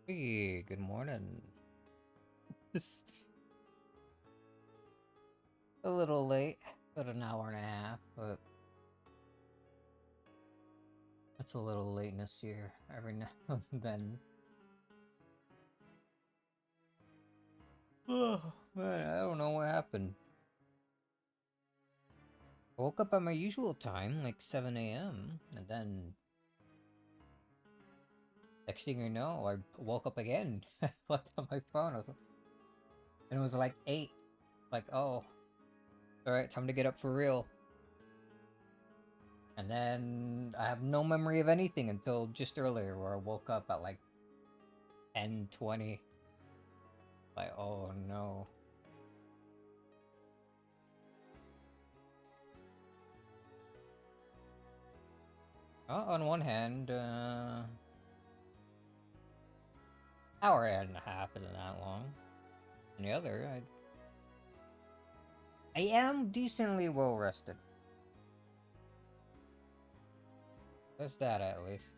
Hey, good morning. It's a little late, about an hour and a half, but it's a little lateness here every now and then. Oh, man, I don't know what happened. I woke up at my usual time, like 7 a.m., and then next thing you know, I woke up again. I looked at my phone, and it was like 8. Like, oh, alright, time to get up for real. And then I have no memory of anything until just earlier, where I woke up at like 10:20. Like, oh no. On one hand, hour and a half isn't that long. On the other, I am decently well rested. There's that at least.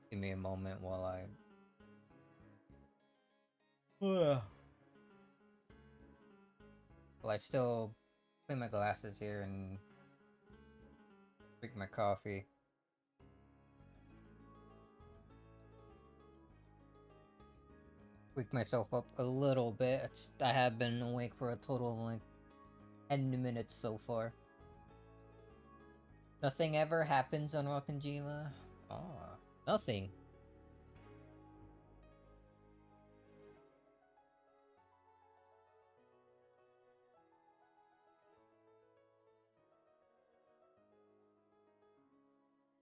Give me a moment while Ugh. while I still clean my glasses here and drink my coffee. Wake myself up a little bit. I have been awake for a total of like 10 minutes so far. Nothing ever happens on Rokkenjima. Oh, nothing.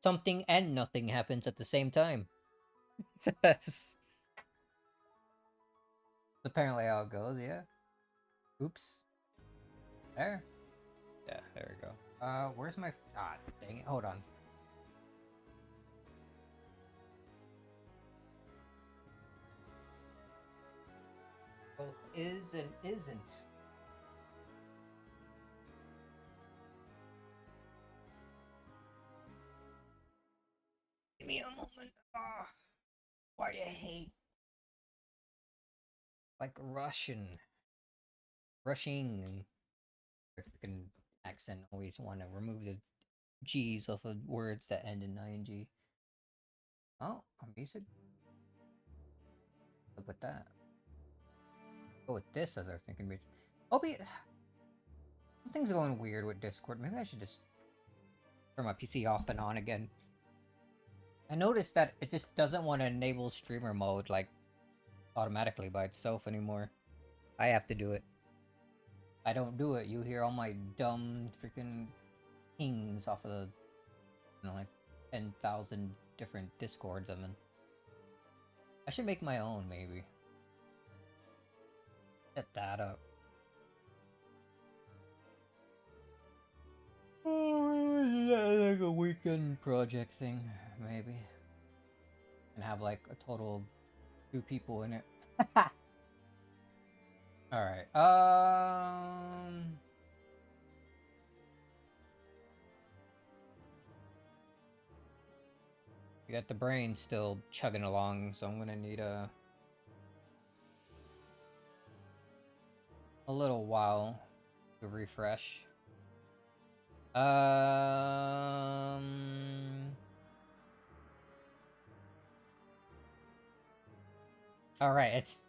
Something and nothing happens at the same time. That's apparently how it goes, yeah. Oops. There. Yeah, there we go. Where's my... Ah, dang it. Hold on. Both is and isn't. Give me a moment. Ah, why do you hate... Like, Rushing. Freaking accent. Always want to remove the G's off of words that end in ing. Oh, I'm music. Look at that. Go with this as our thinking beats. Oh, something's going weird with Discord. Maybe I should just turn my PC off and on again. I noticed that it just doesn't want to enable streamer mode like automatically by itself anymore. I have to do it. I don't do it. You hear all my dumb freaking pings off of the, like 10,000 different Discords I'm in. I should make my own, maybe. Set that up. Oh, like a weekend project thing, maybe. And have like a total of 2 people in it. Alright, we got the brain still chugging along, so I'm gonna need a little while to refresh. Alright, it's...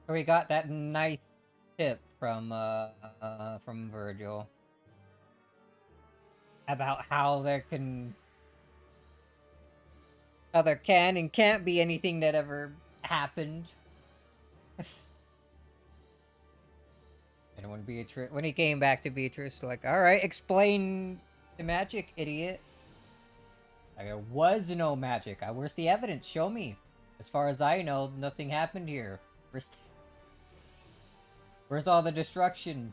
So we got that nice tip from Virgil about how there can and can't be anything that ever happened. And when he came back to Beatrice, like, all right, explain the magic, idiot. Like, there was no magic. Where's the evidence? Show me. As far as I know, nothing happened here. Where's all the destruction?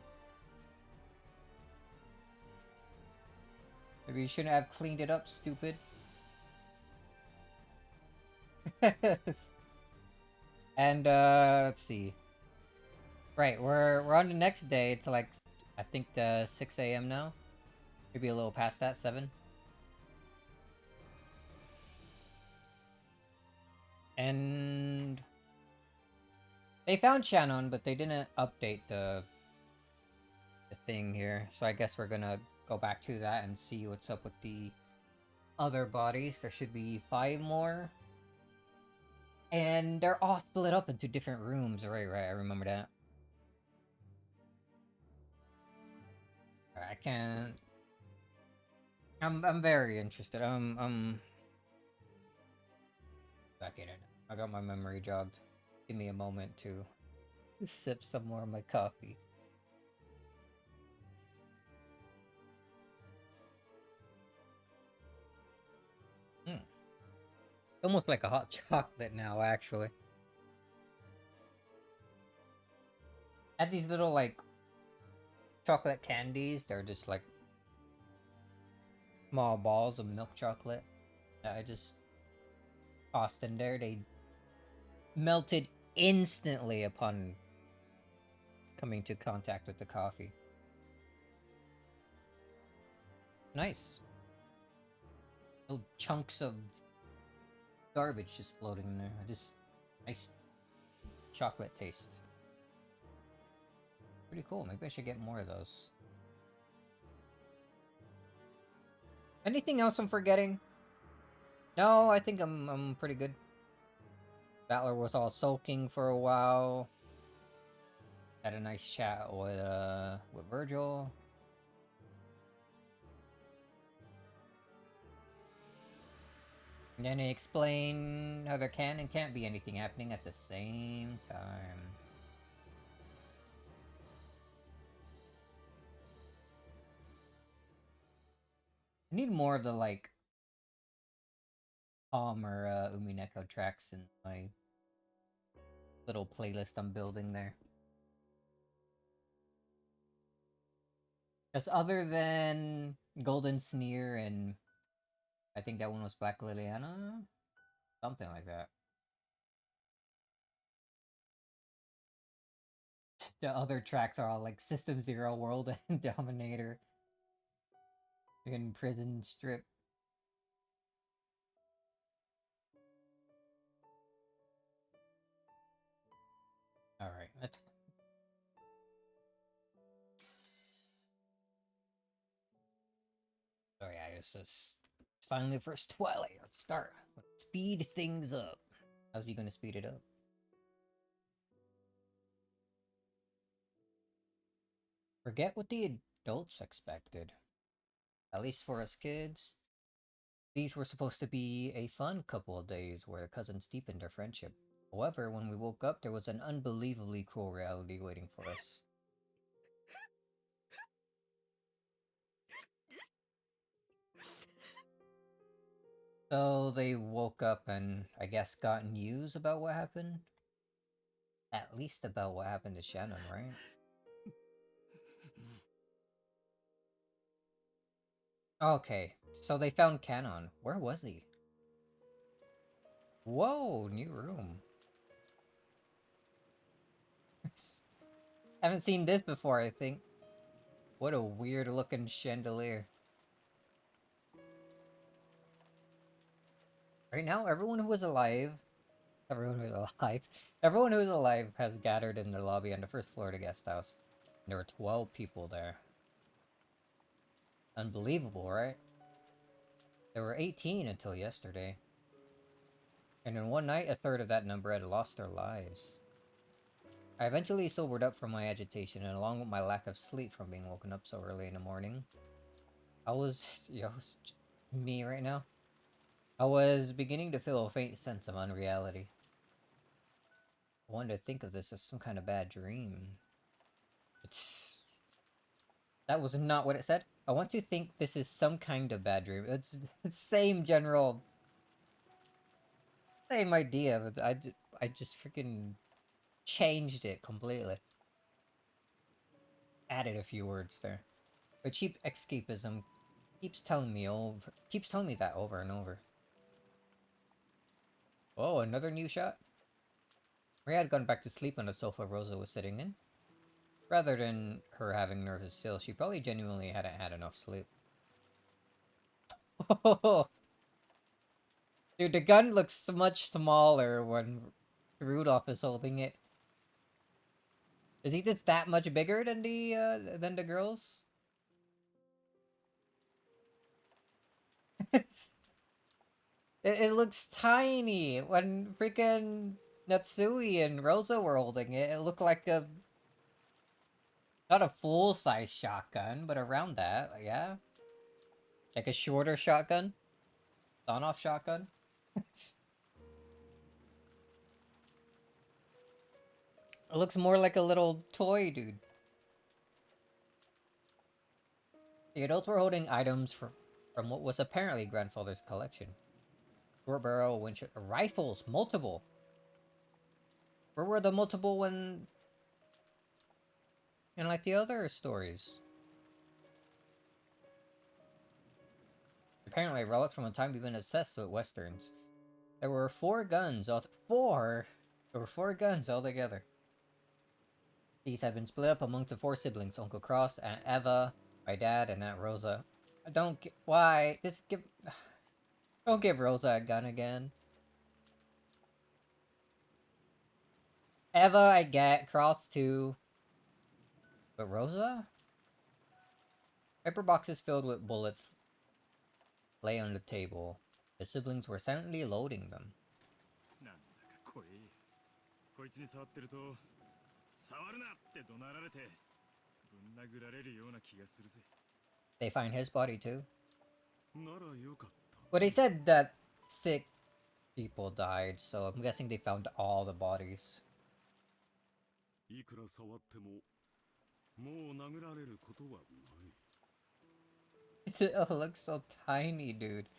Maybe you shouldn't have cleaned it up, stupid. And let's see. Right, we're on the next day. It's like I think 6 a.m. now. Maybe a little past that, 7. And they found Shannon, but they didn't update the thing here. So I guess we're gonna go back to that and see what's up with the other bodies. There should be 5 more. And they're all split up into different rooms. Right, I remember that. I can't... I'm very interested. Back in it. I got my memory jogged. Give me a moment to sip some more of my coffee. Almost like a hot chocolate now, actually. I had these little, like, chocolate candies. They're just, like, small balls of milk chocolate that I just tossed in there. They melted instantly upon coming to contact with the coffee. Nice. Little chunks of garbage just floating in there. Just nice chocolate taste. Pretty cool. Maybe I should get more of those. Anything else I'm forgetting? No, I think I'm pretty good. Battler was all sulking for a while. Had a nice chat with Virgil. And then he explained how there can and can't be anything happening at the same time. I need more of the, like, Palm or Umineko tracks in my little playlist I'm building there. Because other than Golden Sneer and I think that one was Black Liliana? Something like that. The other tracks are all like System Zero World and Dominator. And Prison Strip. Alright, let's... Oh yeah, it's finally the first Twilight. Let's start. Let's speed things up. How's he gonna speed it up? Forget what the adults expected. At least for us kids. These were supposed to be a fun couple of days where cousins deepened their friendship. However, when we woke up, there was an unbelievably cruel reality waiting for us. So they woke up and, I guess, got news about what happened? At least about what happened to Shannon, right? Okay, so they found Canon. Where was he? Whoa, new room. Haven't seen this before, I think. What a weird looking chandelier. Right now, everyone who was alive everyone who is alive has gathered in the lobby on the first floor of the guest house. There were 12 people there. Unbelievable, right? There were 18 until yesterday. And in one night, a third of that number had lost their lives. I eventually sobered up from my agitation, and along with my lack of sleep from being woken up so early in the morning, I was... Yo, me right now? I was beginning to feel a faint sense of unreality. I wanted to think of this as some kind of bad dream. It's... That was not what it said. I want to think this is some kind of bad dream. It's the same general... Same idea, but I just freaking changed it completely. Added a few words there. But cheap escapism keeps telling me that over and over. Oh, another new shot? Maria had gone back to sleep on the sofa Rosa was sitting in. Rather than her having nervous still, she probably genuinely hadn't had enough sleep. Oh, Dude, the gun looks much smaller when Rudolph is holding it. Is he just that much bigger than the girls? It looks tiny. When freaking Natsui and Rosa were holding it, it looked like a not a full-size shotgun, but around that, yeah. Like a shorter shotgun? On-off shotgun? It looks more like a little toy, dude. The adults were holding items from what was apparently grandfather's collection. Short barrel, Winchester, rifles, multiple. Where were the multiple when in like the other stories? Apparently, relics from a time we've been obsessed with westerns. There were 4 guns. Four. There were 4 guns altogether. These had been split up amongst the 4 siblings: Uncle Cross, Aunt Eva, my dad, and Aunt Rosa. Why? Don't give Rosa a gun again. Eva, I get. Cross too. But Rosa? Paper boxes filled with bullets lay on the table. The siblings were silently loading them. They find his body too. But they said that 6 people died, so I'm guessing they found all the bodies. It looks so tiny, dude.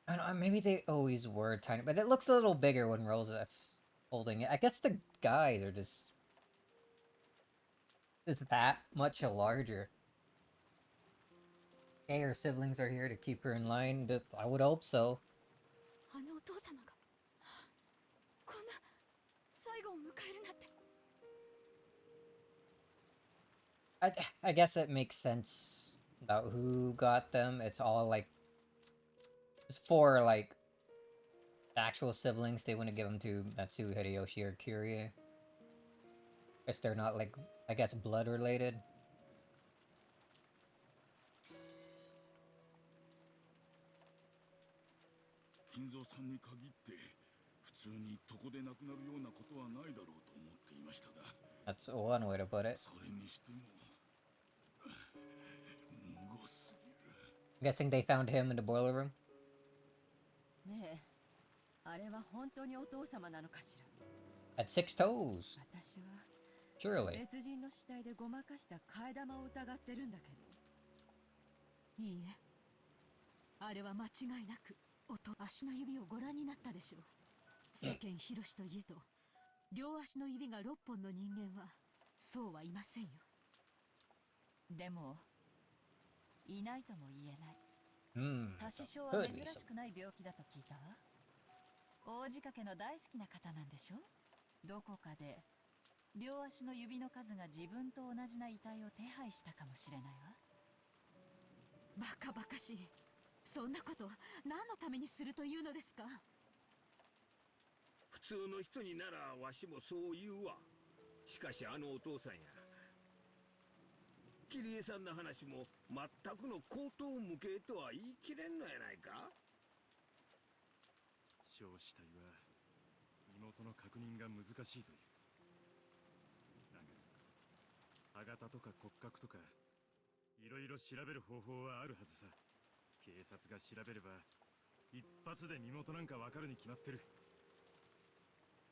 I don't know, maybe they always were tiny, but it looks a little bigger when Rosette's holding it. I guess the guys are just that much larger. Okay, her siblings are here to keep her in line. I would hope so. I guess it makes sense about who got them. It's all like it's for like the actual siblings. They wouldn't give them to Natsu, Hideyoshi, or Kyrie. Guess they're not like blood related. That's one way to put it. I'm guessing they found him in the boiler room. Had 6 toes. Surely. 両足の指が6本の人間はそうはいませんよ。でもいないとも言えない。多指症は珍しくない病気だと聞いたわ。王子掛けの大好きな方なんでしょ。どこかで両足の指の数が自分と同じな遺体を手配したかもしれないわ。バカバカしい。そんなこと何のためにするというのですか。普通の人にならわしもそう言うわ。しかしあのお父さんや桐江さんの話も全くの口頭無形とは言い切れんのやないか。焼死体は身元の確認が難しいという。だが歯型とか骨格とかいろいろ調べる方法はあるはずさ。警察が調べれば一発で身元なんかわかるに決まってる。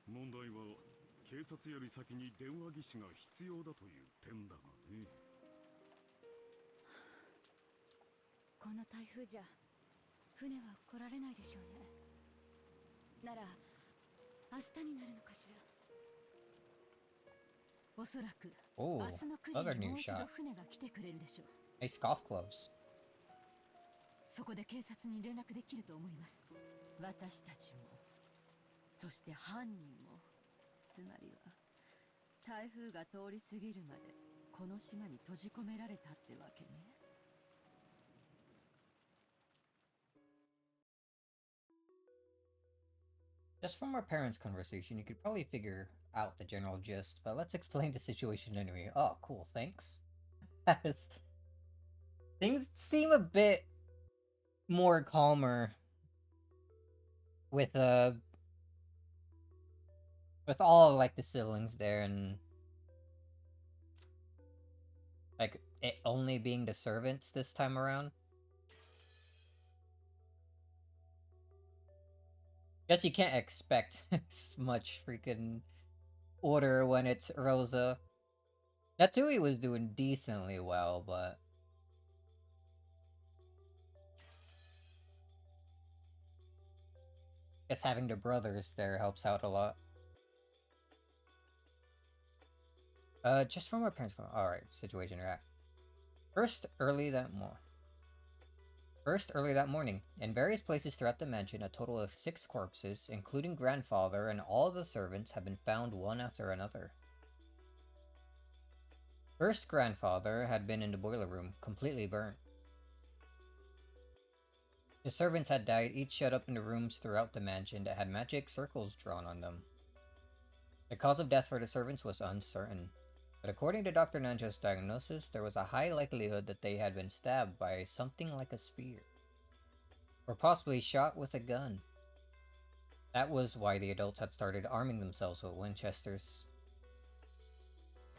問題は警察より先に電話技師が必要だという点だがね。この台風じゃ船は来られないでしょうね。なら明日になるのかしら。おそらく明日の9時にもう一度船が来てくれるでしょう。Nice golf gloves. そこで警察に連絡できると思います。私たちもそそして犯人も、つまりは台風が通り過ぎるまでこの島に閉じ込められたってわけね。Just from our parents' conversation, you could probably figure out the general gist, but let's explain the situation anyway. Oh, cool, thanks. Things seem a bit more calmer with all like the siblings there, and like it only being the servants this time around. Guess you can't expect much freaking order when it's Rosa. Natsui was doing decently well, but guess having the brothers there helps out a lot. Just from our parents. Alright, situation we're at. First, early that morning, in various places throughout the mansion, a total of 6 corpses, including grandfather and all the servants, have been found one after another. First grandfather had been in the boiler room, completely burnt. The servants had died, each shut up in the rooms throughout the mansion that had magic circles drawn on them. The cause of death for the servants was uncertain, but according to Dr. Nanjo's diagnosis, there was a high likelihood that they had been stabbed by something like a spear, or possibly shot with a gun. That was why the adults had started arming themselves with Winchesters.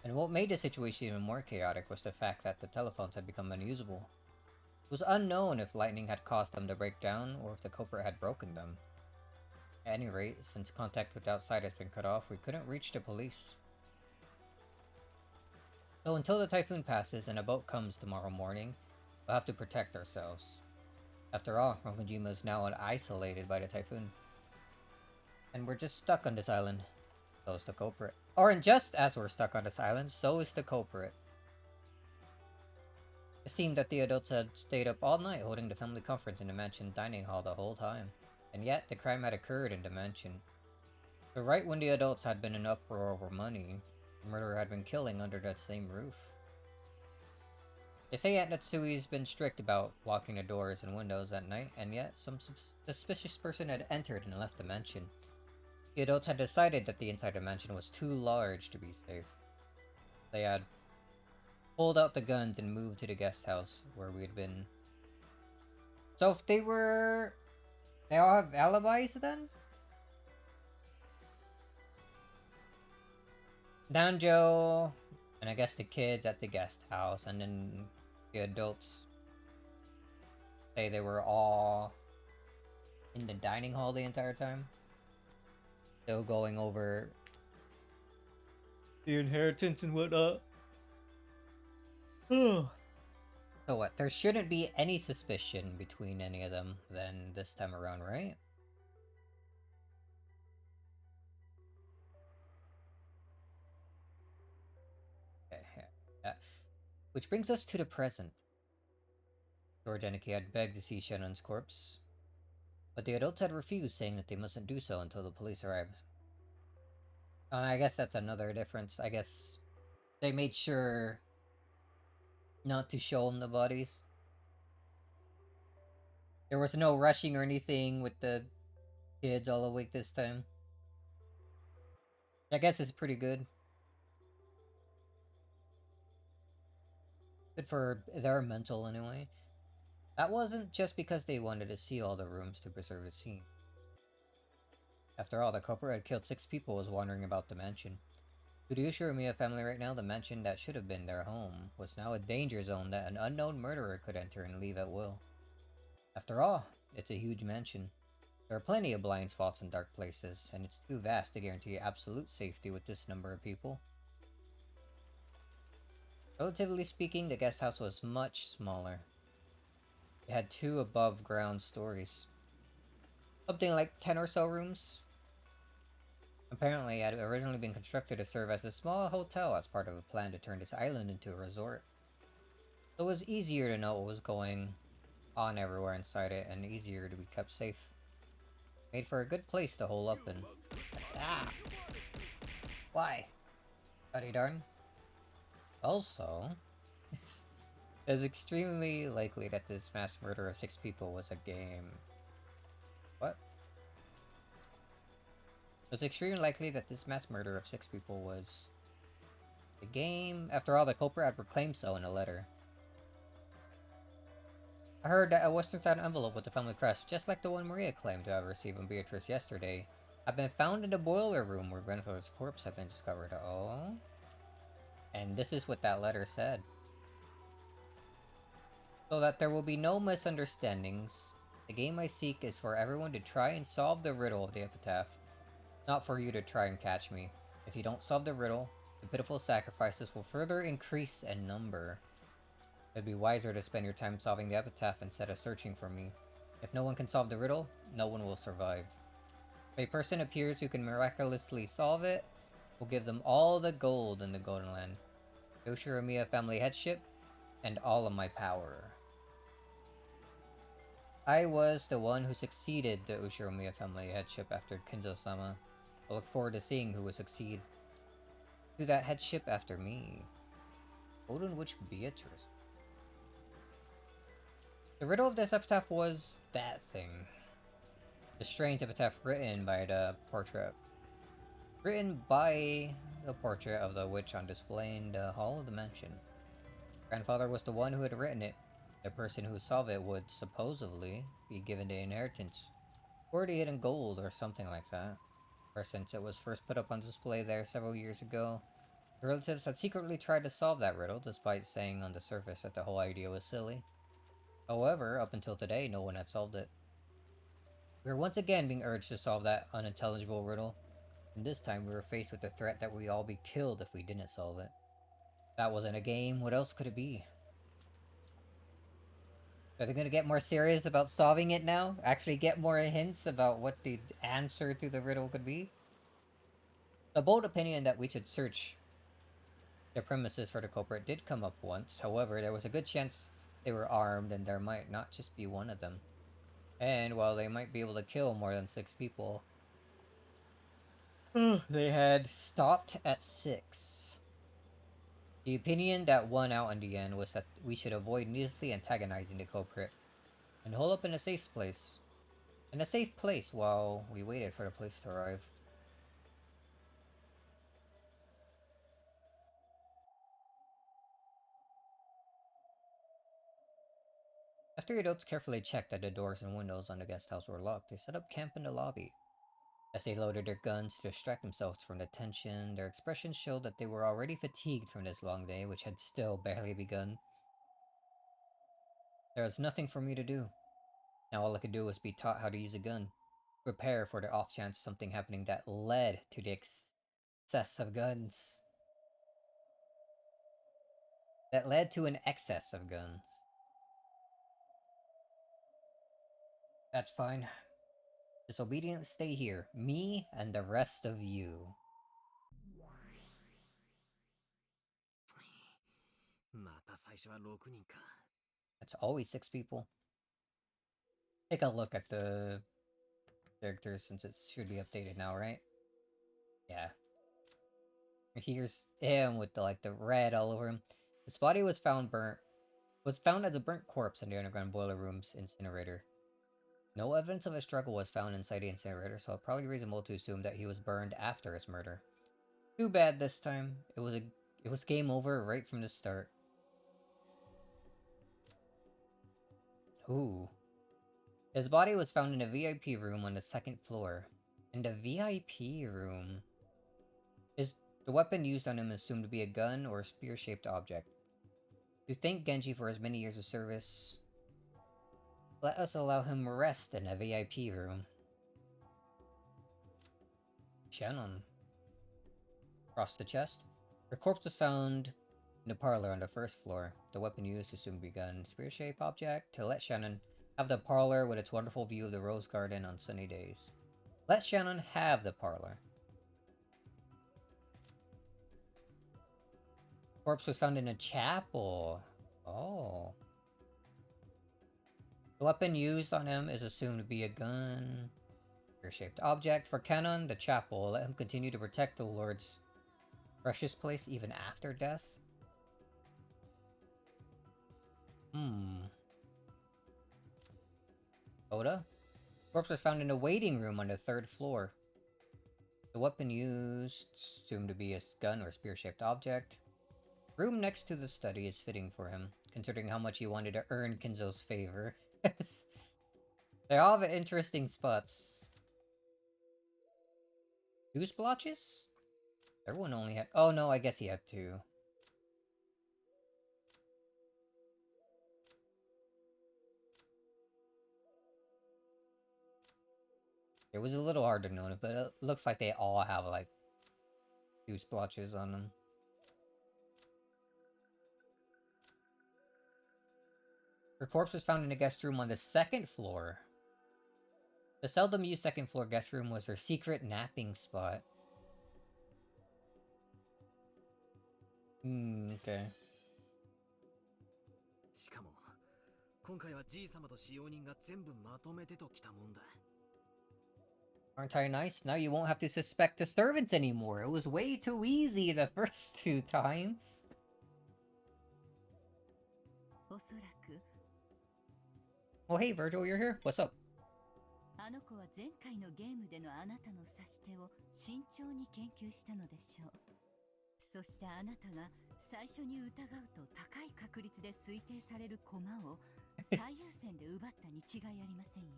And what made the situation even more chaotic was the fact that the telephones had become unusable. It was unknown if lightning had caused them to break down or if the culprit had broken them. At any rate, since contact with outside has been cut off, we couldn't reach the police. So until the typhoon passes and a boat comes tomorrow morning, we'll have to protect ourselves. After all, Rokujima is now isolated by the typhoon. And we're just stuck on this island. So is the culprit. Or just as we're stuck on this island, so is the culprit. It seemed that the adults had stayed up all night holding the family conference in the mansion dining hall the whole time. And yet, the crime had occurred in the mansion. So right when the adults had been in uproar over money, the murderer had been killing under that same roof. They say Aunt Natsui's been strict about locking the doors and windows at night, and yet some suspicious person had entered and left the mansion. The adults had decided that the inside of the mansion was too large to be safe. They had pulled out the guns and moved to the guest house where we had been. So if they all have alibis then? Danjo, and I guess the kids at the guest house, and then the adults say they were all in the dining hall the entire time. Still going over the inheritance and whatnot. So what? There shouldn't be any suspicion between any of them then this time around, right? Okay, yeah. Which brings us to the present. George Enike had begged to see Shannon's corpse, but the adults had refused, saying that they mustn't do so until the police arrived. I guess that's another difference. I guess they made sure not to show him the bodies. There was no rushing or anything with the kids all awake this time. I guess it's pretty good. Good for their mental, anyway. That wasn't just because they wanted to see all the rooms to preserve the scene. After all, the culprit had killed 6 people was wandering about the mansion. To the Ushirimiya family right now, the mansion that should have been their home was now a danger zone that an unknown murderer could enter and leave at will. After all, it's a huge mansion. There are plenty of blind spots and dark places, and it's too vast to guarantee absolute safety with this number of people. Relatively speaking, the guest house was much smaller. It had 2 above-ground stories. Something like 10 or so rooms. Apparently, it had originally been constructed to serve as a small hotel as part of a plan to turn this island into a resort. So it was easier to know what was going on everywhere inside it, and easier to be kept safe. Made for a good place to hole up in. Ah! Why? Buddy darn. Also, it's extremely likely that this mass murder of 6 people was a game. What? It's extremely likely that this mass murder of 6 people was a game. After all, the culprit had proclaimed so in a letter. I heard that a western-side envelope with the family crest, just like the one Maria claimed to have received from Beatrice yesterday, had been found in the boiler room where grandfather's corpse had been discovered. Oh? And this is what that letter said. So that there will be no misunderstandings, the game I seek is for everyone to try and solve the riddle of the epitaph, not for you to try and catch me. If you don't solve the riddle, the pitiful sacrifices will further increase in number. It'd be wiser to spend your time solving the epitaph instead of searching for me. If no one can solve the riddle, no one will survive. If a person appears who can miraculously solve it, we'll give them all the gold in the Golden Land, the Ushiramiya family headship, and all of my power. I was the one who succeeded the Ushiramiya family headship after Kenzo-sama. I look forward to seeing who will succeed to that headship after me. Golden Witch Beatrice. The riddle of this epitaph was that thing. The strange epitaph written by the portrait. Written by the portrait of the witch on display in the hall of the mansion. Grandfather was the one who had written it. The person who solved it would supposedly be given the inheritance, or the hidden gold, or something like that. Ever since it was first put up on display there several years ago, the relatives had secretly tried to solve that riddle, despite saying on the surface that the whole idea was silly. However, up until today, no one had solved it. We were once again being urged to solve that unintelligible riddle, and this time we were faced with the threat that we'd all be killed if we didn't solve it. If that wasn't a game, what else could it be? Are they gonna get more serious about solving it now? Actually get more hints about what the answer to the riddle could be? The bold opinion that we should search the premises for the culprit did come up once. However, there was a good chance they were armed and there might not just be one of them. And while they might be able to kill more than 6 people, they had stopped at 6. The opinion that won out in the end was that we should avoid needlessly antagonizing the culprit and hole up in a safe place. In a safe place while we waited for the police to arrive. After the adults carefully checked that the doors and windows on the guest house were locked, they set up camp in the lobby. As they loaded their guns to distract themselves from the tension, their expressions showed that they were already fatigued from this long day, which had still barely begun. There was nothing for me to do. Now all I could do was be taught how to use a gun. Prepare for the off chance something happening that led to the excess of guns. That led to an excess of guns. That's fine. Disobedient, stay here. Me and the rest of you. That's always 6 people. Take a look at the characters since it should be updated now, right? Yeah. Here's him with the red all over him. His body was found as a burnt corpse in the underground boiler room's incinerator. No evidence of a struggle was found inside the incinerator, so it's probably reasonable to assume that he was burned after his murder. Too bad this time. It was game over right from the start. Ooh. His body was found in a VIP room on the 2nd floor. In the VIP room, the weapon used on him is assumed to be a gun or a spear-shaped object. To thank Genji for his many years of service, let us allow him rest in a VIP room. Shannon. Across the chest, her corpse was found in the parlor on the 1st floor. The weapon used is assumed to be a gun, spear-shaped object, to let Shannon have the parlor with its wonderful view of the rose garden on sunny days. Let Shannon have the parlor. Corpse was found in a chapel. Oh. The weapon used on him is assumed to be a gun. Spear-shaped object. For Canon, the chapel. Let him continue to protect the Lord's precious place even after death. Oda? Corpse was found in a waiting room on the 3rd floor. The weapon used, assumed to be a gun or spear-shaped object. Room next to the study is fitting for him, considering how much he wanted to earn Kinzo's favor. They all have interesting spots. 2 splotches? Everyone only had... Oh no, I guess he had 2. It was a little hard to notice, but it looks like they all have like 2 splotches on them. Her corpse was found in a guest room on the 2nd floor. The seldom used 2nd floor guest room was her secret napping spot. Okay. しかも今回はじい様と使用人が全部まとめてときたもんだ。 Aren't I nice? Now you won't have to suspect the servants anymore. It was way too easy the first 2 times. おそらく Oh hey Virgil, you're here? What's up? あの子は前回のゲームでのあなたの指し手を慎重に研究したのでしょう。そしてあなたが最初に疑うと高い確率で推定される駒を最優先で奪ったに違いありませんよ。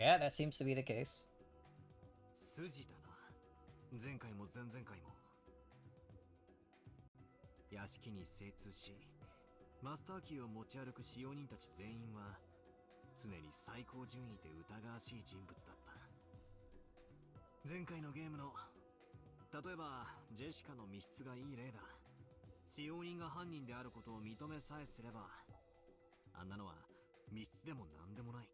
Yeah, that seems to be the case. 筋だな。前回も前々回も。屋敷に精通し、マスターキーを持ち歩く使用人たち全員は常に最高順位で疑わしい人物だった。前回のゲームの例えばジェシカの密室がいい例だ。使用人が犯人であることを認めさえすれば、あんなのは密室でも何でもない。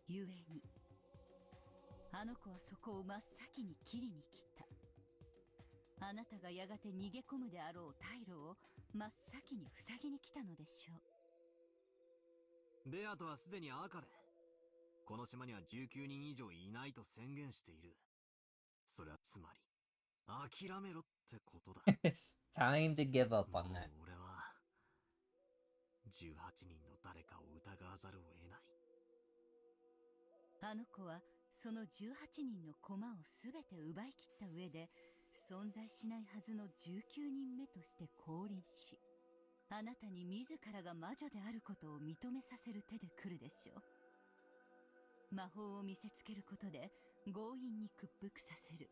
ゆえにあの子はそこを真っ先に切りに切った。あなたがやがて逃げ込むであろう退路を真っ先に塞ぎに来たのでしょう。ベアとはすでに赤で、この島には19人以上いないと宣言している。それはつまり諦めろってことだ。It's time to give up on that. 俺は18人の誰かを疑わざるを得ない。あの子はその18人の駒をすべて奪い切った上で、存在しないはずの19人目として降臨し、あなたに自らが魔女であることを認めさせる手で来るでしょう。魔法を見せつけることで強引に屈服させる。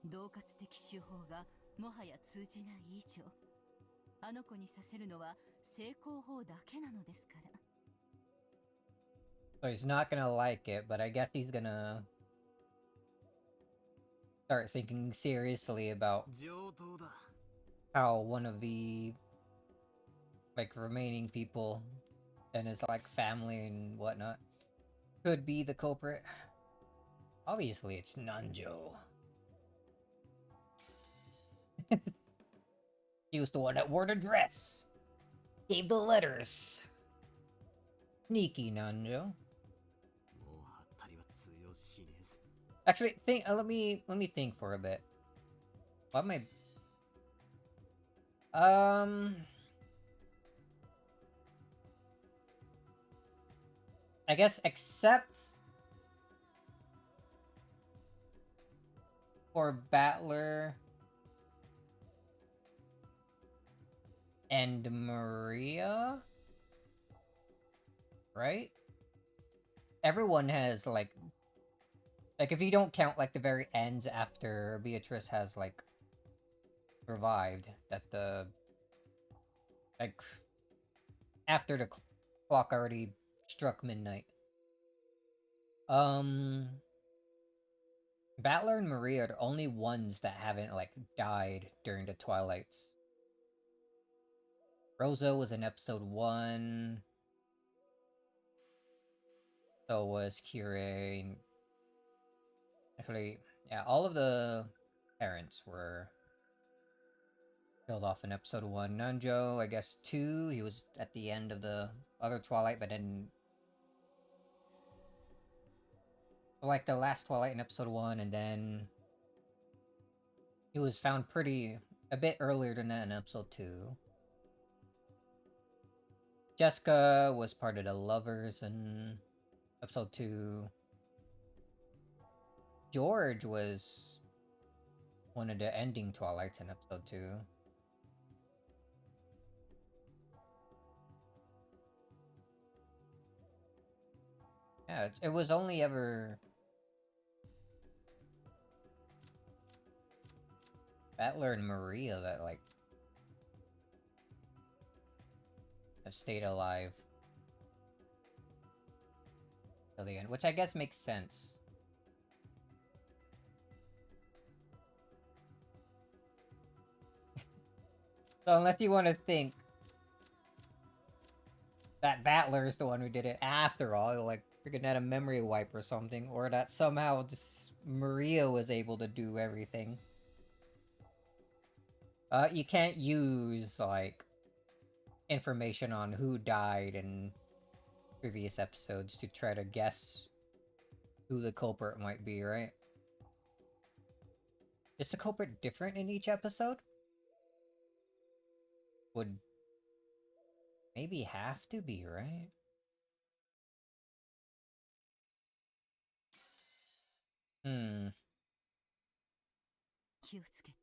恫喝的手法がもはや通じない以上、あの子にさせるのは成功法だけなのですから。So he's not gonna like it, but I guess he's gonna start thinking seriously about 上等だ。 how one of the like remaining people and his like family and whatnot could be the culprit. Obviously it's Nanjo. He was the one that wore the dress, gave the letters. Sneaky Nanjo. もうハッタリは通用しねえぜ。 Actually, think. Let me think for a bit. What am I? I guess except for Battler and Maria, right? Everyone has like if you don't count like the very ends after Beatrice has like revived, that the like after the clock already struck midnight. Battler and Maria are the only ones that haven't like died during the Twilights. Rosa was in episode 1. So was Kirei. Actually, yeah, all of the parents were killed off in episode 1. Nanjo, I guess 2. He was at the end of the other Twilight, but then like the last Twilight in episode 1, and then he was found a bit earlier than that in episode 2. Jessica was part of the Lovers in episode 2. George was one of the ending Twilights in episode 2. Yeah, it was only ever Battler and Maria that, like, have stayed alive till the end, which I guess makes sense. So unless you want to think that Battler is the one who did it after all, like freaking had a memory wipe or something, or that somehow just Maria was able to do everything. You can't use, like, information on who died in previous episodes to try to guess who the culprit might be, right? Is the culprit different in each episode? Would maybe have to be, right?気をつけて。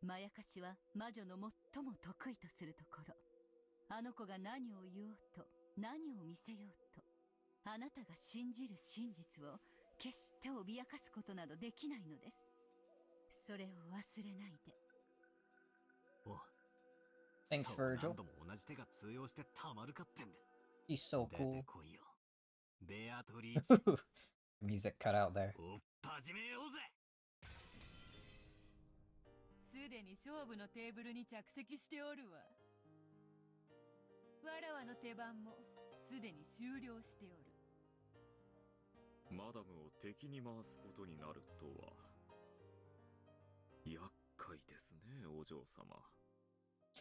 まやかしは魔女の最も得意とするところ。あの子が何を言おうと、何を見せようと、あなたが信じる真実を決して脅かすことなどできないのです。それを忘れないで。お、 Thanks, そう Virgil. 何度も同じ手が通用してたまるかってんだ。 He's so 出て cool. こいよ。ベアトリーチ。 Music cut out there. おっ始めようぜ。すでに勝負のテーブルに着席しておるわ。わらわの手番もすでに終了しておる。マダムを敵に回すことになるとは厄介ですね、お嬢様。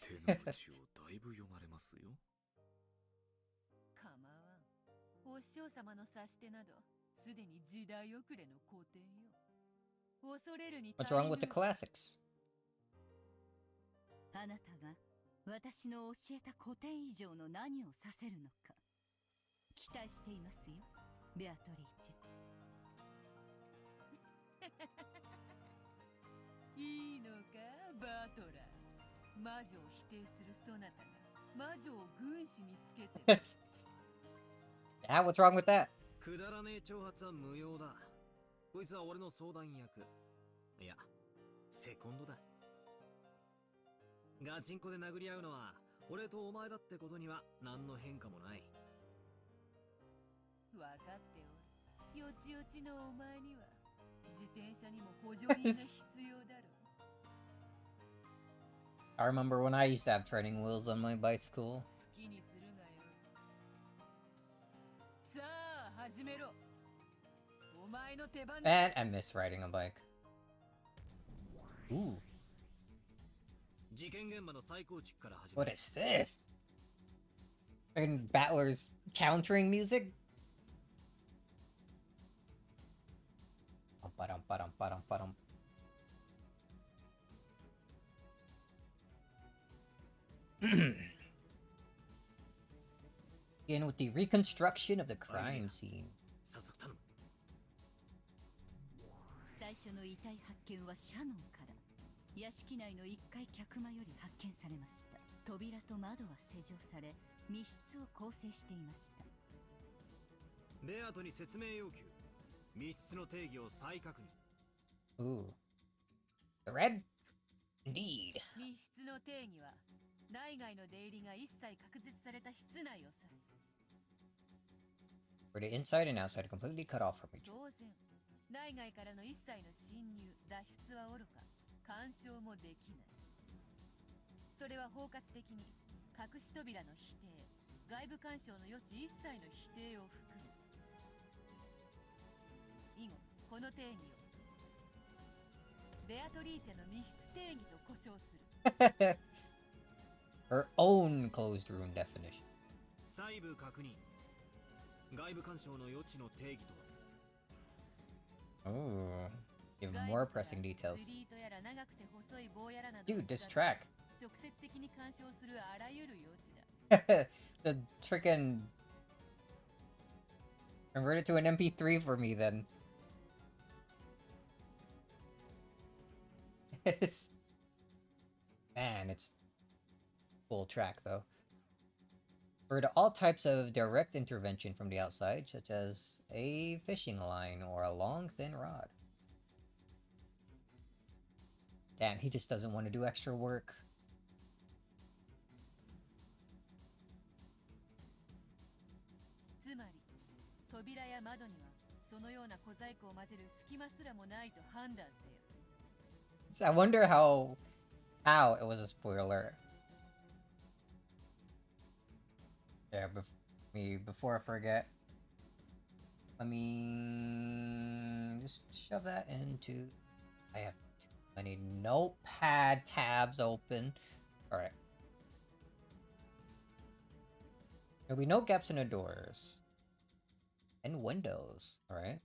手の内をだいぶ読まれますよ。構わん。お師匠様の指し手などすでに時代遅れの古典よ。恐れるに What's wrong with the classics? あなたが私の教えた古典以上の何をさせるのか期待していますよ、ベアトリーチェ。いいのか、バトラー。魔女を否定するそなたが魔女を軍師につけて。Yeah, what's wrong with that? くだらねえ挑発は無用だ。こいつは俺の相談役。いや、セコンドだ。ガチンコで殴り合うのは俺とお前だってことには何の変化もない。分かっておる。よちよちのお前には自転車にも補助輪が必要だろう。I remember when I used to have training wheels on my bicycle. 好きにするがよい。さあ始めろ。お前の手番だ。 And I miss riding a bike. Ooh. 事件現場の再構築から始め What is this? Fucking Battler's countering music? Ba-dum-ba-dum-ba-dum-ba-dum. Begin with the reconstruction of the crime scene. 早速頼む。最初の遺体発見はシャノンから屋敷内の1階客間より発見されました。扉と窓は施錠され密室を構成していました。ベアトに説明要求。密室の定義を再確認。 Ooh. The red? Indeed. 密室の定義は内外の出入りが一切隔絶された室内を指す。 Where the inside and outside are completely cut off from each other. 当然内外からの一切の侵入脱出はおろか干渉もできない。それは包括的に隠し扉の否定、外部干渉の余地一切の否定を含む。以後この定義をベアトリーチェの密室定義と呼称する。Her own closed room definition. 細部確認。外部干渉の余地の定義とは Oh, give more pressing details. Dude, this track. The freaking convert it to an MP3 for me then. Man, it's full track though. For all types of direct intervention from the outside, such as a fishing line or a long thin rod. Damn, he just doesn't want to do extra work. I wonder how it was a spoiler. Yeah, before I forget, let me just shove that into. I have too many notepad tabs open. All right. There'll be no gaps in the doors and windows. All right.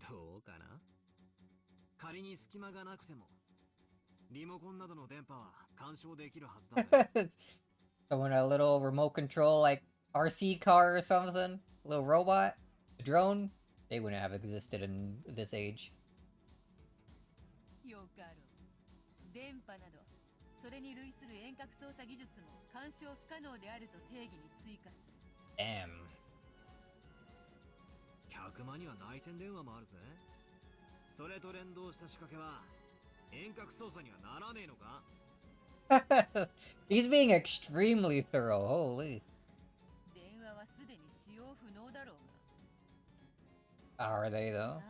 どうかな仮に隙間がなくてもリモコンなどの電波は干渉できるはずだぜ Someone a little remote control like RC car or something, a little robot, a drone, they wouldn't have existed in this age. Damn. 客間には内線電話もあるぜそれと連動した仕掛けは遠隔操作にはならねえのか He's being extremely thorough, holy. Are they though?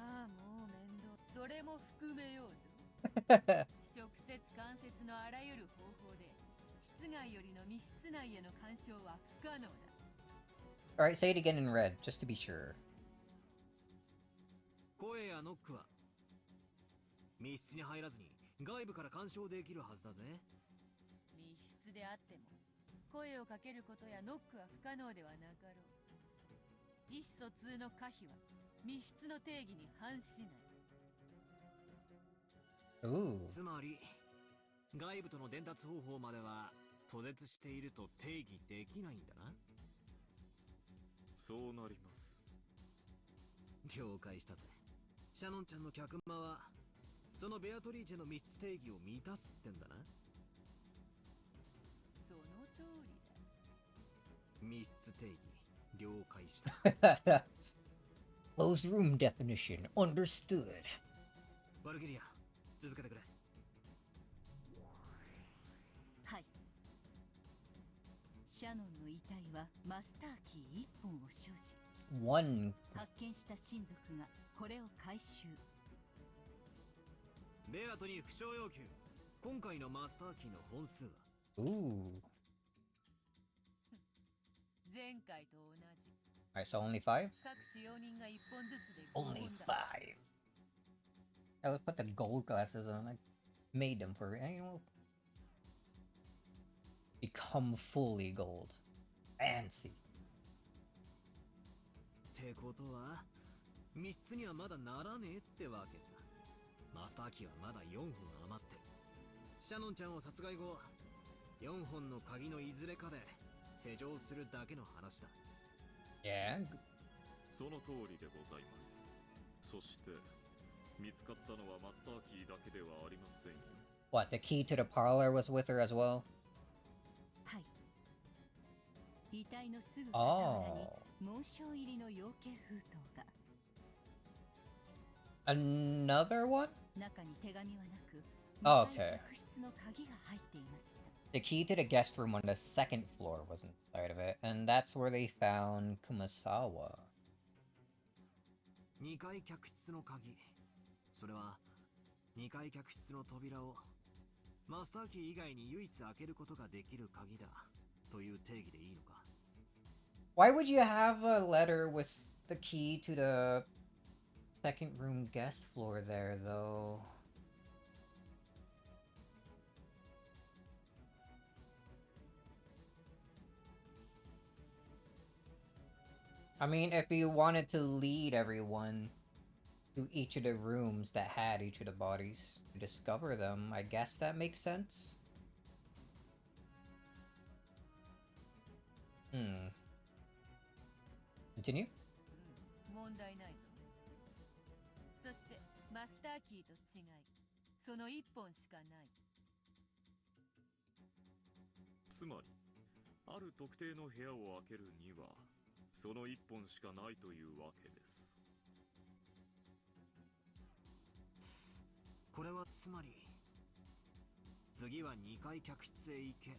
Alright, say it again in red, just to be sure. 声やノックは密室に入らずに外部から干渉できるはずだぜ密室であっても声をかけることやノックは不可能ではなかろう意思疎通の可否は密室の定義に反しない Ooh. つまり外部との伝達方法までは途絶していると定義できないんだなそうなります了解したぜシャノンちゃんの客間はそのベアトリーチェの密室定義を満たすってんだなその通りだ密室定義了解した Closed room definition understood. バルゲリア続けてくれはいシャノンの遺体はマスターキー1本を所持 One. 発見した親族がこれを回収ベアトに負傷要求今回のマスターキーの本数は Ooh. 前回と同じ Alright, so only 5? 各使用人が1本ずつで5 Only 本だ 5. I let's put the gold glasses on. I made them for it. You know, become fully gold. Fancy. ってことは密室にはまだならねえってわけさマスターキーはまだ4本余ってるシャノンちゃんを殺害後4本の鍵のいずれかで施錠するだけの話だ Yeah. その通りでございますそして見つかったのはマスターキーだけではありませんよ What, the key to the parlor was with her as well? はい遺体のすぐ傍らに Oh. 紋章入りの養鶏封筒が Another one? 中に手紙はなく Oh, 2階 okay. 客室の鍵が入っていました The key to the guest room on the second floor was inside of it, and that's where they found Kumasawa. 2階客室の鍵それは2階客室の扉をマスターキー以外に唯一開けることができる鍵だという定義でいいのか Why would you have a letter with the key to the second room guest floor there, though? I mean, if you wanted to lead everyone to each of the rooms that had each of the bodies to discover them. I guess that makes sense. Continue? 問題ないぞ。そしてマスターキーと違い、その一本しかない。つまりある特定の部屋を開けるにはその一本しかないというわけです。これはつまり次は2階客室へ行け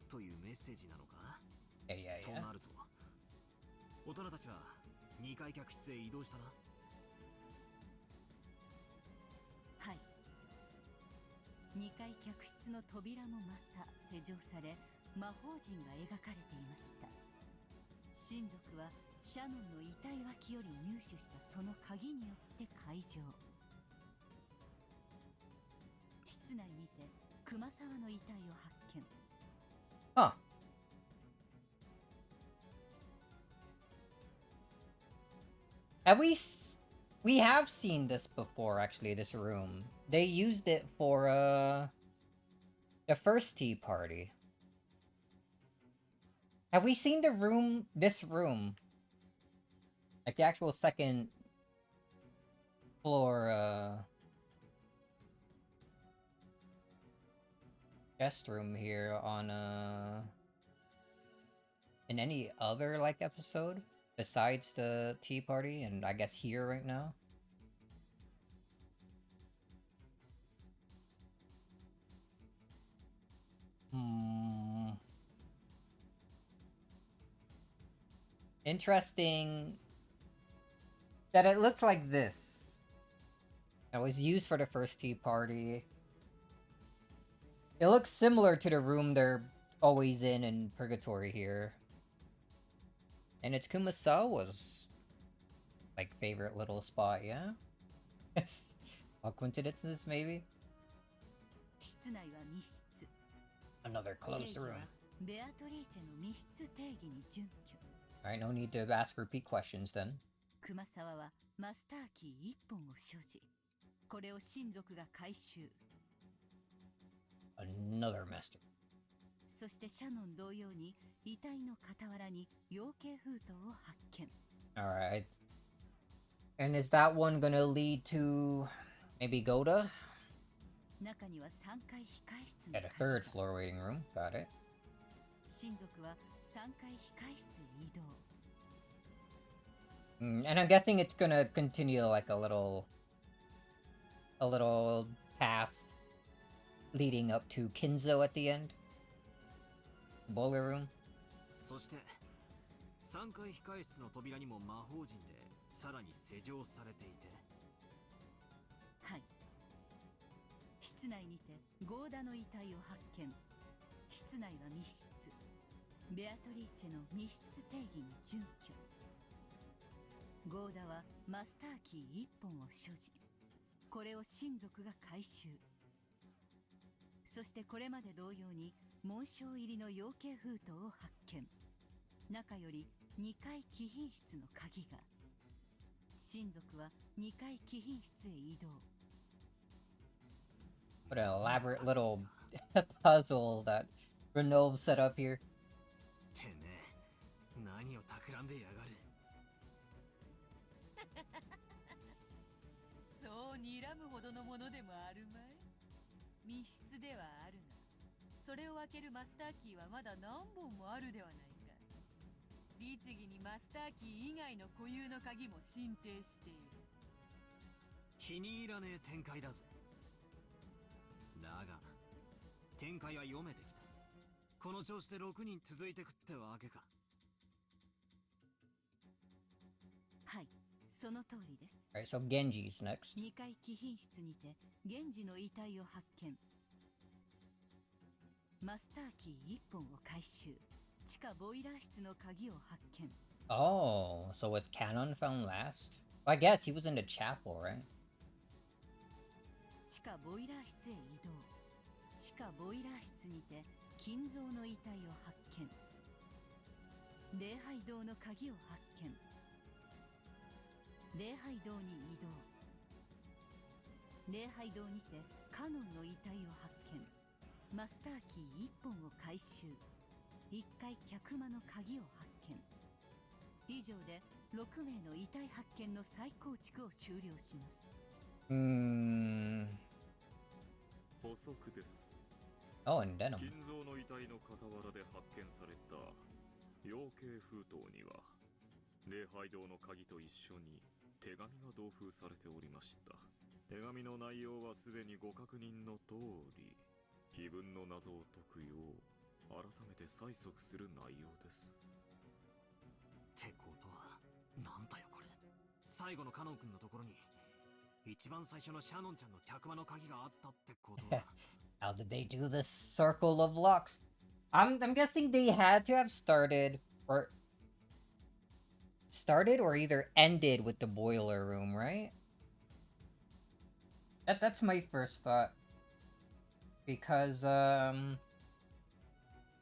というメッセージなのか。となると大人たちは2階客室へ移動したな。はい。2階客室の扉もまた施錠され、魔法陣が描かれていました。親族はシャノンの遺体脇より入手したその鍵によって開錠。室内にて熊沢の遺体を発見。Huh. We have seen this before, actually, this room. They used it for, the first tea party. Have we seen this room? Like the actual second floor, guest room here on, in any other, like, episode? Besides the tea party, and I guess here right now? Interesting that it looks like this. That was used for the first tea party. It looks similar to the room they're always in Purgatory here. And it's Kumasawa's, like, favorite little spot, yeah? Yes. All coincidences, maybe? Another closed room. Alright, no need to ask repeat questions then. Another master. そしてシャノン同様に遺体の傍らに養鶏封筒を発見。Alright. And is that one gonna lead to maybe Goda? 中には3階控室 At a third floor waiting room. Got it. 親族は3階控室へ移動。And I'm guessing it's gonna continue like a little path leading up to Kinzo at the end. Boiler room. そして3階控室の扉にも魔法陣でさらに施錠されていて。はい。室内にてゴーダの遺体を発見。室内は密室。ベアトリーチェの密室定義に準拠。ゴーダはマスターキー1本を所持。これを親族が回収。そしてこれまで同様に紋章入りの養鶏封筒を発見。中より2階貴賓室の鍵が。親族は2階貴賓室へ移動。What an elaborate little puzzle that Renov set up here. てめえ、何を企んでやがる。そう睨むほどのものでもあるまい。密室ではあるが、それを開けるマスターキーはまだ何本もあるではないか。律儀にマスターキー以外の固有の鍵も申請している。気に入らねえ展開だぜ。だが展開は読めてきた。この調子で6人続いてくってわけか。はい、その通りです。Alright, so Genji's next. 2階貴賓室にて源氏の遺体を発見。マスターキー1本を回収。地下ボイラー室の鍵を発見。Oh, so was Canon found last? Well, I guess he was in the chapel, right? 地下ボイラー室へ移動。地下ボイラー室にて金蔵の遺体を発見。礼拝堂の鍵を発見。礼拝堂に移動。礼拝堂にてカノンの遺体を発見。マスターキー1本を回収。1階客間の鍵を発見。以上で6名の遺体発見の再構築を終了します。補足です。Oh, and denim. 金蔵の遺体の傍らで発見された養鶏封筒には礼拝堂の鍵と一緒に手紙が同封されておりました。手紙の内容はすでにご確認の通り、碑文の謎を解くよう改めて催促する内容です。ってことは、なんだよこれ。最後のカノン君のところに一番最初のシャノンちゃんの客間の鍵があったってことだ。How did they do this circle of locks? I'm guessing they had to have started or either ended with the boiler room, right? That's my first thought. Because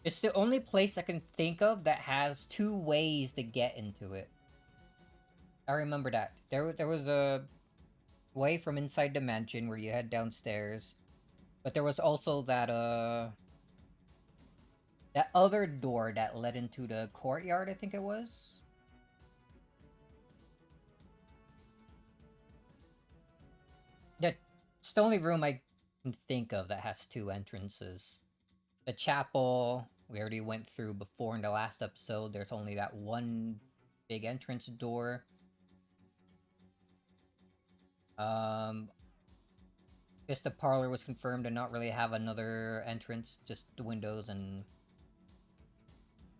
it's the only place I can think of that has two ways to get into it. I remember that. There was a way from inside the mansion where you head downstairs. But there was also that that other door that led into the courtyard, I think it was. It's the only room I can think of that has two entrances. The chapel, we already went through before in the last episode. There's only that one big entrance door. Guess the parlor was confirmed to not really have another entrance, just the windows and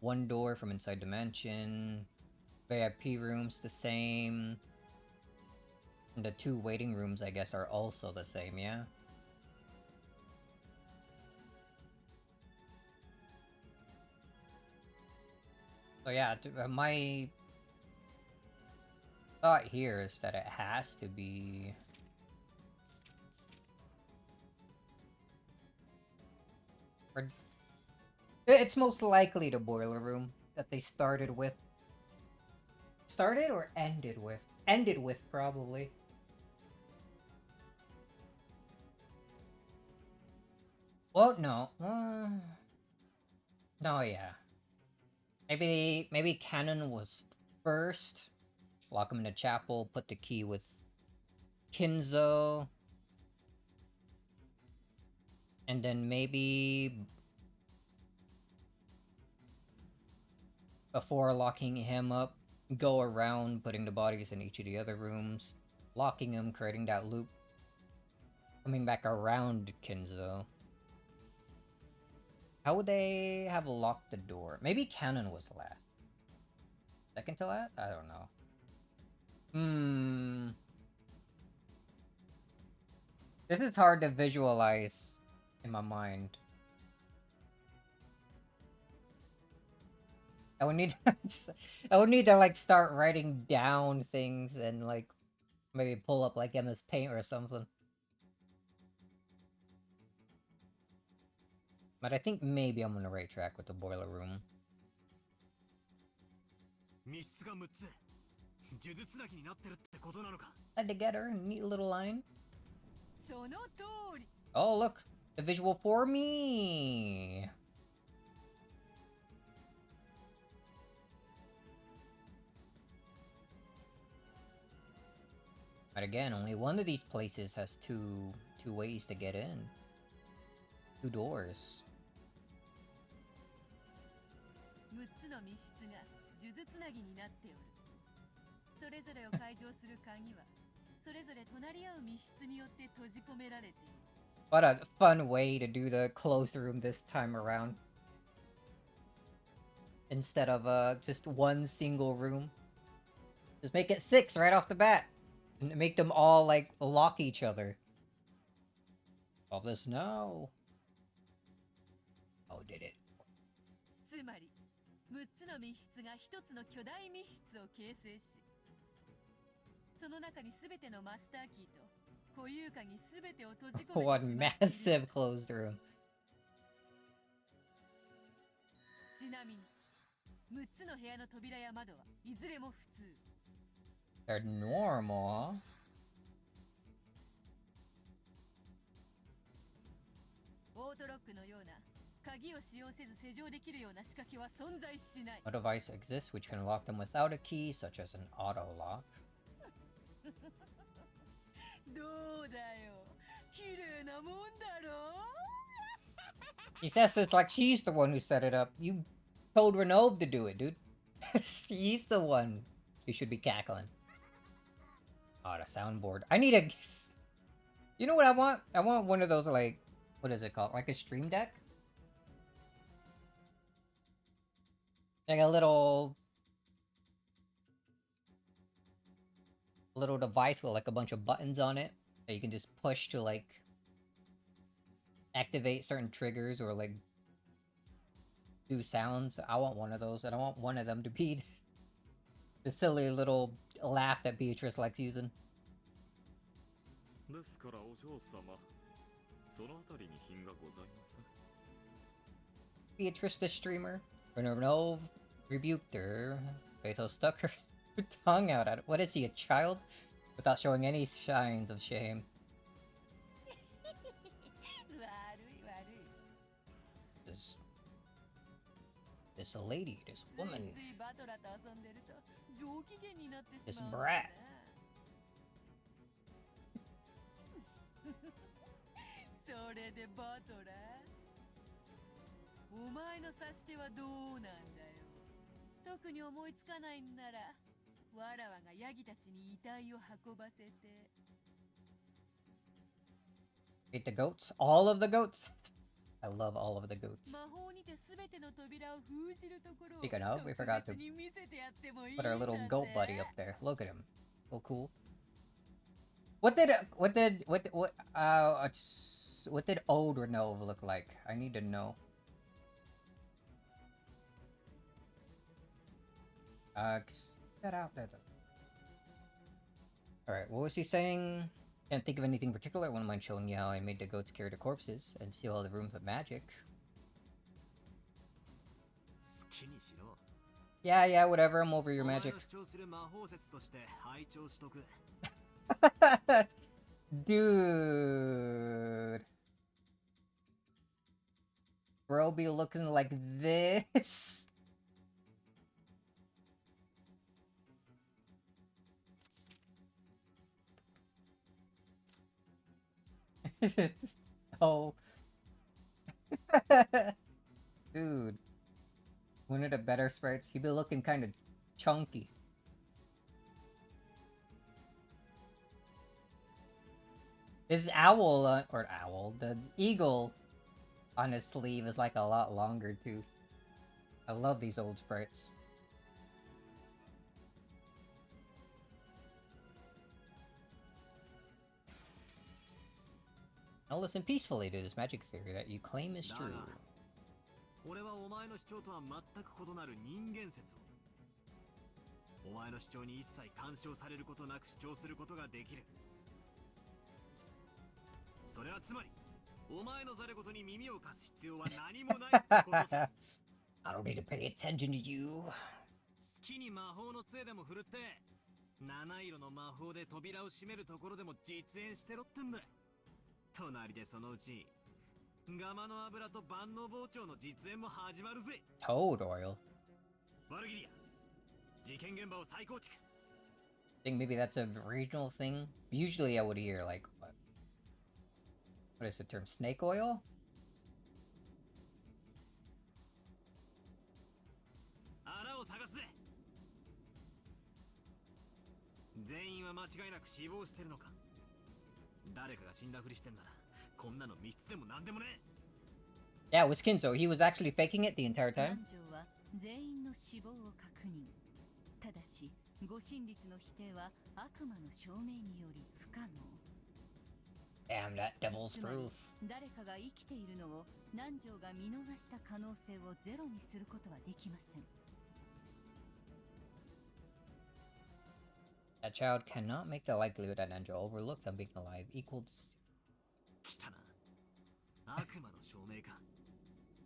one door from inside the mansion. VIP rooms the same. And the two waiting rooms, I guess, are also the same, yeah? So yeah, my thought here is that it has to be... It's most likely the boiler room that they started with. Started or ended with? Ended with, probably. Well, no. No, yeah. Maybe Canon was first. Lock him in the chapel, put the key with Kinzo. And then maybe... before locking him up, go around putting the bodies in each of the other rooms, locking him, creating that loop, coming back around Kinzo. How would they have locked the door? Maybe Canon was last. Second to last? I don't know. This is hard to visualize in my mind. I would need to like start writing down things and like maybe pull up like MS Paint or something. But I think maybe I'm on the right track with the boiler room. Had to get her, neat little line. Oh look, the visual for me. But again, only one of these places has two ways to get in. Two doors. 6つの密室が数珠つなぎになっておる。それぞれを解錠する鍵はそれぞれ隣り合う密室によって閉じ込められている。What a fun way to do the closed room this time around. Instead of just one single room. Just make it 6 right off the bat. And make them all like lock each other. All this now. Oh, did it? つまり6つの密室が1つの巨大密室を形成し、その中に全てのマスターキーと固有鍵全てを閉じ込めてしまっている。 One massive closed room. ちなみに6つの部屋の扉や窓はいずれも普通。 They're normal. A device exists which can lock them without a key, such as an auto lock. He says this like she's the one who set it up. You told Renove to do it, dude. He's the one who should be cackling. Oh, the soundboard. I need a... You know what I want? I want one of those, like... What is it called? Like a stream deck? Like a little device with like a bunch of buttons on it that you can just push to like activate certain triggers or like do sounds. I want one of those, and I want one of them to be the silly little laugh that Beatrice likes using. Beatrice the streamer. Renove rebuked her. Beto stuck her tongue out at it. What is he, a child? Without showing any signs of shame. This lady, this woman. This brat. Ate the goats? All of the goats? I love all of the goats. Speaking of, we forgot to put our little goat buddy up there. Look at him. So cool. What did old Renove look like? I need to know. Get out there. Alright, what was he saying? Can't think of anything particular. I wouldn't mind showing you how I made the goats carry the corpses and seal all the rooms with magic. Yeah, whatever. I'm over your magic. Dude. Bro be looking like this? Oh. Dude. One of the better sprites. He'd be looking kind of chunky. His owl, the eagle on his sleeve is like a lot longer too. I love these old sprites. Now listen peacefully to this magic theory that you claim is true. I don't need to pay attention to you. 七色の魔法で扉を閉めるところでも実演してろってんだ。隣でそのうちガマの油と万能包丁の実演も始まるぜ。Toad oil. バルギリア、事件現場を再構築。 Think maybe that's a regional thing. Usually I would hear like what is the term? Snake oil? 穴を探すぜ。全員は間違いなく死亡してるのか。誰かが死んだふりしてんならこんなの密室でもなんでもね。 Yeah, it was Kinzo. He was actually faking it the entire time. 全員の死亡を確認。ただし、誤信率の否定は悪魔の証明により不可能。 Damn, that devil's proof. 誰かが生きているのを南條が見逃した可能性をゼロにすることはできません。 That child cannot make the likelihood that Nanjo overlooked them being alive equal to... 来たな。悪魔の証明か。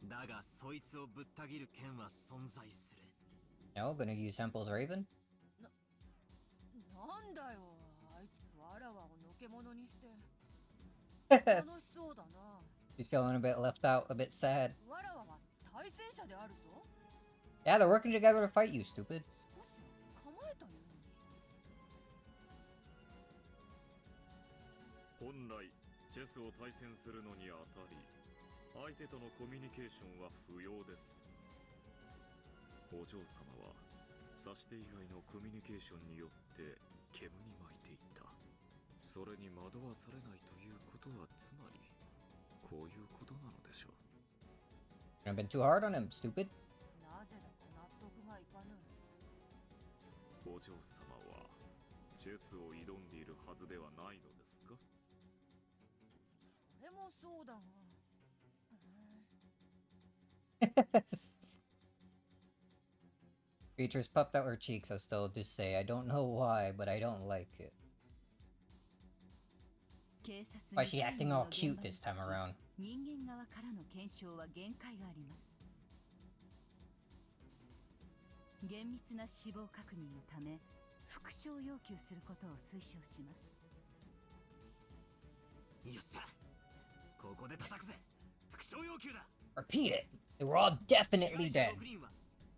だがそいつをぶった切る剣は存在する。 No, gonna use Temple's Raven? なんだよ、あいつわらわをのけものにして。楽しそうだな。She's feeling a bit left out, a bit sad. わらわは対戦者であるぞ。 Yeah, they're working together to fight you, stupid. 少し構えというのに。本来チェスを対戦するのにあたり、相手とのコミュニケーションは不要です。お嬢様は指し手以外のコミュニケーションによって煙に巻いていた。それに惑わされないということはつまりこういうことなのでしょう。 I've been too hard on him, stupid. なぜだか納得がいかぬ。お嬢様はチェスを挑んでいるはずではないのですか？それもそうだが。Beatrice puffed out her cheeks as though to say, I don't know why, but I don't like it. Why is she acting all cute this time around? 人間側からの検証は限界があります。厳密な死亡確認のため復唱要求することを推奨します。よっしゃ、ここで叩くぜ。復唱要求だ。 Repeat it! They were all definitely dead. 6人は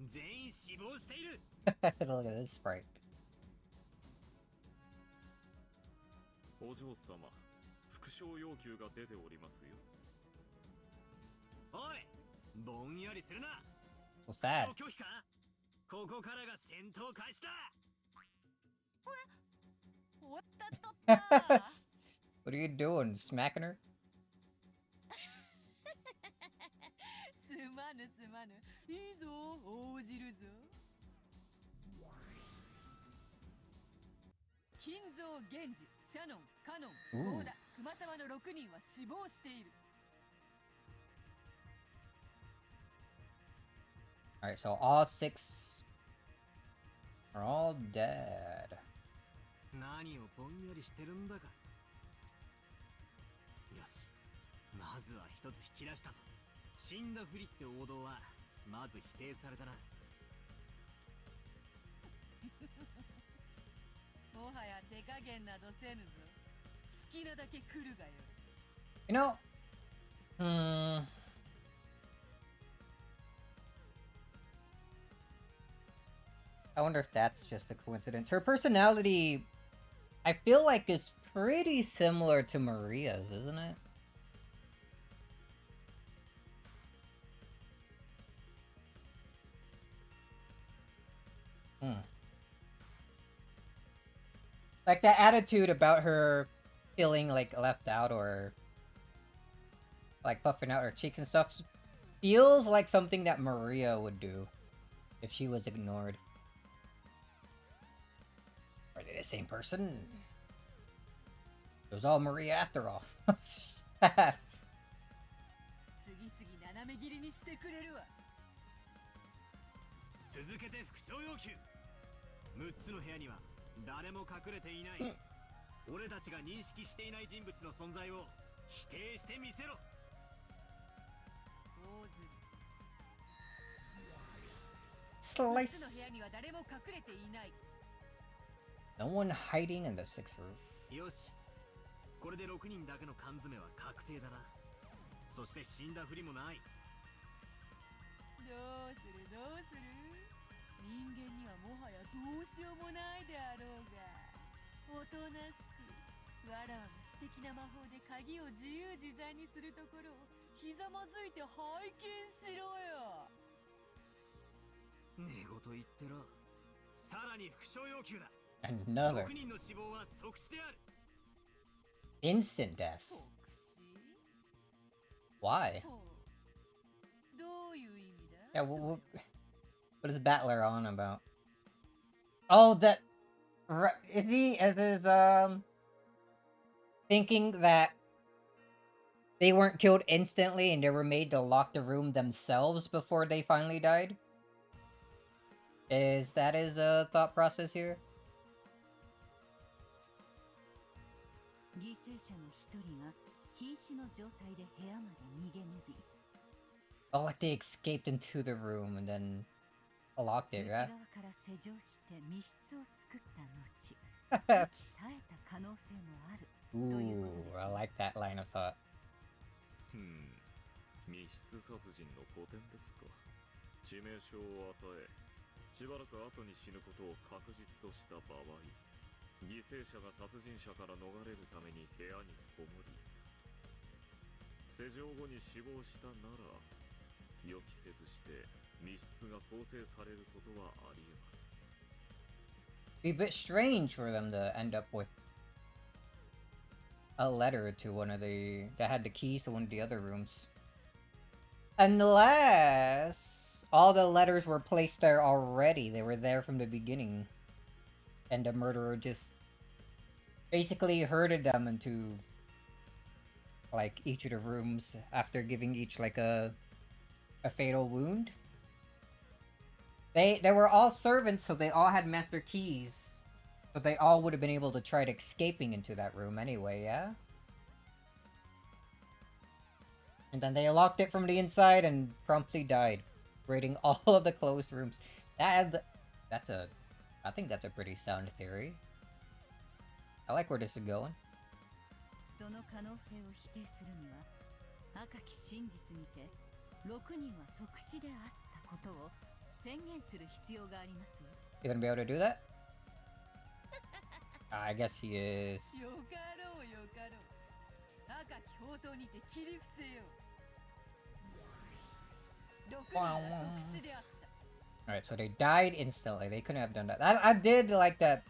全員死亡している。 Look at this sprite. お嬢様、復唱要求が出ておりますよ。おい、ぼんやりするな。 So sad. 復唱拒否か？ここからが戦闘開始だ。おったっとった。 What are you doing? Smacking her? すまぬすまぬ。いいぞ、応じるぞ。金蔵源氏、シャノン、カノン、ゴーダ、熊沢の6人は死亡している。 Alright, so all 6 are all dead. 何をぼんやりしてるんだか。よし、まずは一つ引き出したぞ。死んだふりって王道はまず否定されたな。もはや手加減などせぬぞ。好きなだけ来るがよ。 You know, I wonder if that's just a coincidence. Her personality, I feel like, is pretty similar to Maria's, isn't it? Like that attitude about her feeling like left out or like puffing out her cheeks and stuff feels like something that Maria would do if she was ignored. Are they the same person? It was all Maria after all. 次々斜め切りにしてくれるわ。続けて復唱要求。6つの部屋には誰も隠れていない。俺たちが認識していない人物の存在を否定してみせろ。大ずり。 Slice. 6つの部屋には誰も隠れていない。 No one hiding in the 6th room. よし、これで6人だけの缶詰は確定だな。そして死んだふりもない。どうするどうする。人間にはもはやどうしようもないであろうが。おとなしくわらわが素敵な魔法で鍵を自由自在にするところをひざまずいて拝見しろよ。寝言言ってろ。さらに復唱要求だ。 Another 6人の死亡は即死である。 instant death. 即死。 Why? ほう。どういう意味だ。 Yeah, what is Battler on about? Oh, that is he as is thinking that they weren't killed instantly and they were made to lock the room themselves before they finally died? Is that his thought process here? 犠牲者の一人が瀕死の状態で部屋まで逃げ延び。 Oh, like they escaped into the room and then locked it, 内 right? 側から施錠して密室を作った後、息絶えた可能性もある。 Ooh, I like that line of thought. 密室殺人の古典ですか。致命傷を与え、しばらく後に死ぬことを確実とした場合、犠牲者が殺人者から逃れるために部屋にこもり、施錠後に死亡したなら、予期せずして密室が構成されることはありえます。Be a bit strange for them to end up with a letter to one of the that had the keys to one of the other rooms. Unless all the letters were placed there already. They were there from the beginning. And the murderer just basically herded them into like each of the rooms after giving each like a fatal wound. They were all servants, so they all had master keys. But they all would have been able to try escaping into that room anyway, yeah? And then they locked it from the inside and promptly died, raiding all of the closed rooms. I think that's a pretty sound theory. I like where this is going. その可能性を否定するには、赤き真実にて6人は即死であったことを宣言する必要がありますよ。You gonna be able to do that? I guess he is. よかろうよかろう。赤き宝刀にて切り伏せよう。6人は即死であった。Alright, so they died instantly. They couldn't have done that. I did like that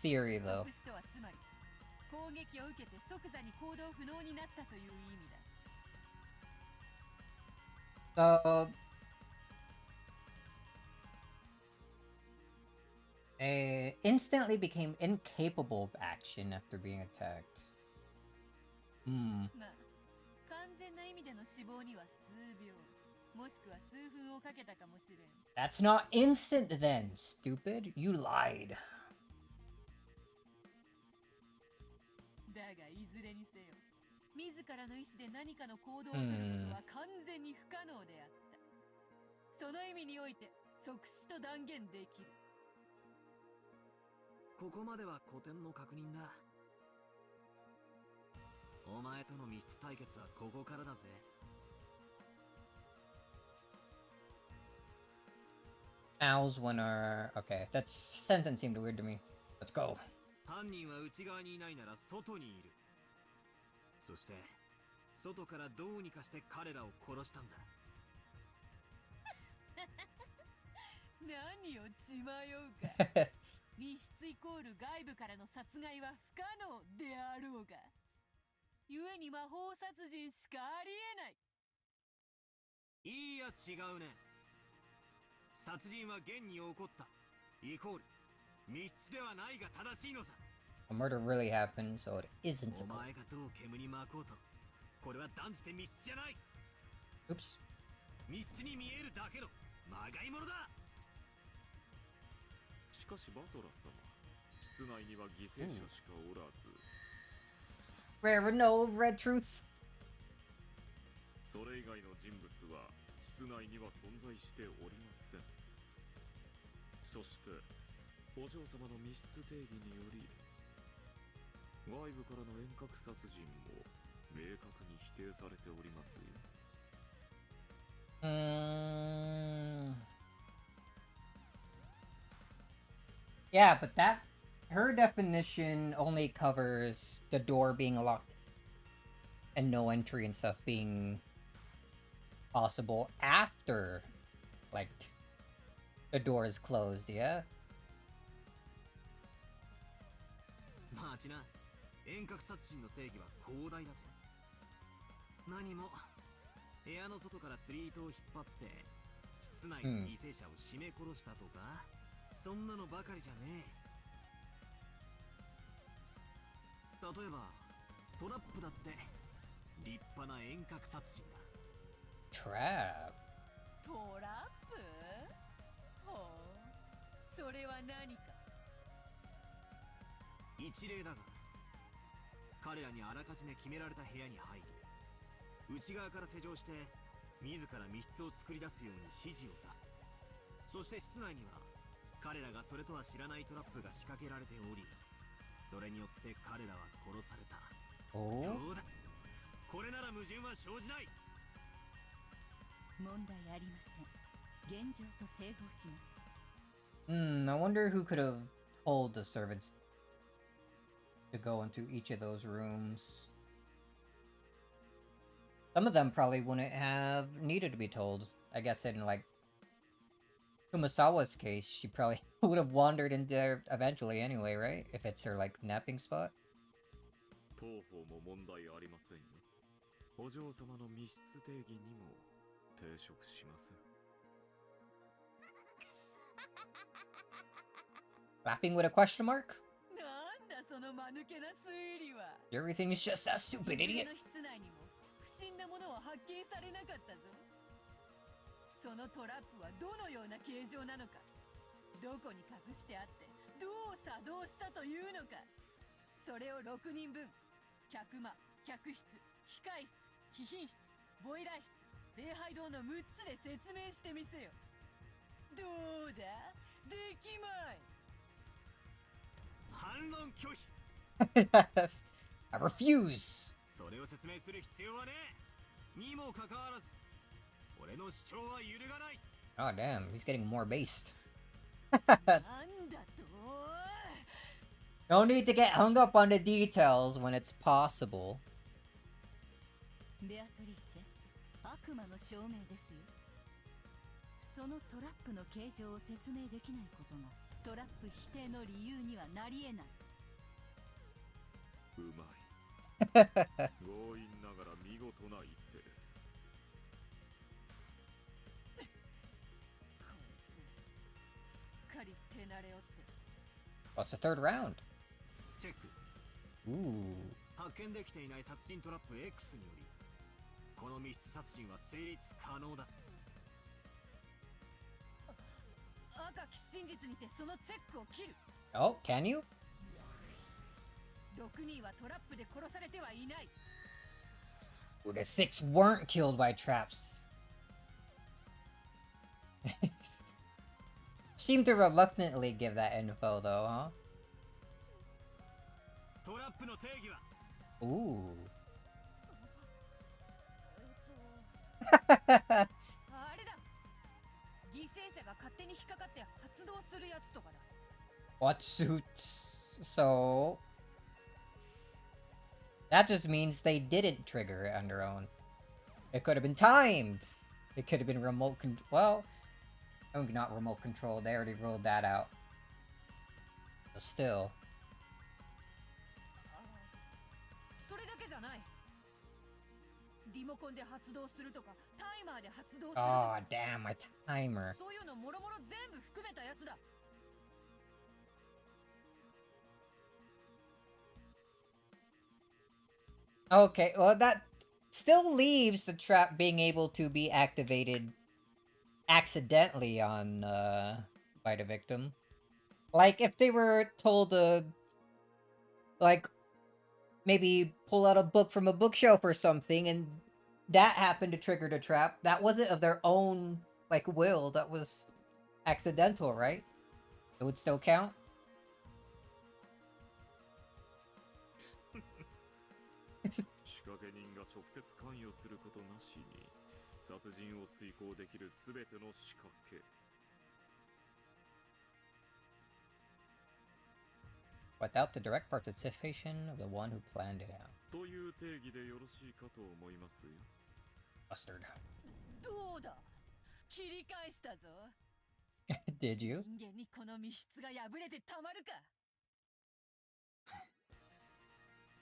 theory, though. 即死とはつまり、攻撃を受けて即座に行動不能になったという意味だ。So... They instantly became incapable of action after being attacked. まあ、完全な意味での死亡には数秒、もしくは数分をかけたかもしれん。That's not instant then, stupid. You lied. だがいずれにせよ、自らの意志で何かの行動をとることは完全に不可能であった。その意味において即死と断言できる。ここまでは古典の確認だ。お前との密室対決はここからだぜ。Owl's winner. Okay, that sentence seemed weird to me. Let's go. 犯人は内側にいないなら外にいる。そして外からどうにかして彼らを殺したんだ。何を血迷うか。密室イコール外部からの殺害は不可能であろうが、故に魔法殺人しかありえない。いいや違うね。殺人は現に起こった。イコール密室ではないが正しいのさ。A murder really happened, so it isn't a お前がどう煙に巻こうと、これは断じて密室じゃない。 Oops. 密室に見えるだけのまがいものだ。しかしバトラ様、室内には犠牲者しかおらず、Rare no red truth. それ以外の人物は室内には存在しておりません。そしてお嬢様の密室定義により、外部からの遠隔殺人も明確に否定されておりますよ。Yeah, but her definition only covers the door being locked and no entry and stuff being possible after, like, the door is closed, yeah? 待ちな。遠隔殺人の定義は広大だぜ。何も部屋の外から釣り糸を引っ張って室内の犠牲者を絞め殺したとか、そんなのばかりじゃねえ。例えばトラップだって立派な遠隔殺人だ。 Trap. トラップ？ほう、それは何か。一例だが、彼らにあらかじめ決められた部屋に入り、内側から施錠して自ら密室を作り出すように指示を出す。そして室内には彼らがそれとは知らないトラップが仕掛けられており、それによって彼らは殺された。お？どうだ、これなら矛盾は生じない。問題ありません。現状と整合します。I wonder who could have told the servants to go into each of those rooms. Some of them probably wouldn't have needed to be told. I guess in, like, Kumasawa's case, she probably would have wandered in there eventually anyway, right? If it's her, like, napping spot. 当方も問題ありませんよ。お嬢様の密室定義にも抵触しません。Laughing with a question mark? なんだその間抜けな推理は。 Everything is just that stupid idiot. の室内にも不審なものは発見されなかったぞ。そのトラップはどのような形状なのか、どこに隠してあってどう作動したというのか、それを6人分、客間、客室、控え室、貴賓室、ボイラー室、礼拝堂の6つで説明してみせよ。どうだ、できまい。反論拒否。 Yes. I refuse. それを説明する必要はねえ。にもかかわらず、俺の主張は揺るがない。 Oh damn, he's getting more based. なんだと。 No need to get hung up on the details when it's possible. ベアトリーチェ、悪魔の証明ですよ。そのトラップの形状を説明できないことがトラップ否定の理由にはなり得ない。うまい。強引ながら見事な一手です。こいつ、すっかり手慣れおって。 What's the third round? チェック。 Ooh. 発見できていない殺人トラップ X により、この密室殺人は成立可能だ。赤き真実にてそのチェックを切る。 Oh, can you? 6人はトラップで殺されてはいない。 Ooh, the 6 weren't killed by traps. Seemed to reluctantly give that info though, huh? トラップの定義は Ooh. あれだ。犠牲者が勝手に引っかかって発動するやつとかだ。 What suits? So that just means they didn't trigger it on their own. It could have been timed. It could have been remote well, not remote control. They already ruled that out. But still. それだけじゃない。リモコンで発動するとか、タイマーで発動すると Oh か、 damn, my timer. そういうのもろもろ全部含めたやつだ。 Okay, well that still leaves the trap being able to be activated accidentally on by the victim. Like if they were told to like maybe pull out a book from a bookshelf or something and that happened to trigger the trap, that wasn't of their own like will, that was accidental, right? It would still count? 仕掛け人が直接関与することなしに殺人を遂行できるすべての仕掛け。 Without the direct participation of the one who planned it out. という定義でよろしいかと思いますよ。 Mustard. どうだ、切り返したぞ。 Did you? 人間にこの密室が破れてたまるか。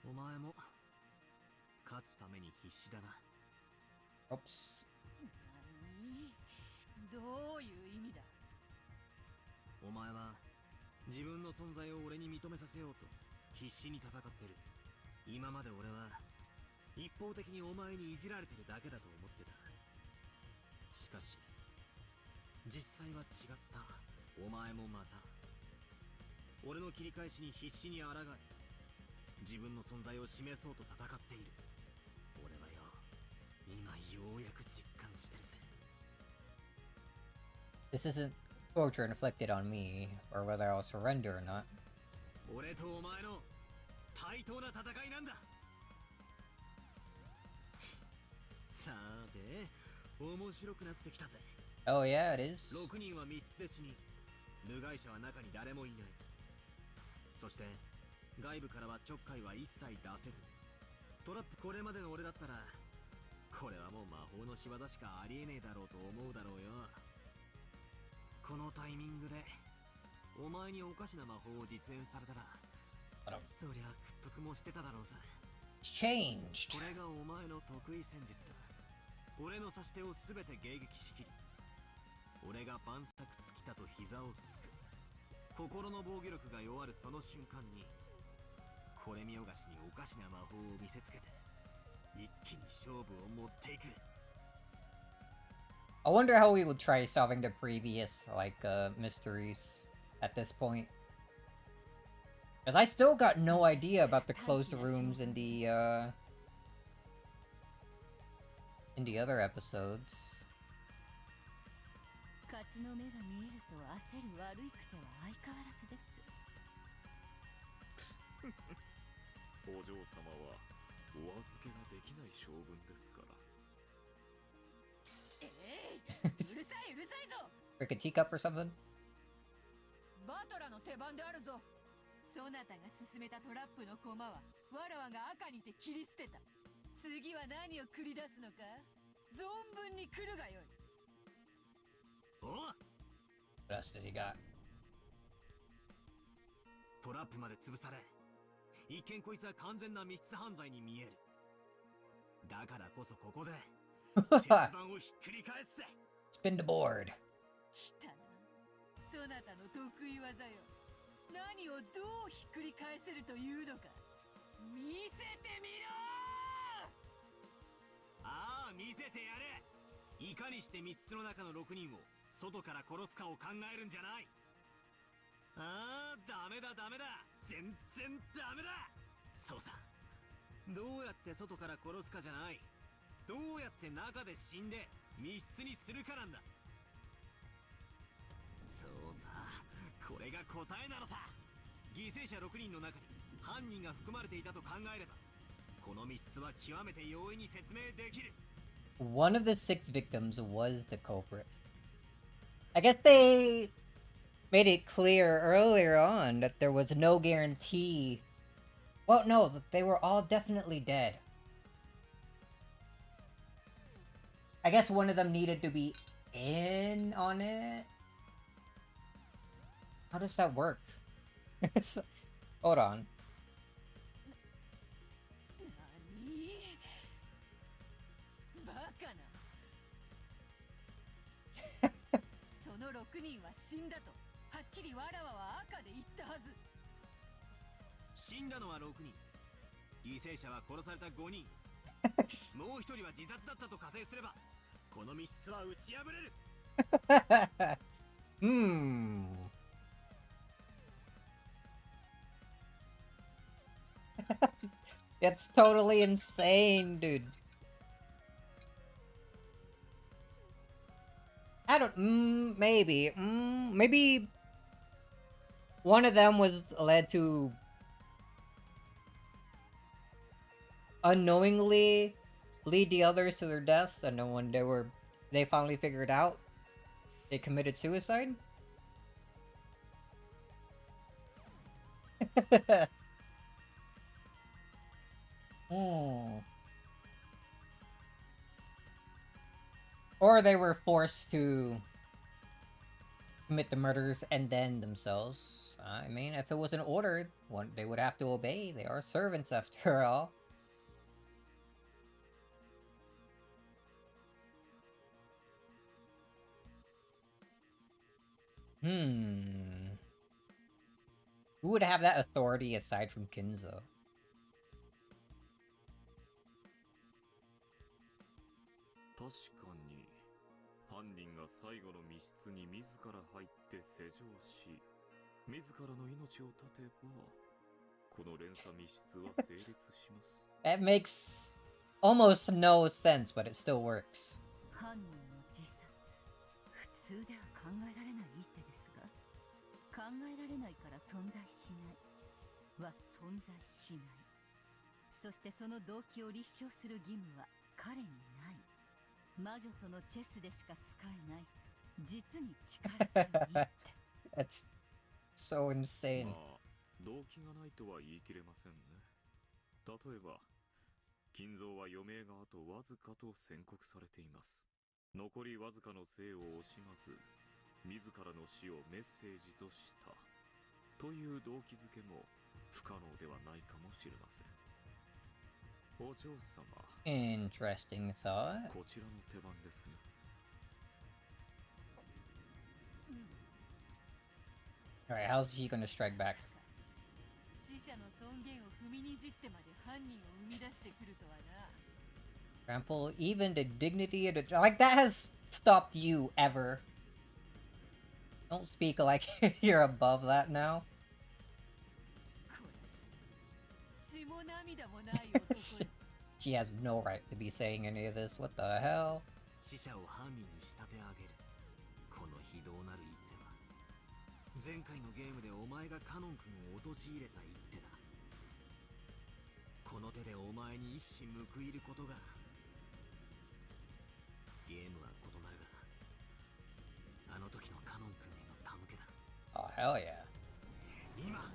お前も勝つために必死だな。 Oops. 何？どういう意味だ。お前は自分の存在を俺に認めさせようと必死に戦ってる。今まで俺は一方的にお前にいじられてるだけだと思ってた。しかし実際は違った。お前もまた俺の切り返しに必死に抗い、自分の存在を示そうと戦っている。俺はよ、今ようやく実感してるぜ。 This isn't torture inflicted on me, or whether I'll surrender or not. 俺とお前の対等な戦いなんだ。面白くなってきたぜ。 Oh yeah, it is. 6人は密室で死に、部外者は中に誰もいない。そして外部からはちょっかいは一切出せず、トラップこれまでの俺だったら、これはもう魔法の仕業しかありえねえだろうと思うだろうよ。このタイミングでお前におかしな魔法を実演されたら、そりゃ屈服もしてただろうさ。 Changed. これがお前の得意戦術だ。俺の指し手を全て迎撃しきり、俺が万策尽きたと膝をつく。心の防御力が弱るその瞬間に、これ見よがしにおかしな魔法を見せつけて、一気に勝負を持っていく。 I wonder how we would try solving the previous, like, mysteries at this point. Because I still got no idea about the closed rooms in the other episodes. 勝ちの目が見えると焦る悪い癖は相変わらずです。お嬢様はお預けができない性分ですから。うるさいうるさいぞ。 Like a teacup or something? バトラの手番であるぞ。そなたが進めたトラップの駒はわらわが赤にて切り捨てた。次は何を繰り出すのか、存分に来るがよい。おう、 What else does he got? トラップまで潰され、一見こいつは完全な密室犯罪に見える。だからこそここでチェス盤をひっくり返すぜ。 Spin the board. 来たな、そなたの得意技よ。何をどうひっくり返せるというのか、見せてみろ。ああ、見せてやれ。いかにして密室の中の6人を外から殺すかを考えるんじゃない。ああ、ダメだダメだ、全然ダメだ。そうさ、どうやって外から殺すかじゃない、どうやって中で死んで密室にするかなんだ。そうさ、これが答えなのさ。犠牲者6人の中に犯人が含まれていたと考えれば、この密室は極めて容易に説明できる。 One of the 6 victims was the culprit. I guess they made it clear earlier on that there was no guarantee. Well, no, they were all definitely dead. I guess one of them needed to be in on it. How does that work? Hold on. 何バカな。その6人は死んだとはっきりわらわは赤で言ったはず。死んだのは6人、犠牲者は殺された5人、もう1人は自殺だったと仮定すれば、この密室は打ち破れる。That's totally insane, dude. I don't. Maybe. Maybe one of them was led to unknowingly lead the others to their deaths, and then when they finally figured out, they committed suicide. Or they were forced to commit the murders and then themselves. I mean, if it wasn't ordered, they would have to obey. They are servants after all. Who would have that authority aside from Kinzo? 確かに犯人が最後の密室に自ら入って施錠し、自らの命を絶てば、この連鎖密室は成立します。That makes almost no sense, but it still works. 犯人の自殺、普通では考えられない一手ですが、考えられないから存在しないは存在しない。そしてその動機を立証する義務は彼にない。魔女とのチェスでしか使えない実に力強い一手。That's so insane. まあ動機がないとは言い切れませんね。例えば金蔵は余命があとわずかと宣告されています。残りわずかの生を惜しまず自らの死をメッセージとしたという動機づけも不可能ではないかもしれません。お嬢様、 Interesting thought. こちらの手番ですよ。Alright, how's she gonna strike back? 死者の尊厳を踏みにじってまで犯人を生み出してくるとはな。Trample even the dignity of the... Like, that has stopped you ever. Don't speak like you're above that now. こやつ血も涙もない男よ。She has no right to be saying any of this. What the hell? 死者を犯人に仕立て上げる。この非道なる一手は前回のゲームでお前がカノン君を陥れた一手だ。この手でお前に一矢報いることが。ゲームは異なるがあの時のカノン君への手向けだ。 Oh, hell yeah. 今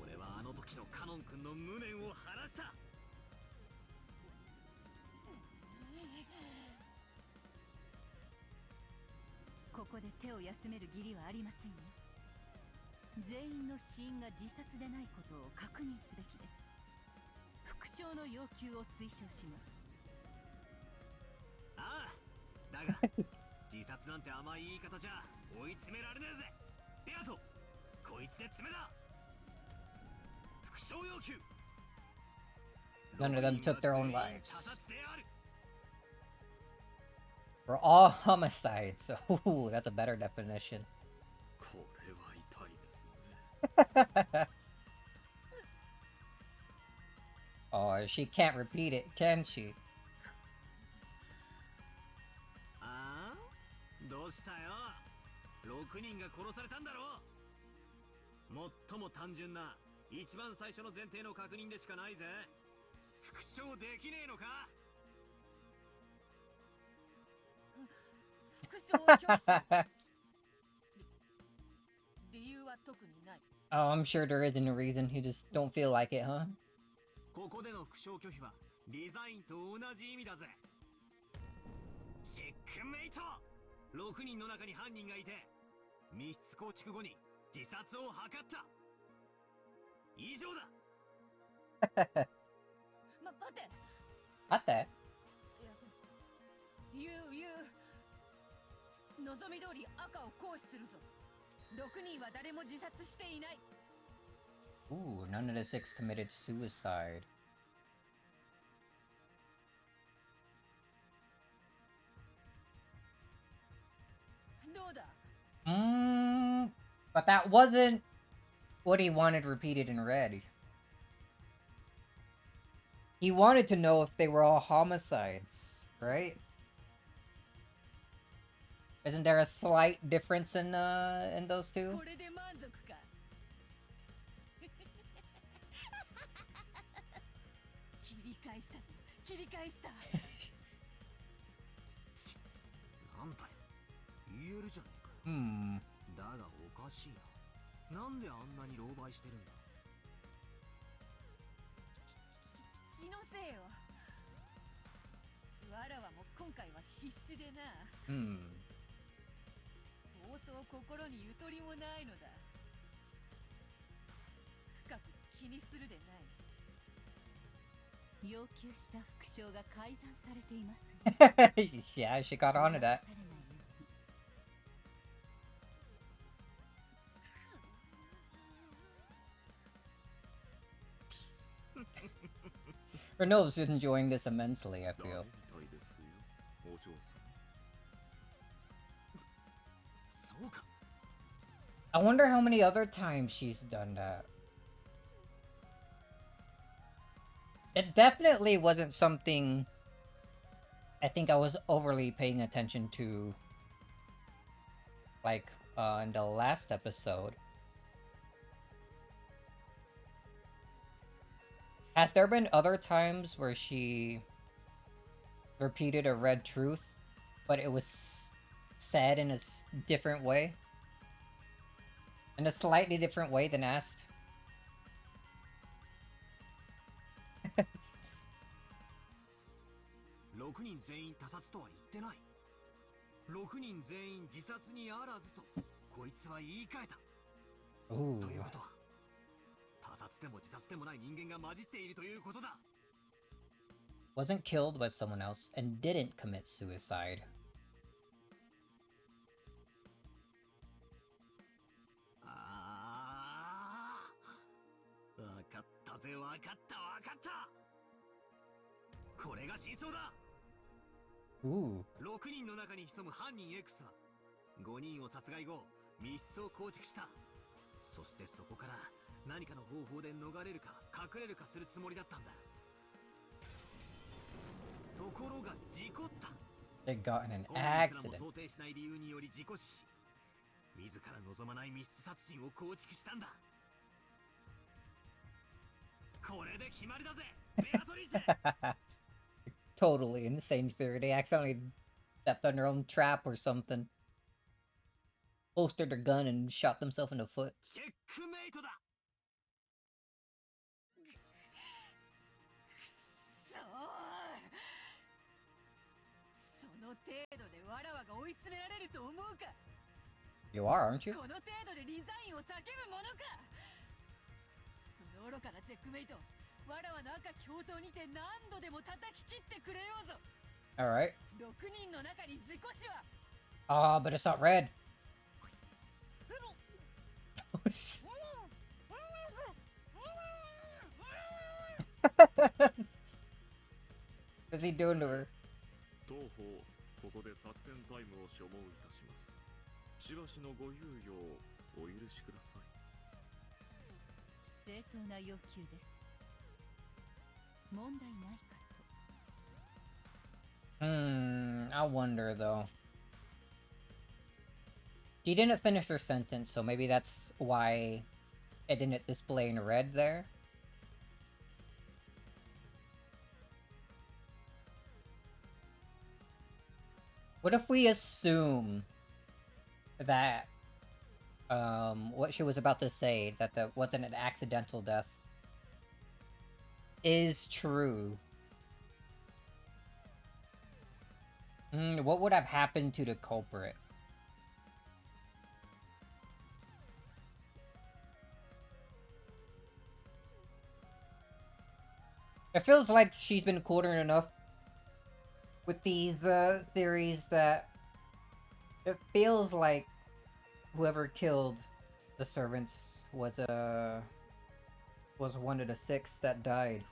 俺はあの時のカノン君の無念を晴らした。ここで手を休める義理はありませんよ。全員の死因が自殺でないことを確認すべきです。副将の要求を推奨します。ああ、だが自殺なんて甘い言い方じゃ追い詰められねえぜ。ベアト、こいつで詰めだ。副将要求。 None of them took their own lives. 他殺である。 We're all homicides. Ooh, that's a better definition. これは痛いですね。Oh, she can't repeat it, can she? ああ、どうしたよ。6人が殺されたんだろう。最も単純な一番最初の前提の確認でしかないぜ。復唱できねえのか。副将を拒否する理由は特にない。 Oh, I'm sure there isn't a reason. You just don't feel like it, huh? ここでの復唱拒否はリザインと同じ意味だぜ。チェックメイト。6人の中に犯人がいて密室構築後に自殺を図った。以上だ。待って。待って。いや、言う望み通り赤を行使するぞ。6人は誰も自殺していない。 Ooh, none of the 6 committed suicide. どうだ。 But that wasn't what he wanted repeated in red. He wanted to know if they were all homicides, right? Isn't there a slight difference in those two? これで満足か。切り返したぞ。切り返した。なんだよ。言えるじゃねえか。だがおかしいな。なんであんなに狼狽してるんだ。気のせいよ。わらわも今回は必死でな。そうそう心にゆとりもないのだ。深く気にするでない。要求した副将が改ざんされています。Yeah, she got onto that. Renov's enjoying this immensely, I feel. お嬢さん。そうか。 I wonder how many other times she's done that. It definitely wasn't something I think I was overly paying attention to, like, in the last episode. Has there been other times where she repeated a red truth, but it was said in a different way. In a slightly different way than asked. 6人全員他殺とは言ってない。6人全員自殺にあらずとこいつは言い換えた。ということは他殺でも自殺でもない人間が混じっているということだ。Wasn't killed by someone else and didn't commit suicide. わかったぜ、わかったわかった。これが真相だ。6人の中に潜む犯人 X は5人を殺害後密室を構築した。そしてそこから何かの方法で逃れるか隠れるかするつもりだったんだ。ところが事故った。 They got in an 本人すらも accident. 想定しない理由により事故死し、自ら望まない密室殺人を構築したんだ。これで決まりだぜ、ベアトリーチェ。Totally insane theory. They accidentally stepped on their own trap or something. Holstered their gun and shot themselves in the foot. チェックメイトだ。その程度でわらわが追い詰められると思うか。 You are, aren't you? この程度でリザインを叫ぶものか。その愚かなチェックメイト、わらわの赤き宝刀にて何度でも叩き切ってくれようぞ。 Alright. 6人の中に事故死は。Ah, but it's not red. What's he doing to her? 当方ここで作戦タイムを所望いたします。しばしのご猶予をお許しください。正当な要求です。問題ないかと。I wonder though. She didn't finish her sentence, so maybe that's why it didn't display in red there. What if we assume that what she was about to say, that that wasn't an accidental death, is true? What would have happened to the culprit? It feels like she's been cornered enough with these theories that it feels like whoever killed the servants was one of the 6 that died.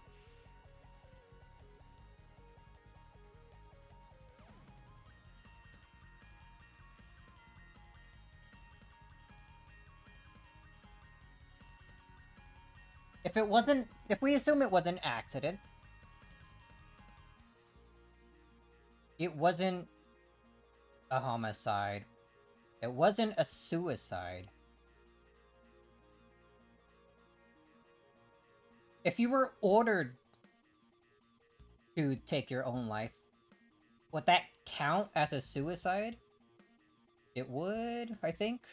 If we assume it was an accident, it wasn't a homicide, it wasn't a suicide. If you were ordered to take your own life, would that count as a suicide? It would, I think.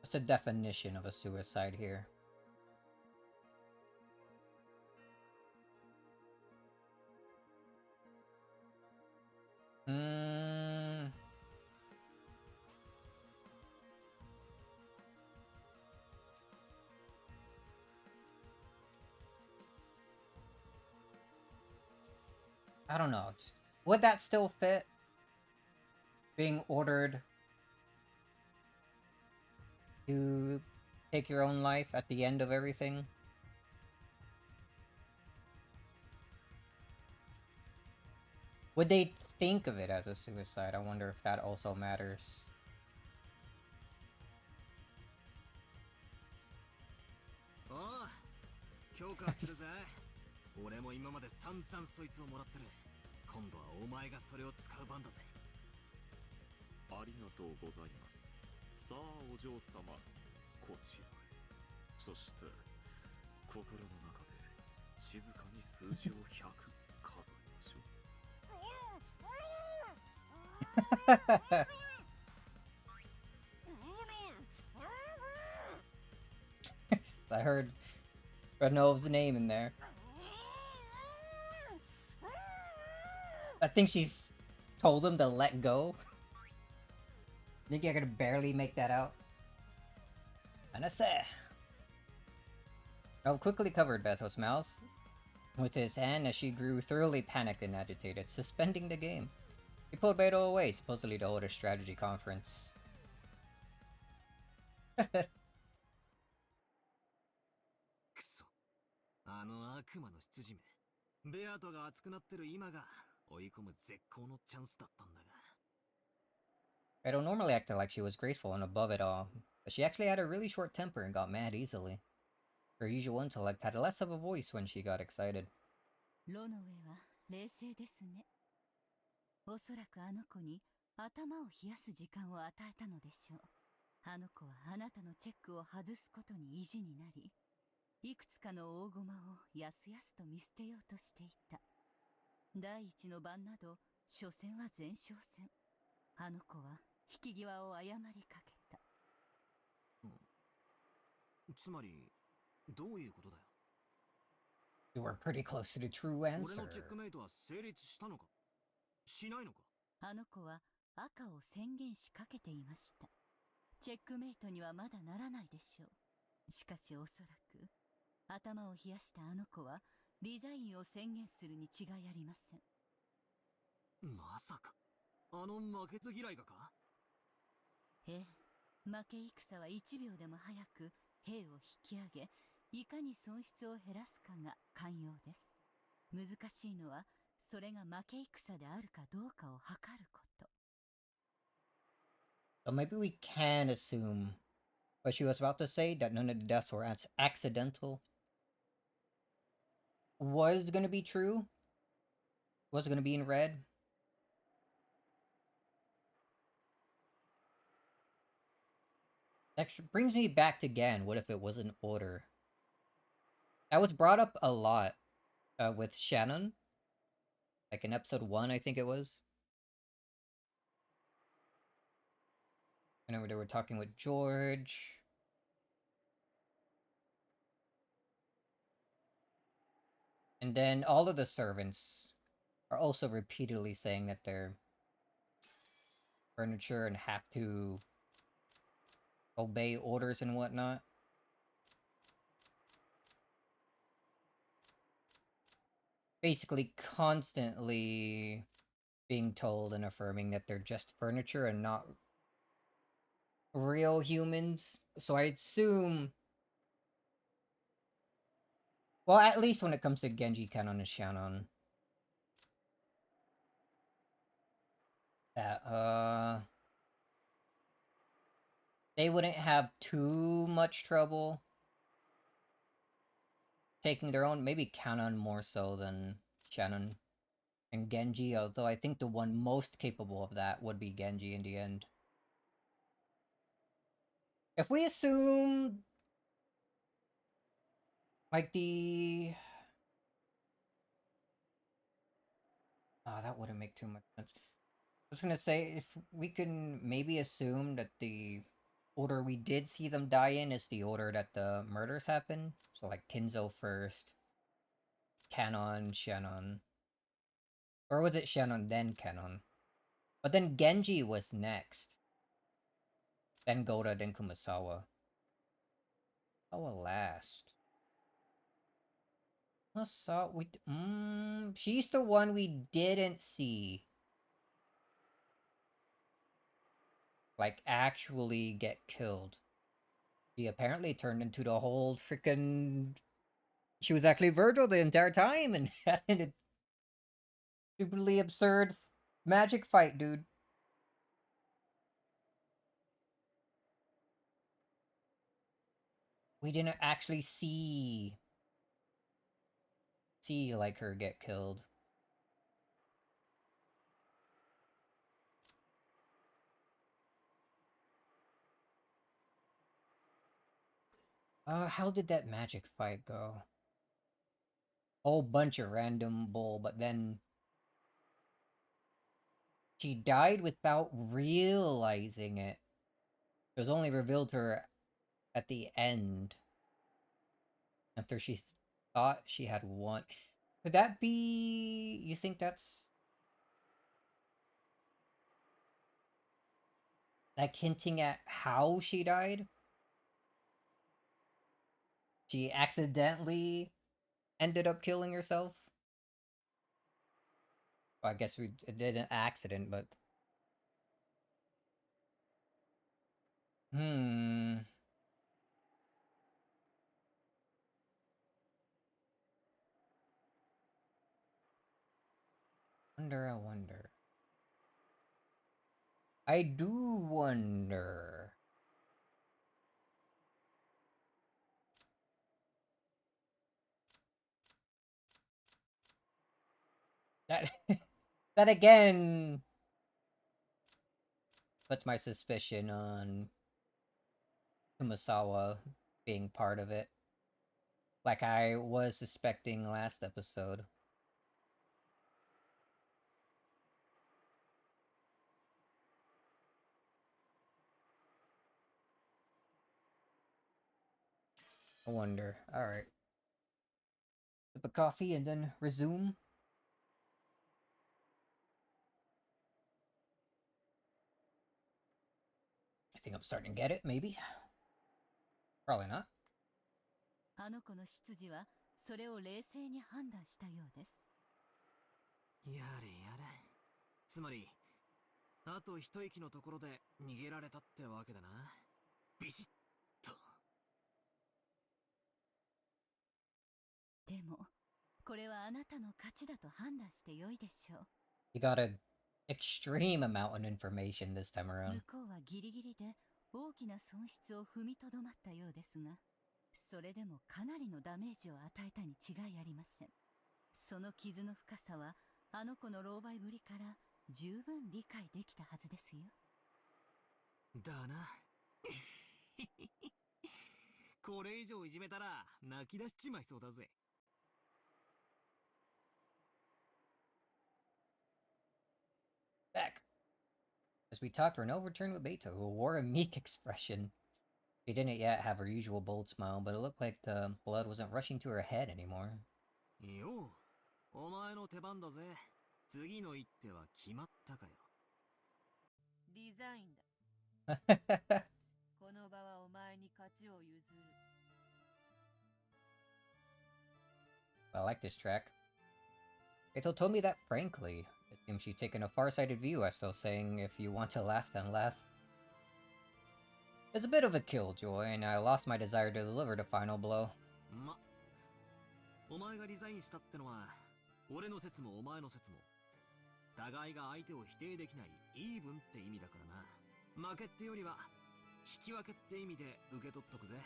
What's the definition of a suicide here? I don't know. Would that still fit? Being ordered to take your own life at the end of everything? Would they think of it as a suicide? I wonder if that also matters. Oh, 強化するぜ。俺も今まで散々そいつをもらってる。今度はお前がそれを使う番だぜ。ありがとうございます。さあお嬢様、こちらへ。そして心の中で静かに数字を100数えましょう。I heard Renov's name in there. I think she's told him to let go. I think I could barely make that out. Anase. Rel quickly covered Betho's mouth with his hand as she grew thoroughly panicked and agitated, suspending the game. He pulled Beto away, supposedly to hold a strategy conference. くそ、あの悪魔の執事め。ベアトが熱くなってる今が追い込む絶好のチャンスだったんだが。Beto normally acted like she was graceful and above it all, but she actually had a really short temper and got mad easily. Her usual intellect had less of a voice when she got excited. ロノウェは冷静ですね。おそらくあの子に頭を冷やす時間を与えたのでしょう。あの子はあなたのチェックを外すことに意地になり、いくつかの大駒をやすやすと見捨てようとしていた。第一の番など、所詮は前哨戦。あの子は引き際を誤りかけた。つまり、どういうことだよ。You were pretty close to the true 俺 answer. のチェックメイトは成立したのか、しないのか。あの子は赤を宣言しかけていました。チェックメイトにはまだならないでしょう。しかしおそらく、頭を冷やしたあの子は、リザインを宣言するに違いありません。まさか、あの負けず嫌いがか。ええ、負け戦は1秒でも早く兵を引き上げ、いかに損失を減らすかが肝要です。難しいのは、それが負け戦であるかどうかを測ること。So maybe we can assume what she was about to say, that none of the deaths were accidental, was gonna be true. Was gonna be in red. That brings me back to Gan. What if it was an order? That was brought up a lot with Shannon. Like in episode 1, I think it was. Whenever they were talking with George. And then all of the servants are also repeatedly saying that they're furniture and have to obey orders and whatnot. Basically constantly being told and affirming that they're just furniture and not real humans. So I assume... Well, at least when it comes to Genji, Canon, and Shannon. That, they wouldn't have too much trouble taking their own. Maybe Canon more so than Shannon and Genji, although I think the one most capable of that would be Genji in the end. If we assume... like the... Oh, that wouldn't make too much sense. I was gonna say, if we can maybe assume that the order we did see them die in is the order that the murders happen. So like Kinzo first, Canon, Shannon. Or was it Shannon, then Canon? But then Genji was next. Then Goda, then Kumasawa. Kumasawa last. She's the one we didn't see. Like, actually get killed. She apparently turned into the whole freaking... She was actually Virgil the entire time and had a stupidly absurd magic fight, dude. We didn't actually see like her get killed. How did that magic fight go? whole bunch of random bull, but then she died without realizing it. It was only revealed to her at the end, after she thought she had won. Could that be... You think that's... like hinting at how she died? She accidentally ended up killing herself? Well, I guess it did an accident, but... I wonder. I do wonder. That that again puts my suspicion on Kumasawa being part of it. Like I was suspecting last episode. I wonder. Alright. Sip a coffee and then resume. I think I'm starting to get it, maybe. Probably not. あの子の執事はそれを冷静に判断したようです。やれやれ。つまり、あと一息のところで逃げられたってわけだな。ビシッと。でも、これはあなたの勝ちだと判断してよいでしょう。You got an extreme amount of information this time around. 向こうはギリギリで大きな損失を踏みとどまったようですが、それでもかなりのダメージを与えたに違いありません。その傷の深さはあの子の狼狽ぶりから十分理解できたはずですよ。だな。これ以上いじめたら泣き出しちまいそうだぜ。Back. As we talked, Renault returned with Beto, who wore a meek expression. She didn't yet have her usual bold smile, but it looked like the blood wasn't rushing to her head anymore. よう、お前の出番だぜ。次の一手は決まったかよ。デザインだ。この場はお前に勝ちを譲る。I like this track. Beto told me that frankly. It seems she'd taken a far-sighted view, as though saying, if you want to laugh, then laugh. It's a bit of a killjoy, and I lost my desire to deliver the final blow. ま、お前がリザインしたってのは、俺の説もお前の説も、互いが相手を否定できないイーブンって意味だからな。負けってよりは、引き分けって意味で受け取っとくぜ。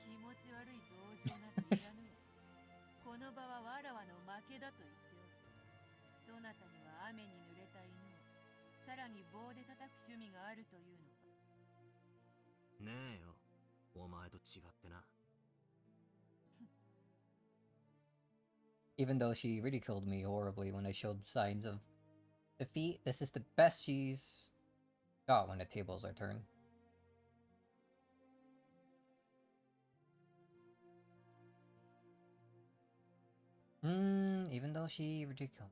気持ち悪い同情などいらぬわ。この場はわらわの負けだと言っておる。そなたには雨に濡れた犬を、さらに棒で叩く趣味があるというのか。ねえよ、お前と違ってな。Even though she ridiculed me horribly when I showed signs of defeat, this is the best she's got when the tables are turned. Even though she ridiculed.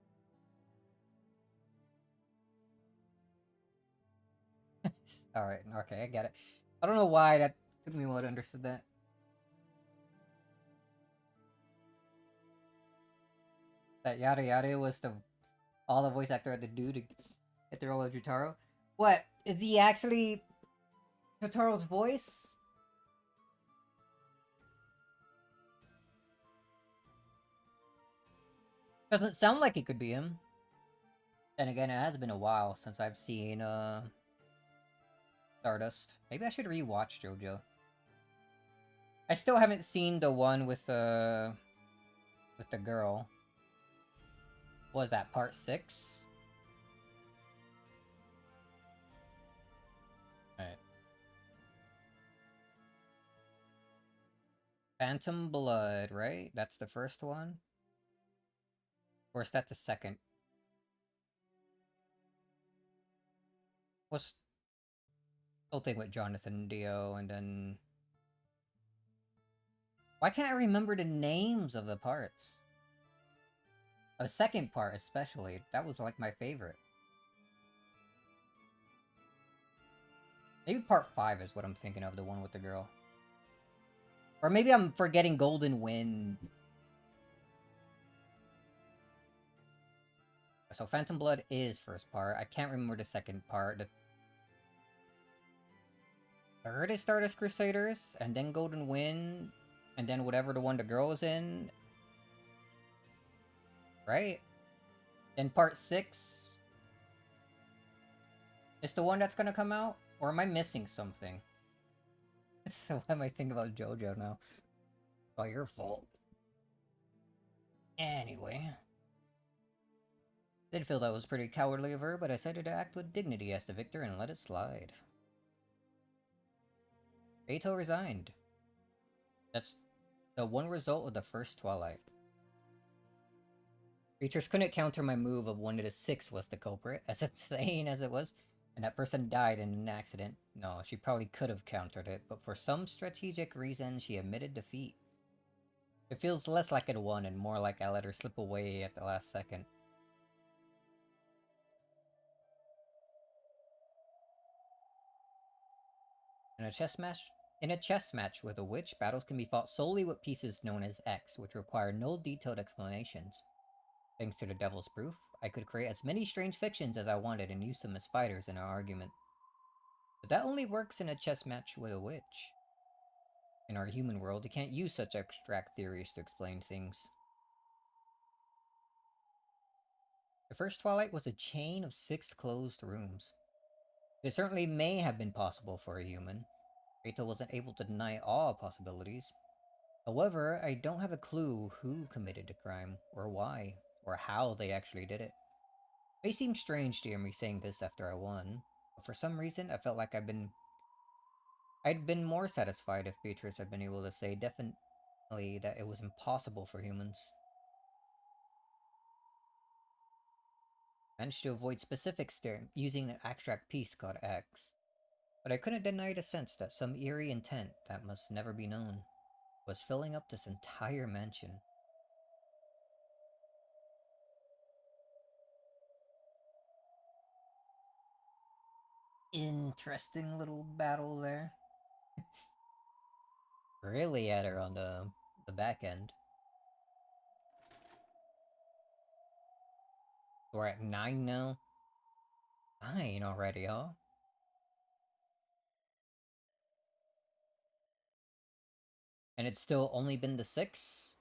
Alright, okay, I get it. I don't know why that took me a while to understand that. That yada yada was all the voice actor had to do to get the role of Jotaro. What? Is he actually Jotaro's voice? Doesn't sound like it could be him. Then again, it has been a while since I've seen Stardust. Maybe I should rewatch JoJo. I still haven't seen the one with the girl. What was that, part 6? Alright. Phantom Blood, right? That's the first one? Or is that the second? What's the whole thing with Jonathan Dio, and then... Why can't I remember the names of the parts? The second part, especially. That was, like, my favorite. Maybe part 5 is what I'm thinking of, the one with the girl. Or maybe I'm forgetting Golden Wind. So Phantom Blood is first part. I can't remember the second part. The third is Stardust Crusaders, and then Golden Wind, and then whatever the one the girl is in. Right? Then part 6 is the one that's gonna come out? Or am I missing something? So why am I thinking about JoJo now? Oh, your fault. Anyway. Did feel that was pretty cowardly of her, but I decided to act with dignity as the victor and let it slide. Beito resigned. That's the one result of the first Twilight. Creatures couldn't counter my move of 1 to the 6 was the culprit, as insane as it was, and that person died in an accident. No, she probably could have countered it, but for some strategic reason, she admitted defeat. It feels less like it won and more like I let her slip away at the last second. In a chess match with a witch, battles can be fought solely with pieces known as X, which require no detailed explanations. Thanks to the Devil's Proof, I could create as many strange fictions as I wanted and use them as fighters in our argument. But that only works in a chess match with a witch. In our human world, you can't use such abstract theories to explain things. The first Twilight was a chain of 6 closed rooms. It certainly may have been possible for a human. Rachel wasn't able to deny all possibilities. However, I don't have a clue who committed the crime, or why, or how they actually did it. It may seem strange to hear me saying this after I won, but for some reason I felt like I'd been more satisfied if Beatrice had been able to say definitely that it was impossible for humans. I managed to avoid specifics there, using an abstract piece called X. But I couldn't deny the sense that some eerie intent that must never be known was filling up this entire mansion. Interesting little battle there. Really at her on the back end. We're at 9 now. 9 already, huh? And it's still only been the 6?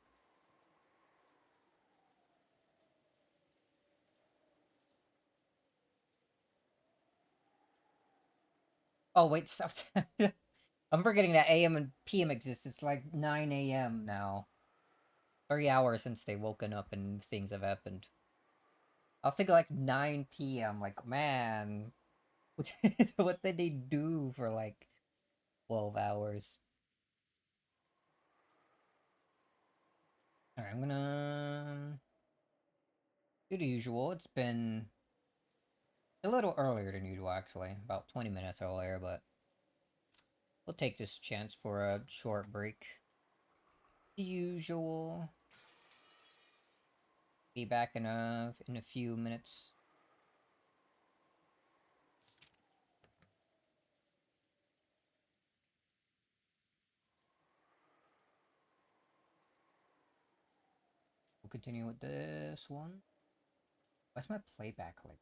Oh wait, stop. I'm forgetting that AM and PM exists. It's like 9 AM now. 3 hours since they woken up and things have happened. I'll think like 9 PM, like, man, what did they do for like 12 hours? Alright, I'm gonna do the usual. It's been a little earlier than usual, actually. About 20 minutes earlier, but we'll take this chance for a short break. The usual. Be back in a few minutes. We'll continue with this one. Why's my playback like?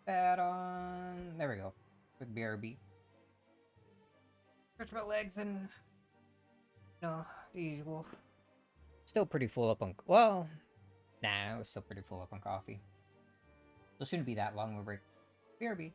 That on. There we go. Quick BRB. Stretch my legs and. No, the usual. Still pretty full up on. Well, nah, I was still pretty full up on coffee. So it shouldn't be that long of a break. BRB.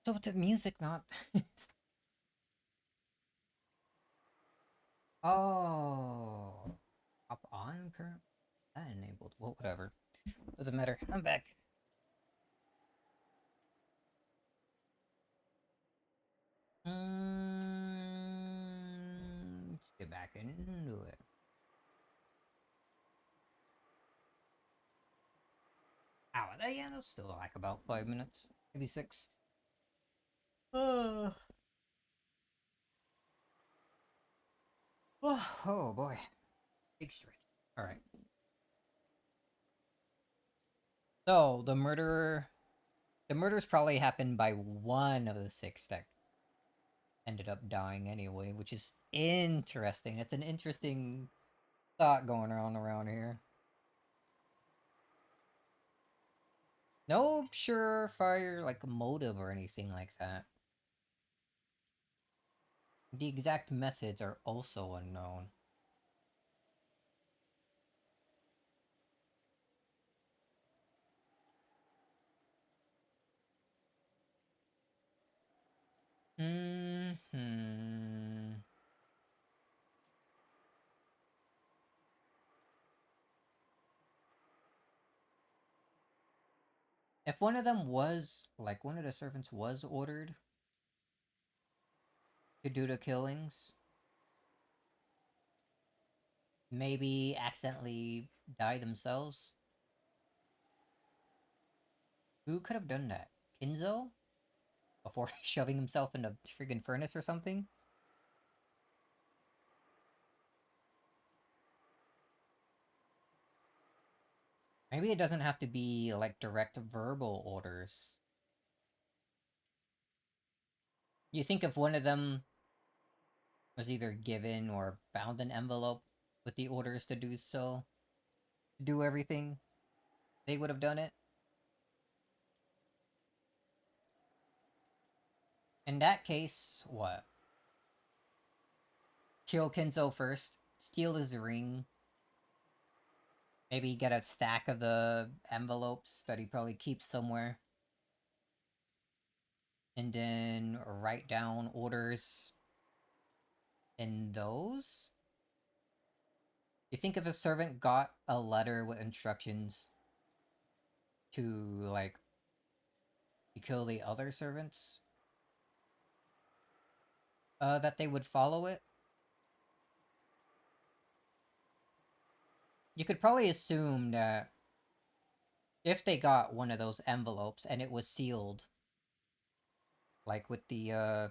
So with the music not... Oh. Up on current? That enabled. Well, whatever. Doesn't matter. I'm back. Let's get back into it. Yeah, that's still like about 5 minutes. Maybe 6. Oh, oh boy. Big stretch. Alright. So, the murderer... The murders probably happened by one of the 6 that ended up dying anyway, which is interesting. It's an interesting thought going on around here. No surefire, like, motive or anything like that. The exact methods are also unknown. If one of them was, like, one of the servants was ordered to do the killings, maybe accidentally die themselves. Who could have done that? Kinzo? Before shoving himself in a friggin' furnace or something? Maybe it doesn't have to be, like, direct verbal orders. You think if one of them was either given or found an envelope with the orders to do so, to do everything, they would have done it? In that case, what? Kill Kenzo first, steal his ring, maybe get a stack of the envelopes that he probably keeps somewhere, and then write down orders in those? You think if a servant got a letter with instructions to, like, to kill the other servants, that they would follow it? You could probably assume that if they got one of those envelopes and it was sealed, like with the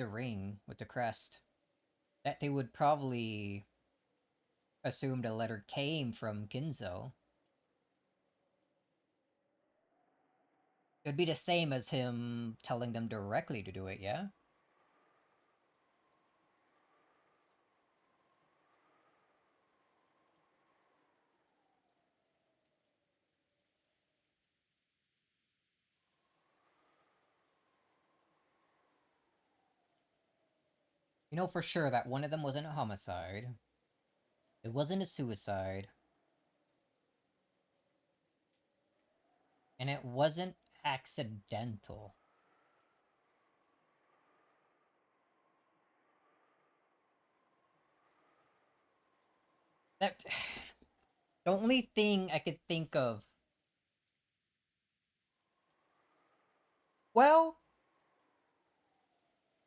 ring, with the crest, that they would probably assume the letter came from Kinzo. It'd be the same as him telling them directly to do it, yeah? You know for sure that one of them wasn't a homicide. It wasn't a suicide. And it wasn't accidental. That... The only thing I could think of... Well...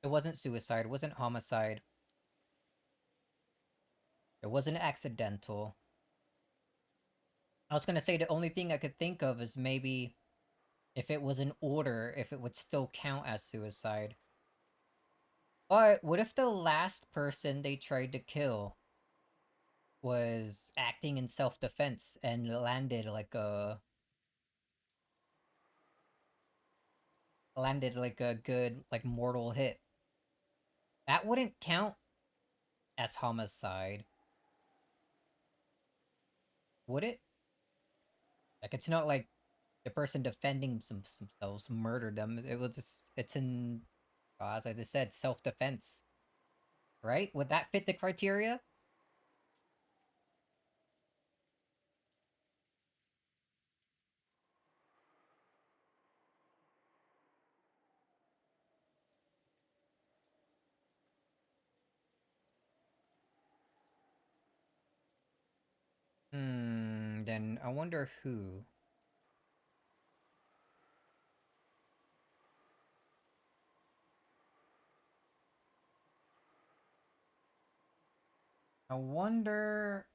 It wasn't suicide, it wasn't homicide. It wasn't accidental. I was gonna say the only thing I could think of is maybe if it was an order, if it would still count as suicide. But what if the last person they tried to kill was acting in self-defense and landed like a good, like, mortal hit? That wouldn't count as homicide, would it? Like, it's not like the person defending themselves murdered them. It was just, it's in, as I just said, self-defense. Right? Would that fit the criteria? then I wonder who. I wonder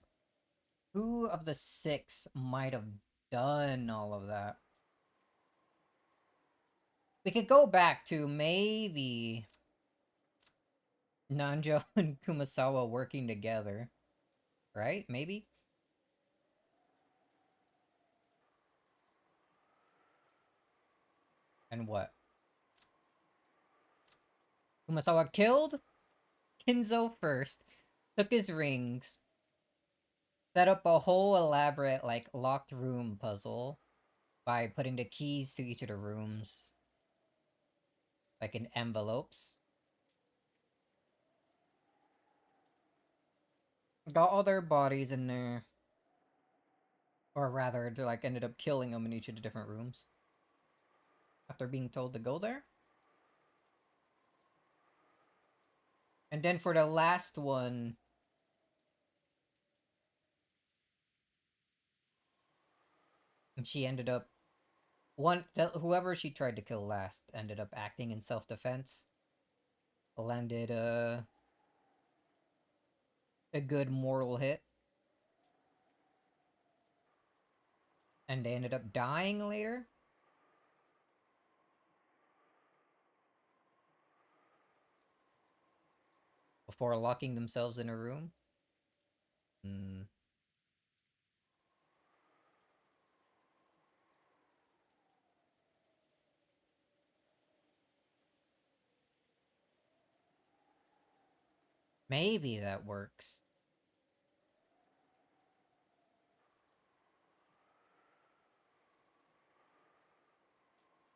who of the 6 might have done all of that. We could go back to maybe Nanjo and Kumasawa working together. Right? Maybe? And what? Kumasawa killed Kinzo first, took his rings, set up a whole elaborate, like, locked room puzzle by putting the keys to each of the rooms, like, in envelopes. Got all their bodies in there. Or rather, they, like, ended up killing them in each of the different rooms. After being told to go there. And then for the last one... And she ended up... whoever she tried to kill last ended up acting in self-defense. Landed a good mortal hit. And they ended up dying later. Before locking themselves in a room. Maybe that works.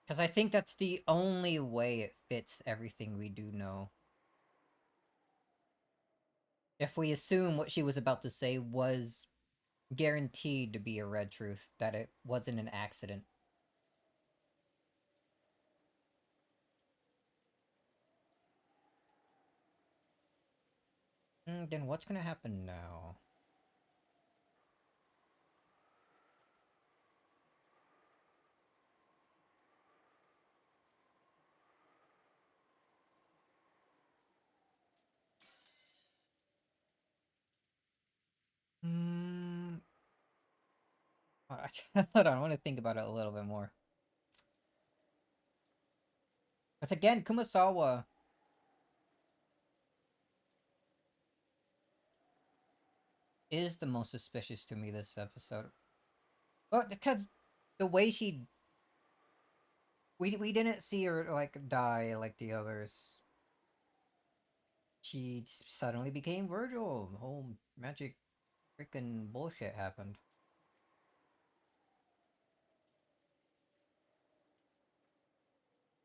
Because I think that's the only way it fits everything we do know. If we assume what she was about to say was guaranteed to be a red truth, that it wasn't an accident. Then what's gonna happen now? Hold on, I want to think about it a little bit more. Because again, Kumasawa... is the most suspicious to me this episode. Well, because the way she... We didn't see her, like, die like the others. She suddenly became Virgil. The whole magic freaking bullshit happened.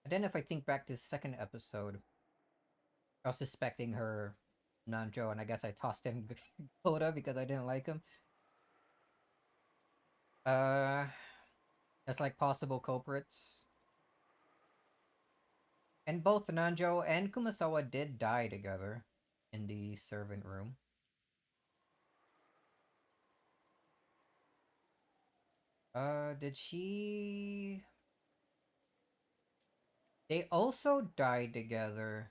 And then if I think back to the second episode, I was suspecting her Nanjo, and I guess I tossed in Koda because I didn't like him. As like possible culprits. And both Nanjo and Kumasawa did die together in the servant room. Did she... They also died together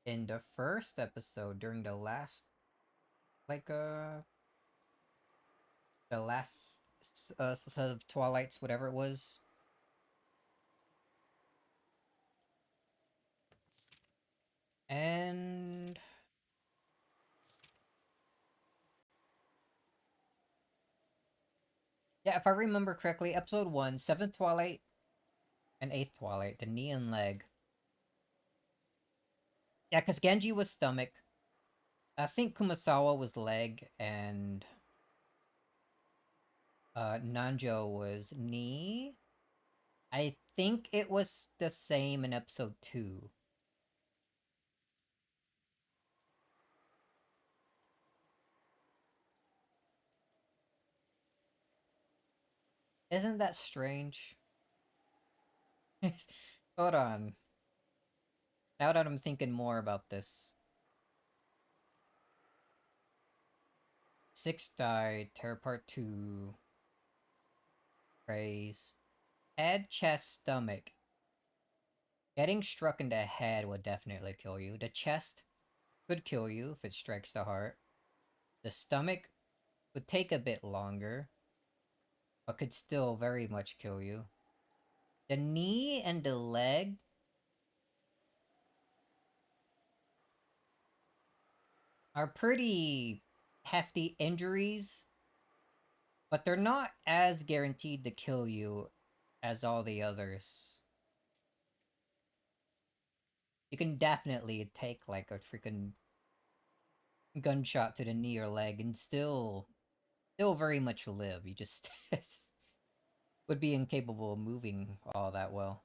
in the first episode during the last... Like, the last set of Twilights, whatever it was. And... yeah, if I remember correctly, episode 1, 7th Twilight and 8th Twilight, the knee and leg. Yeah, because Genji was stomach. I think Kumasawa was leg, and... Nanjo was knee. I think it was the same in episode 2. Isn't that strange? Hold on. Now that I'm thinking more about this. 6 died. Tear apart 2. Praise. Head, chest, stomach. Getting struck in the head would definitely kill you. The chest could kill you if it strikes the heart. The stomach would take a bit longer, but could still very much kill you. The knee and the leg are pretty hefty injuries, but they're not as guaranteed to kill you as all the others. You can definitely take like a freaking gunshot to the knee or leg and still very much live. You just would be incapable of moving all that well.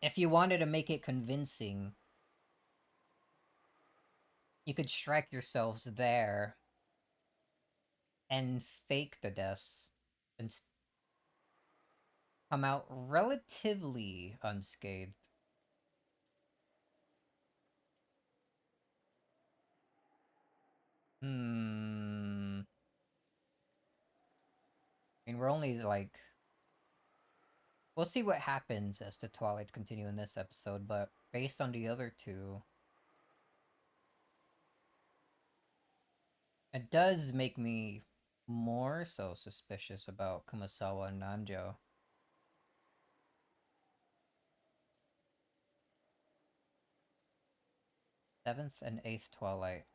If you wanted to make it convincing, you could strike yourselves there and fake the deaths and come out relatively unscathed. I mean, we're only like... We'll see what happens as the Twilights continue in this episode, but based on the other two, it does make me more so suspicious about Kumasawa and Nanjo. Seventh and 8th Twilight.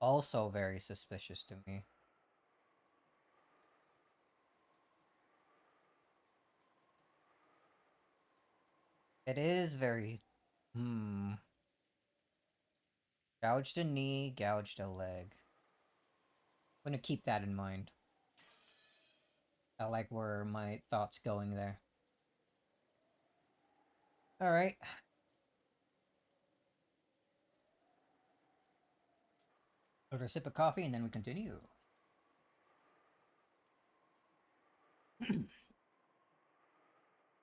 Also very suspicious to me. It is very... Gouged a knee, gouged a leg. I'm gonna keep that in mind. I like where my thoughts going there. Alright. Order a sip of coffee and then we continue.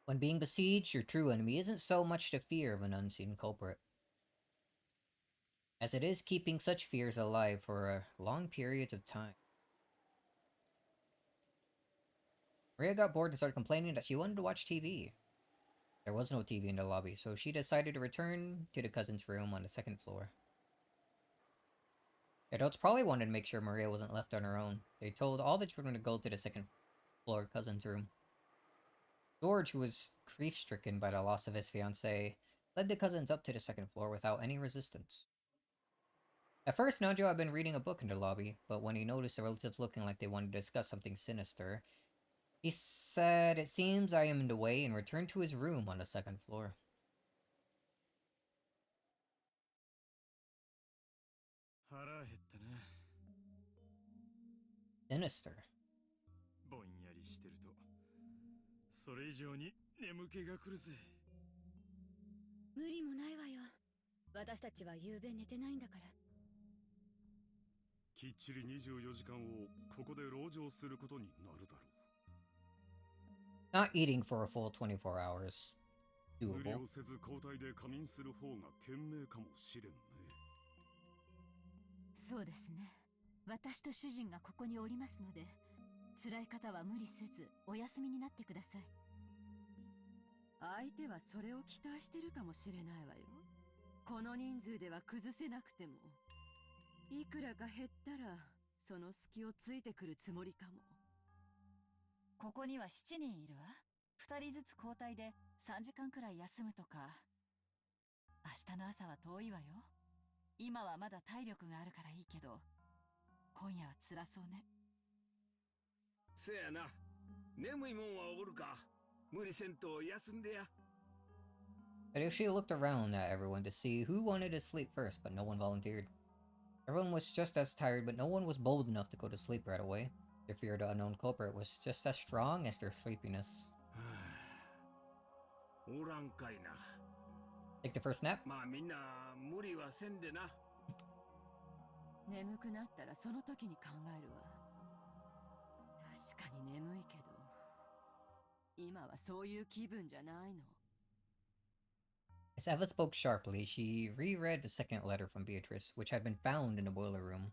When being besieged, your true enemy isn't so much the fear of an unseen culprit, as it is keeping such fears alive for long periods of time. Maria got bored and started complaining that she wanted to watch TV. There was no TV in the lobby, so she decided to return to the cousin's room on the 2nd floor. The adults probably wanted to make sure Maria wasn't left on her own. They told all the children to go to the 2nd floor cousin's room. George, who was grief-stricken by the loss of his fiancée, led the cousins up to the 2nd floor without any resistance. At first, Najo had been reading a book in the lobby, but when he noticed the relatives looking like they wanted to discuss something sinister, he said, "It seems I am in the way," and returned to his room on the 2nd floor. Sinister. ぼんやりしてるとそれ以上に眠気が来るぜ。無理もないわよ。私たちは夕べ寝てないんだから。きっちり24時間をここで籠城することになるだろう。Not eating for a full 24 hours. 無理 Doable. をせず交代で仮眠する方が賢明かもしれんね。そうですね。私と主人がここにおりますので、辛い方は無理せずお休みになってください。相手はそれを期待してるかもしれないわよ。この人数では崩せなくても、いくらか減ったらその隙をついてくるつもりかも。ここには7人いるわ。2人ずつ交代で3時間くらい休むとか。明日の朝は遠いわよ。今はまだ体力があるからいいけど、今夜は辛そうね。せやな。眠いもんはおるか。無理せんと休んでや。But if she looked around at everyone to see who wanted to sleep first, but no one volunteered. Everyone was just as tired, but no one was bold enough to go to sleep right away. Their fear of the unknown culprit was just as strong as their sleepiness. おらんかいな。Take the first nap? まあみんな無理はせんでな。眠くなったらその時に考えるわ。確かに眠いけど、今はそういう気分じゃないの。 As Eva spoke sharply, she reread the second letter from Beatrice, which had been found in the boiler room.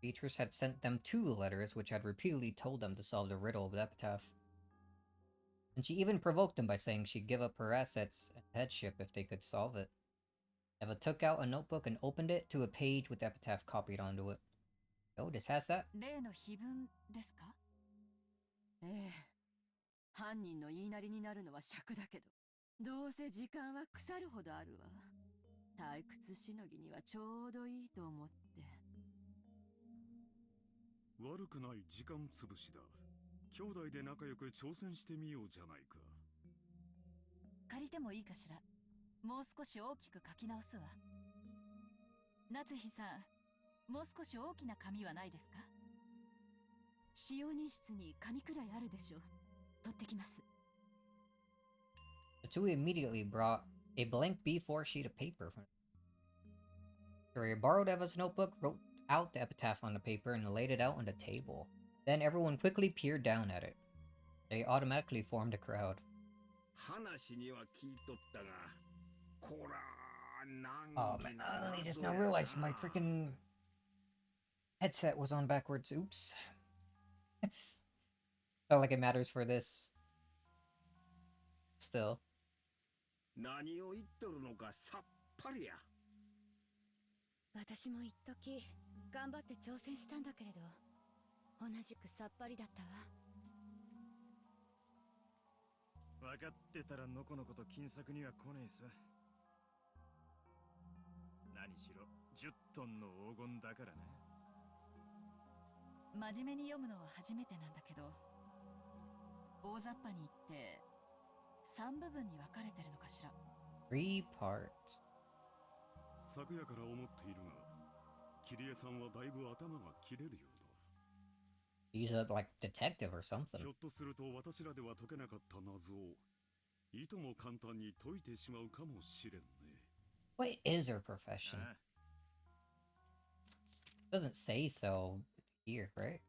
Beatrice had sent them 2 letters which had repeatedly told them to solve the riddle of the epitaph. And she even provoked them by saying she'd give up her assets and headship if they could solve it. Eva took out a notebook and opened it to a page with the epitaph copied onto it. Oh, this has that? 例の碑文ですか？ええ、犯人の言いなりになるのは尺だけど、どうせ時間は腐るほどあるわ。退屈しのぎにはちょうどいいと思って。悪くない時間つぶしだ。兄弟で仲良く挑戦してみようじゃないか。借りてもいいかしら。もう少し大きく書き直すわ。夏日さん、もう少し大きな紙はないですか？使用人室に紙くらいあるでしょう。取ってきます。The two immediately brought a blank B4 sheet of paper. Victoria borrowed Eva's notebook, wrote out the epitaph on the paper, and laid it out on the table. Then everyone quickly peered down at it. They automatically formed a crowd. Oh man, I just now realized my freaking headset was on backwards. Oops. Felt like it matters for this. Still. 何を言っとるのかさっぱりや。私も一時頑張って挑戦したんだけれど、同じくさっぱりだったわ。分かってたらのこのこと金策には来ねえさ。何しろ10トンの黄金だからな。真面目に読むのは初めてなんだけど、大雑把に言って3部分に分かれてるのかしら。3 parts. 昨夜から思っているが、キリエさんはだいぶ頭が切れるようだ。He's a like detective or something. ひょっとすると私らでは解けなかった謎をいとも簡単に解いてしまうかもしれんね。What is her profession? Doesn't say so here, right?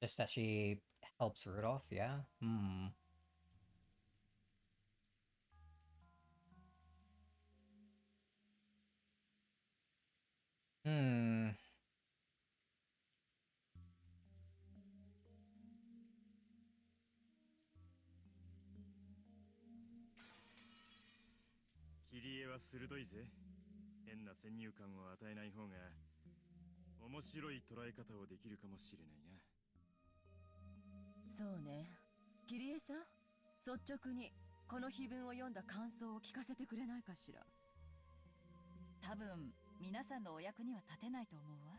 Just that she helps Rudolph, yeah? Hmm. Hmm. キリエは鋭いぜ。変な先入観を与えない方が面白い捉え方をできるかもしれないな。そうね。キリエさん、率直にこの碑文を読んだ感想を聞かせてくれないかしら。多分皆さんのお役には立てないと思うわ。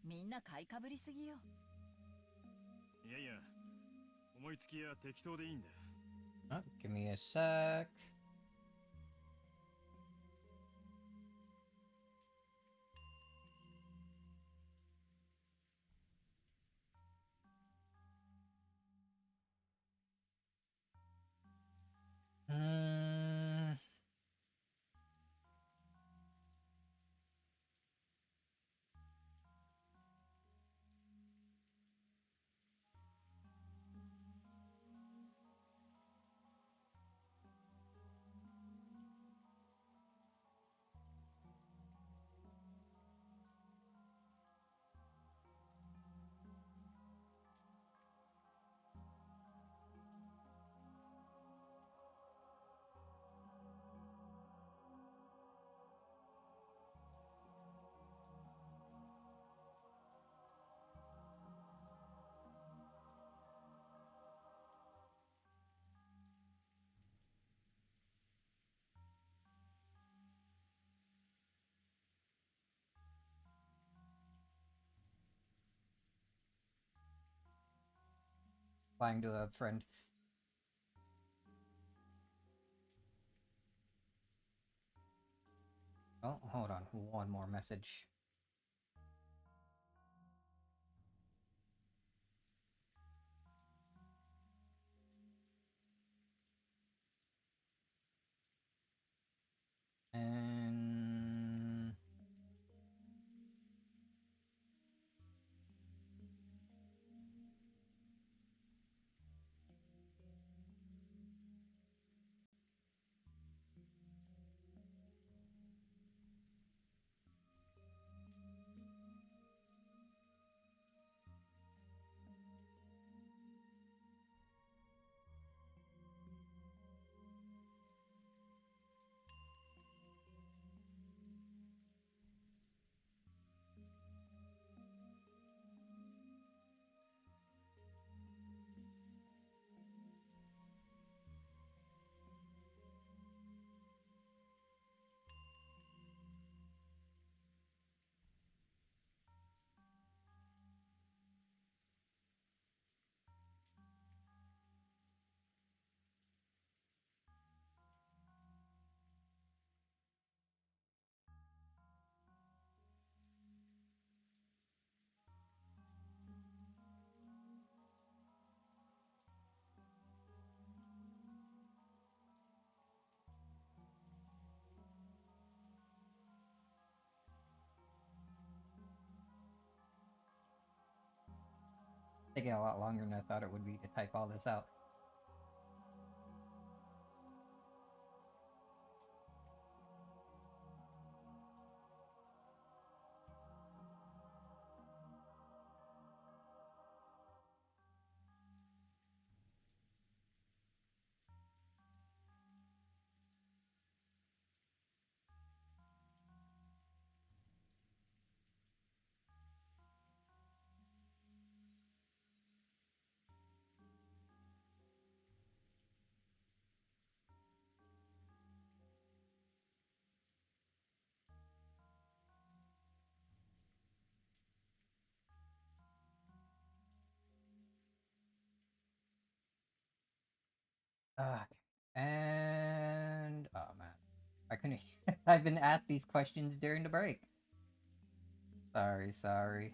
みんな買いかぶりすぎよ。いやいや、思いつきは適当でいいんだ。Oh, give me a sec. Flying to a friend. Oh, hold on. One more message. And taking a lot longer than I thought it would be to type all this out. And oh man, I couldn't. I've been asked these questions during the break. Sorry.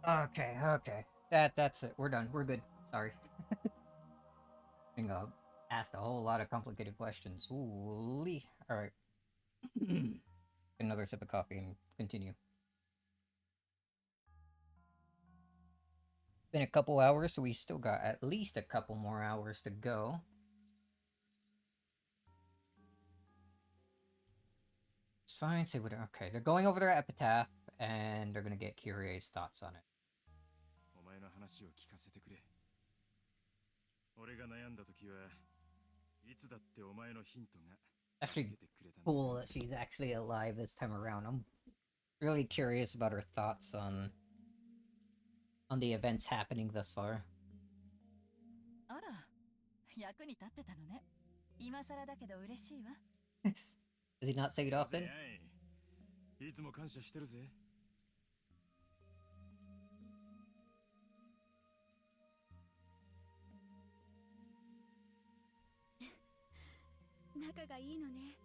Okay. That's it. We're done. We're good. Sorry. I think I asked a whole lot of complicated questions. Holy. All right. Another sip of coffee and continue. Been a couple hours, so we still got at least a couple more hours to go. It's fine. Say what? Okay, they're going over their epitaph, and they're gonna get Kyrie's thoughts on it. お前の話を聞かせてくれ。俺が悩んだ時はいつだってお前のヒントが Actually, cool that she's actually alive this time around. I'm really curious about her thoughts on the events happening thus far. あら、役に立ってたのね。今更だけど嬉しいわ。Does he not say it often? いつも感謝してるぜ。仲がいいのね。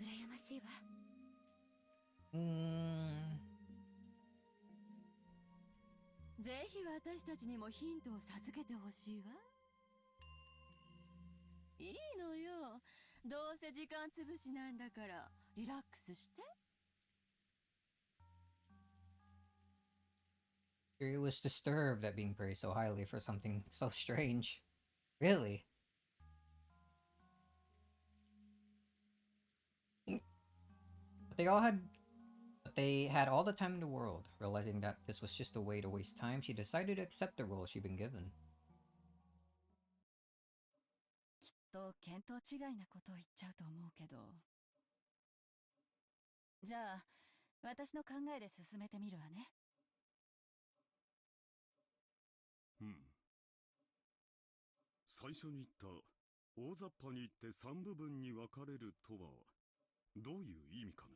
羨ましいわ。ぜひ私たちにもヒントを授けてほしいわ。いいのよ。どうせ時間つぶしなんだから、リラックスして。He was disturbed at being praised so highly for something so strange. Really? But they had all the time in the world. Realizing that this was just a way to waste time, she decided to accept the role she'd been given. きっと見当違いなことを言っちゃうと思うけど。じゃあ、私の考えで進めてみるわね。最初に言った大雑把に言って3部分に分かれるとはどういう意味かね。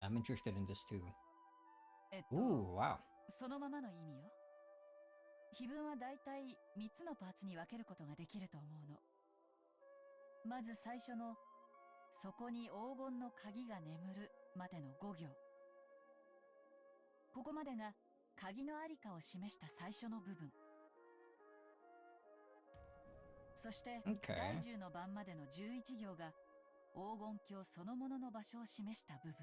I'm interested in this too. Ooh, wow. そのままの意味よ。碑文はだいたい3つのパーツに分けることができると思うの。まず最初の「そこに黄金の鍵が眠る」までの5行。ここまでが鍵のありかを示した最初の部分。そして、第10の番までの11行が黄金鏡そのものの場所を示した部分。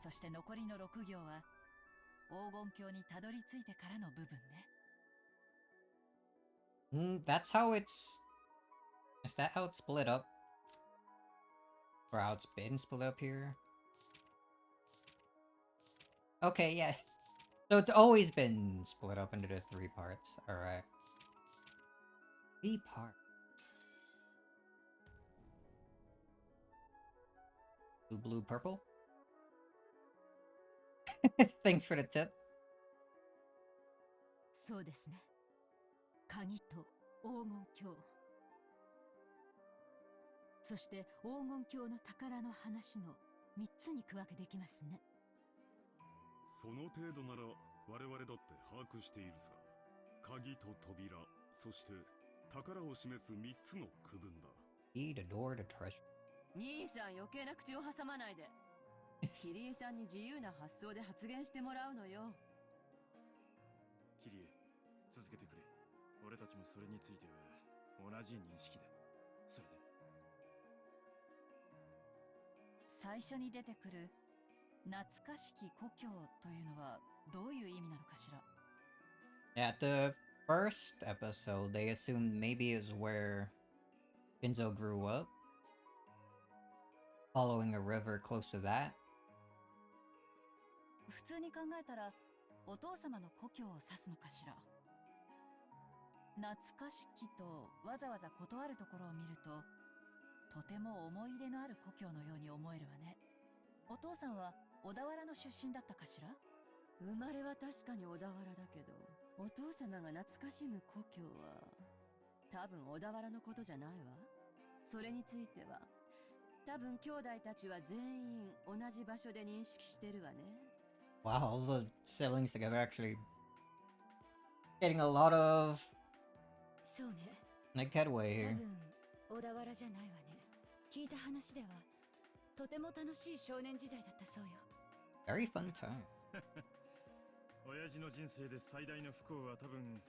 そして残りの6行は黄金鏡にたどり着いてからの部分ね。That's how it's... Is that how it's split up? Or how it's been split up here? Okay, yeah. So it's always been split up into the 3 parts. Alright. 3 parts. Blue, blue, purple? Thanks for the tip. そうですね。鍵と黄金鏡。そして黄金鏡の宝の話の3つに区分けできますね。その程度なら我々だって把握しているさ。鍵と扉、そして宝を示す3つの区分だ。Key to door to treasure. 兄さん余計な口を挟まないで。キリエさんに自由な発想で発言してもらうのよ。キリエ、続けてくれ。俺たちもそれについては同じ認識だ。それで最初に出てくる懐かしき故郷というのはどういう意味なのかしら。At the first episode, they assumed maybe it's where Shinzo grew up, following a river close to that. 普通に考えたらお父様の故郷を指すのかしら。懐かしきとわざわざ断るところを見ると、とても思い入れのある故郷のように思えるわね。お父さんは小田原の出身だったかしら。生まれは確かに小田原だけど、お父様が懐かしむ故郷は多分小田原のことじゃないわ。それについては多分兄弟たちは全員同じ場所で認識してるわね。Wow, all the siblings together actually getting a lot of そうね。 like headway 多 here. 分小田原じゃないわね。聞いた話ではとても楽しい少年時代だったそうよ。 Very fun time. 親父の人生で最大の不幸は多分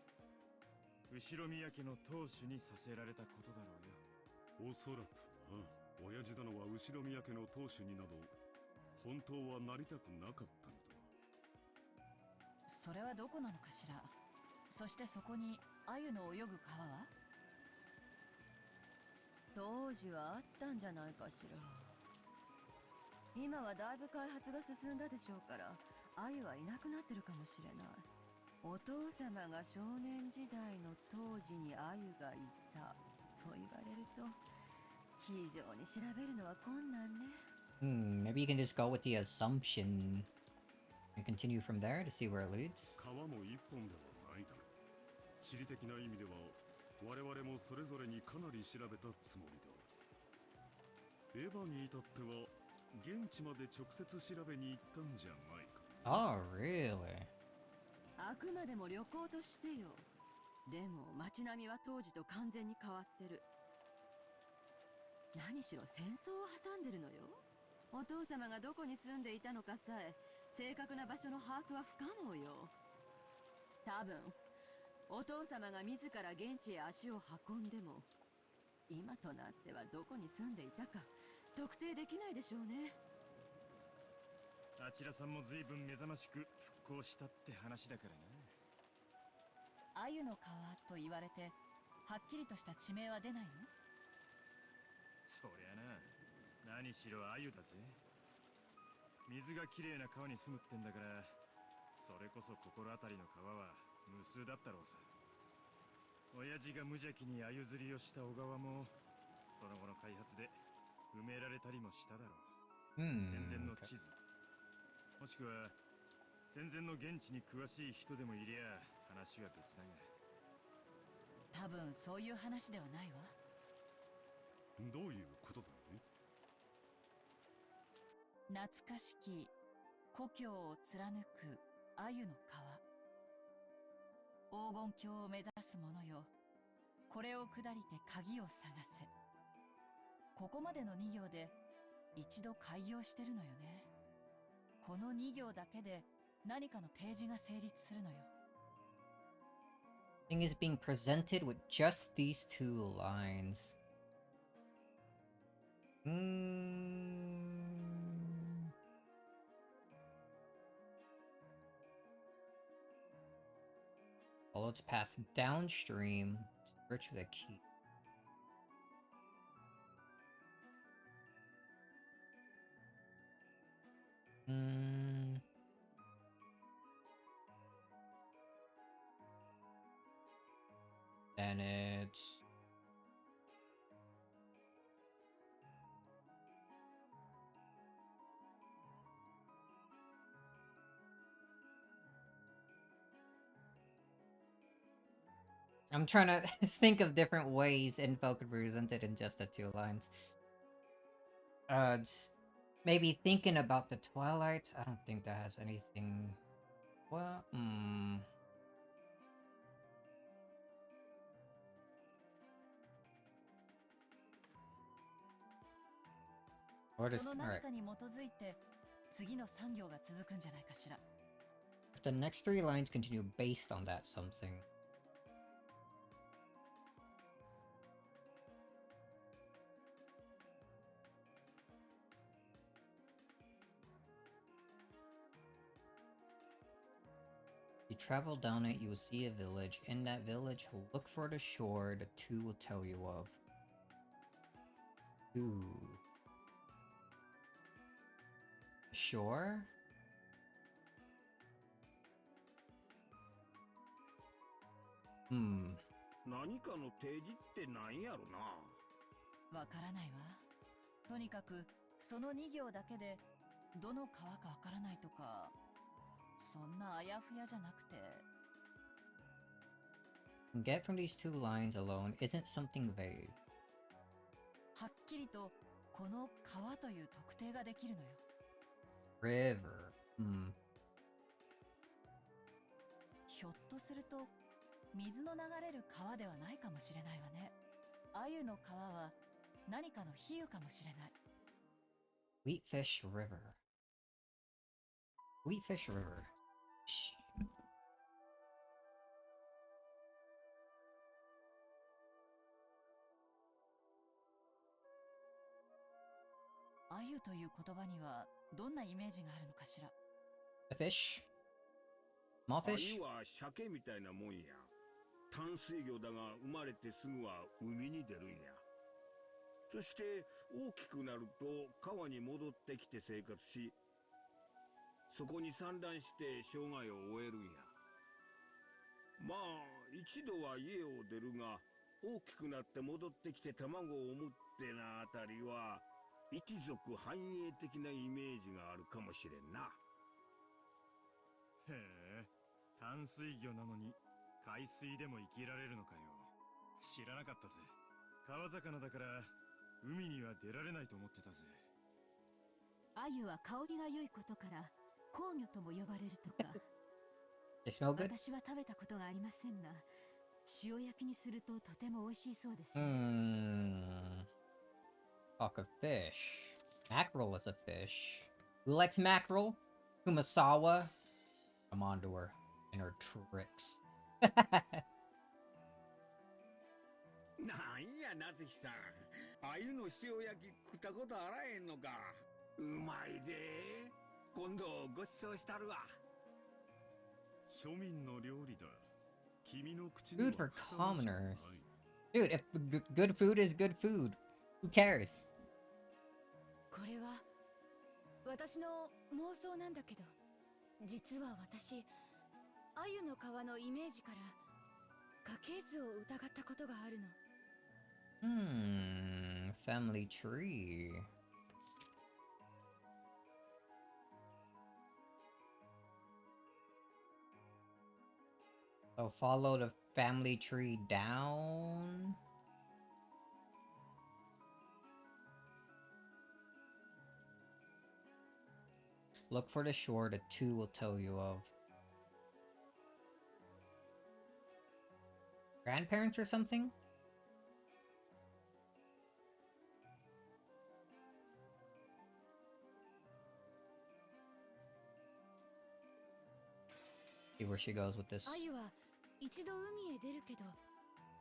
後ろ宮家の当主にさせられたことだろうよ。おそらくな。親父殿は後ろ宮家の当主になど本当はなりたくなかったのだ。それはどこなのかしら。そしてそこに鮎の泳ぐ川は。当時はあったんじゃないかしら。今はだいぶ開発が進んだでしょうから、鮎はいなくなってるかもしれない。お父様が少年時代の当時に鮎がいたと言われると、非常に調べるのは困難ね。Maybe you can just go with the assumption and continue from there to see where it leads. 川も一本ではないだろう。地理的な意味では我々もそれぞれにかなり調べたつもりだ。エヴァに至っては現地まで直接調べに行ったんじゃないか。Oh, really? あくまでも旅行としてよ。でも街並みは当時と完全に変わってる。何しろ戦争を挟んでるのよ。お父様がどこに住んでいたのかさえ正確な場所の把握は不可能よ。多分お父様が自ら現地へ足を運んでも今となってはどこに住んでいたか特定できないでしょうね。あちらさんも随分目覚ましく復興したって話だからな。鮎の川と言われてはっきりとした地名は出ないの？そりゃな、何しろ鮎だぜ。水がきれいな川に住むってんだから、それこそ心当たりの川は無数だったろうさ。親父が無邪気に鮎釣りをした小川もその後の開発で埋められたりもしただろう。戦前の地図、もしくは戦前の現地に詳しい人でもいりゃ話は別だが。多分そういう話ではないわ。どういうことだね。懐かしき故郷を貫く鮎の川。黄金鏡を目指す者よ、これを下りて鍵を探せ。ここまでの2行で一度開業してるのよね。この2行だけで何かの提示が成立するのよ。Thing is being presented with just these 2 lines. Follow its path downstream. Search for the key. And it's... I'm trying to think of different ways info could be presented in just the 2 lines. Just maybe thinking about the Twilights. I don't think that has anything... Well, Or just... その Alright. 何かに基づいて次の産業が続くんじゃないかしら。If the next 3 lines continue based on that something... You travel down it, you will see a village. In that village, look for the shore the 2 will tell you of. Ooh. Shore? 何かの提示って何やろな。わからないわ。とにかくその2行だけでどの川かわからないとか、そんなあやふやじゃなくて。Get from these 2 lines alone isn't something vague. はっきりとこの川という特定ができるのよ。River. ひょっとすると水の流れる川ではないかもしれないわね。鮎の川は何かの比喩かもしれない。Wheatfish River. Wheatfish River. Ayu という言葉にはどんなイメージがあるのかしら。A fish? Small 鮎 fish? は鮭みたいなもんや。淡水魚だが生まれてすぐは海に出るんや。そして大きくなると川に戻ってきて生活し、そこに産卵して生涯を終えるんや。まあ一度は家を出るが、大きくなって戻ってきて卵を産むってなあたりは一族繁栄的なイメージがあるかもしれんな。へえ、淡水魚なのに海水でも生きられるのかよ。知らなかったぜ。川魚だから海には出られないと思ってたぜ。鮎は香りが良いことから香魚とも呼ばれるとか。They smell good? 私は食べたことがありませんが、塩焼きにするととても美味しいそうですよ。Talk of fish. Mackerel is a fish. Who likes mackerel? Kumasawa? Come on to her and her tricks. なんやなずきさん、鮎の塩焼き食ったことあらへんのか。うまいで。今度ごちそうしたるわ。庶民の料理だ。君の口に Food は for ふさわしくない。 commoners. Dude, if good food is good food, who cares? これは私の妄想なんだけど、実は私鮎の皮のイメージから家系図を疑ったことがあるの。Family tree. So follow the family tree down. Look for the shore the 2 will tell you of. Grandparents or something? See where she goes with this. アユは一度海へ出るけど、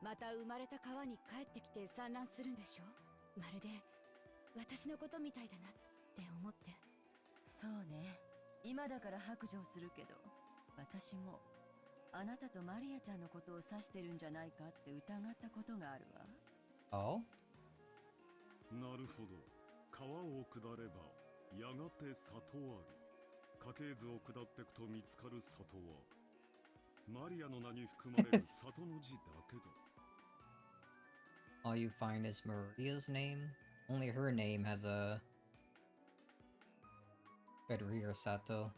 また生まれた川に帰ってきて産卵するんでしょ。まるで私のことみたいだなって思って。そうね。今だから白状するけど、私もあなたとマリアちゃんのことを指してるんじゃないかって疑ったことがあるわ。Oh? なるほど。川を下ればやがて里あり。家系図を下ってくと見つかる里はマリアの名に含まれる里の字だけだ。All you find is Maria's name. Only her name has a Federico Sato.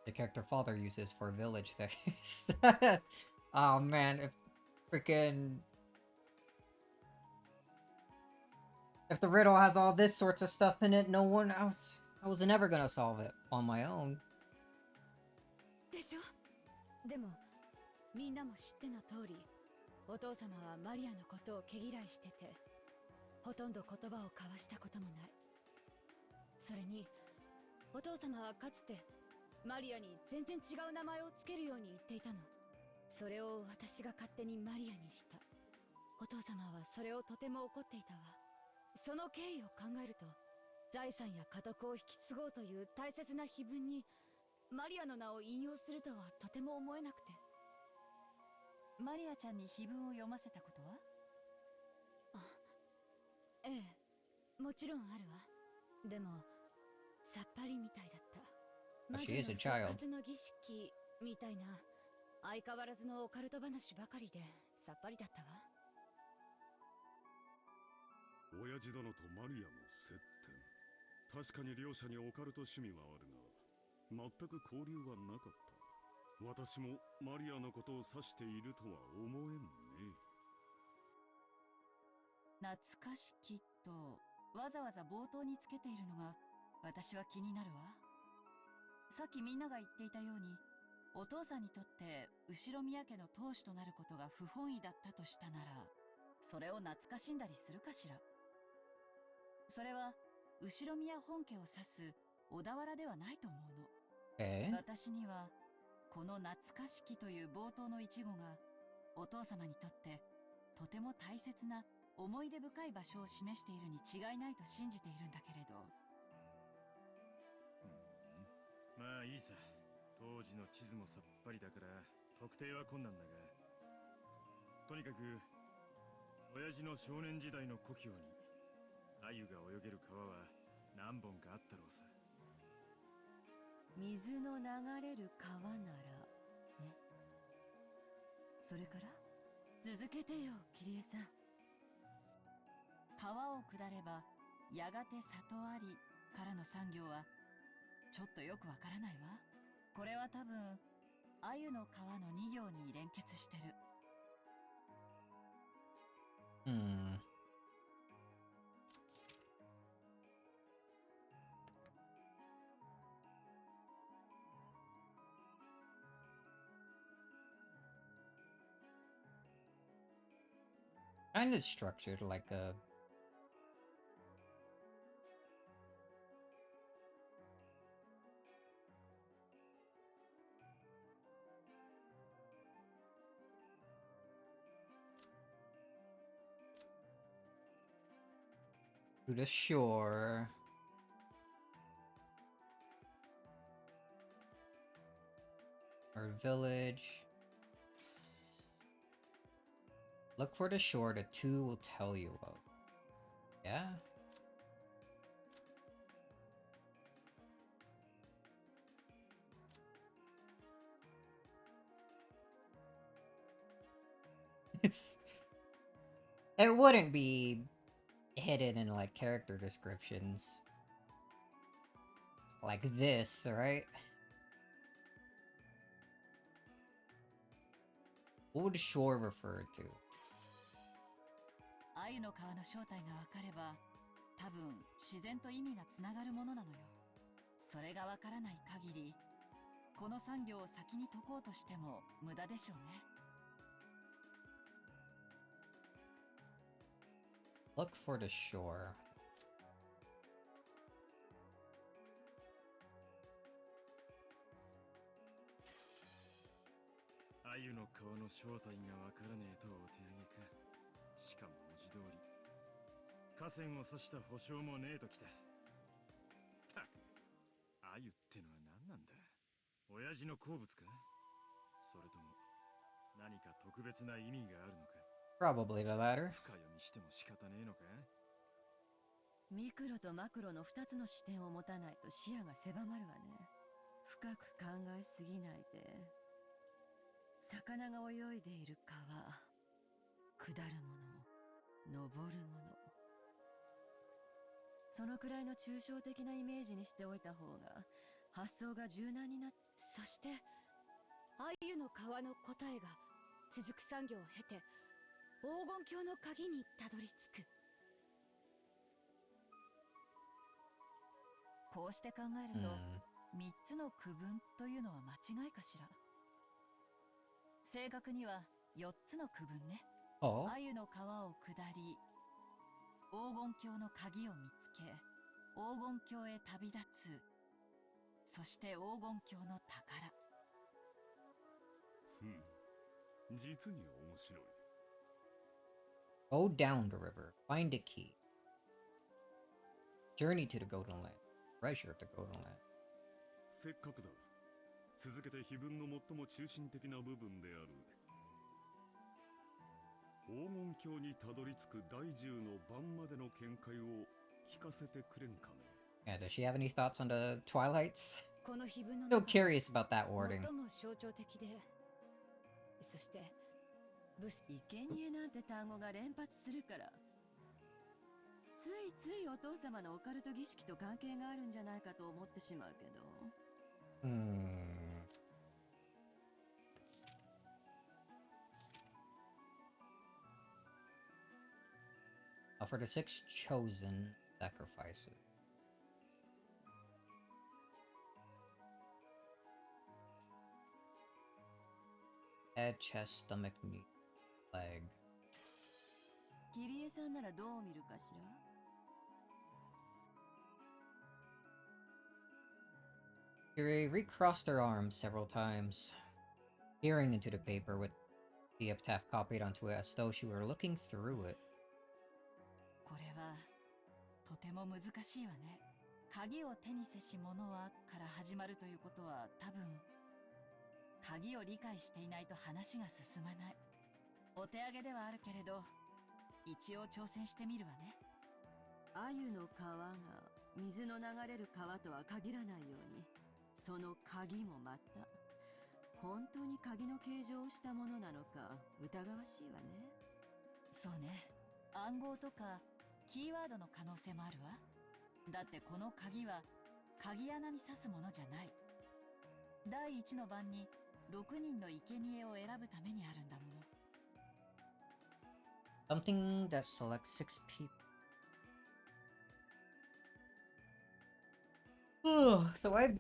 The character father uses for village there. Oh man, if freaking if the riddle has all this sorts of stuff in it, I was never gonna solve it on my own. でしょ。でもみんなも知っての通り、お父様はマリアのことを毛嫌いしてて、ほとんど言葉を交わしたこともない。それにお父様はかつてマリアに全然違う名前をつけるように言っていたの。それを私が勝手にマリアにした。お父様はそれをとても怒っていたわ。その経緯を考えると、財産や家督を引き継ごうという大切な碑文にマリアの名を引用するとはとても思えなくて。マリアちゃんに碑文を読ませたことは？ええ、もちろんあるわ。でもさっぱりみたいだった。 But she is a 魔 child. 女の復活の儀式みたいな相変わらずのオカルト話ばかりでさっぱりだったわ。親父殿とマリアの接点。確かに両者にオカルト趣味はあるが、全く交流はなかった。私もマリアのことを指しているとは思えんね。懐かしきとわざわざ冒頭につけているのが私は気になるわ。さっきみんなが言っていたように、お父さんにとって後宮家の当主となることが不本意だったとしたなら、それを懐かしんだりするかしら。それは後宮本家を指す小田原ではないと思うの。私にはこの懐かしきという冒頭の一語がお父様にとってとても大切な思い出深い場所を示しているに違いないと信じているんだけれど。まあいいさ。当時の地図もさっぱりだから特定は困難だが、とにかく親父の少年時代の故郷に鮎が泳げる川は何本かあったろうさ。水の流れる川ならね。それから続けてよ、キリエさん。川を下ればやがて里ありからの産業はちょっとよくわからないわ。これは多分鮎の川の2行に連結してる。Kind of structured like a to the shore. Our village. Look for the shore, the two will tell you about. Yeah? It wouldn't be hidden in like character descriptions like this, right? What would shore refer to? 鮎の川の正体がわかれば、多分自然と意味がつながるものなのよ。それがわからない限り、この産業を先に解こうとしても無駄でしょうね。Look for the shore. 鮎の川の正体がわからねえとお手上げか。しかも文字通り河川を指した保証もねえときた。たく、鮎ってのは何なんだ。親父の好物か、それとも何か特別な意味があるのか。 Probably the latter. 深読みしても仕方ねえのか。ミクロとマクロの2つの視点を持たないと視野が狭まるわね。深く考えすぎないで。魚が泳いでいる川、下るもの、登るもの、そのくらいの抽象的なイメージにしておいた方が発想が柔軟になっ。そして鮎の川の答えが続く産業を経て黄金鏡の鍵にたどり着く。こうして考えると、3つの区分というのは間違いかしら。正確には4つの区分ね。Oh. 鮎の川を下り、黄金鏡の鍵を見つけ、黄金鏡へ旅立つ、そして黄金鏡の宝。実に面白い。Go down the river, find a key. Journey to the Golden Land. Treasure of the Golden Land. せっかくだ。続けて碑文の最も中心的な部分である黄金鏡にたどり着く第10の番までの見解を聞かせてくれんかね。Yeah, does she have any thoughts on the Twilights? この碑文の So 中で curious about that wording. 最も象徴的で、そして生贄なんて単語が連発するから、ついついお父様のオカルト儀式と関係があるんじゃないかと思ってしまうけど。For the 6 chosen sacrifices. Head, chest, stomach, knee, leg. キリエさんならどう見るかしら。Kiri recrossed her arms several times, peering into the paper with the epitaph copied onto it as though she were looking through it. これはとても難しいわね。鍵を手にせし者はから始まるということは、多分鍵を理解していないと話が進まない。お手上げではあるけれど、一応挑戦してみるわね。鮎の川が水の流れる川とは限らないように、その鍵もまた本当に鍵の形状をしたものなのか疑わしいわね。そうね。暗号とかキーワードの可能性もあるわ。だってこの鍵は鍵穴に刺すものじゃない。第1の番に6人の生贄を選ぶためにあるんだもの。Something that selects 6 people. So I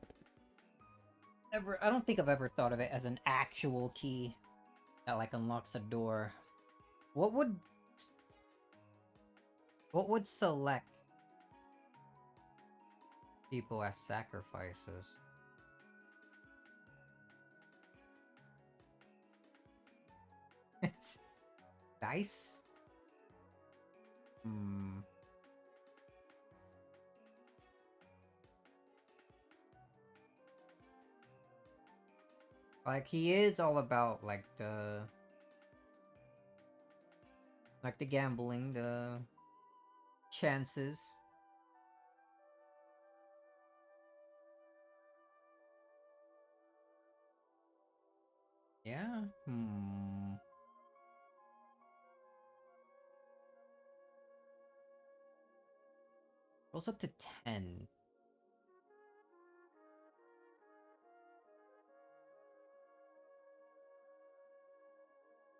don't think I've ever thought of it as an actual key that like unlocks a door. What would select people as sacrifices? It's dice? Like, he is all about, like, the gambling, the chances. Yeah? Goes up to 10.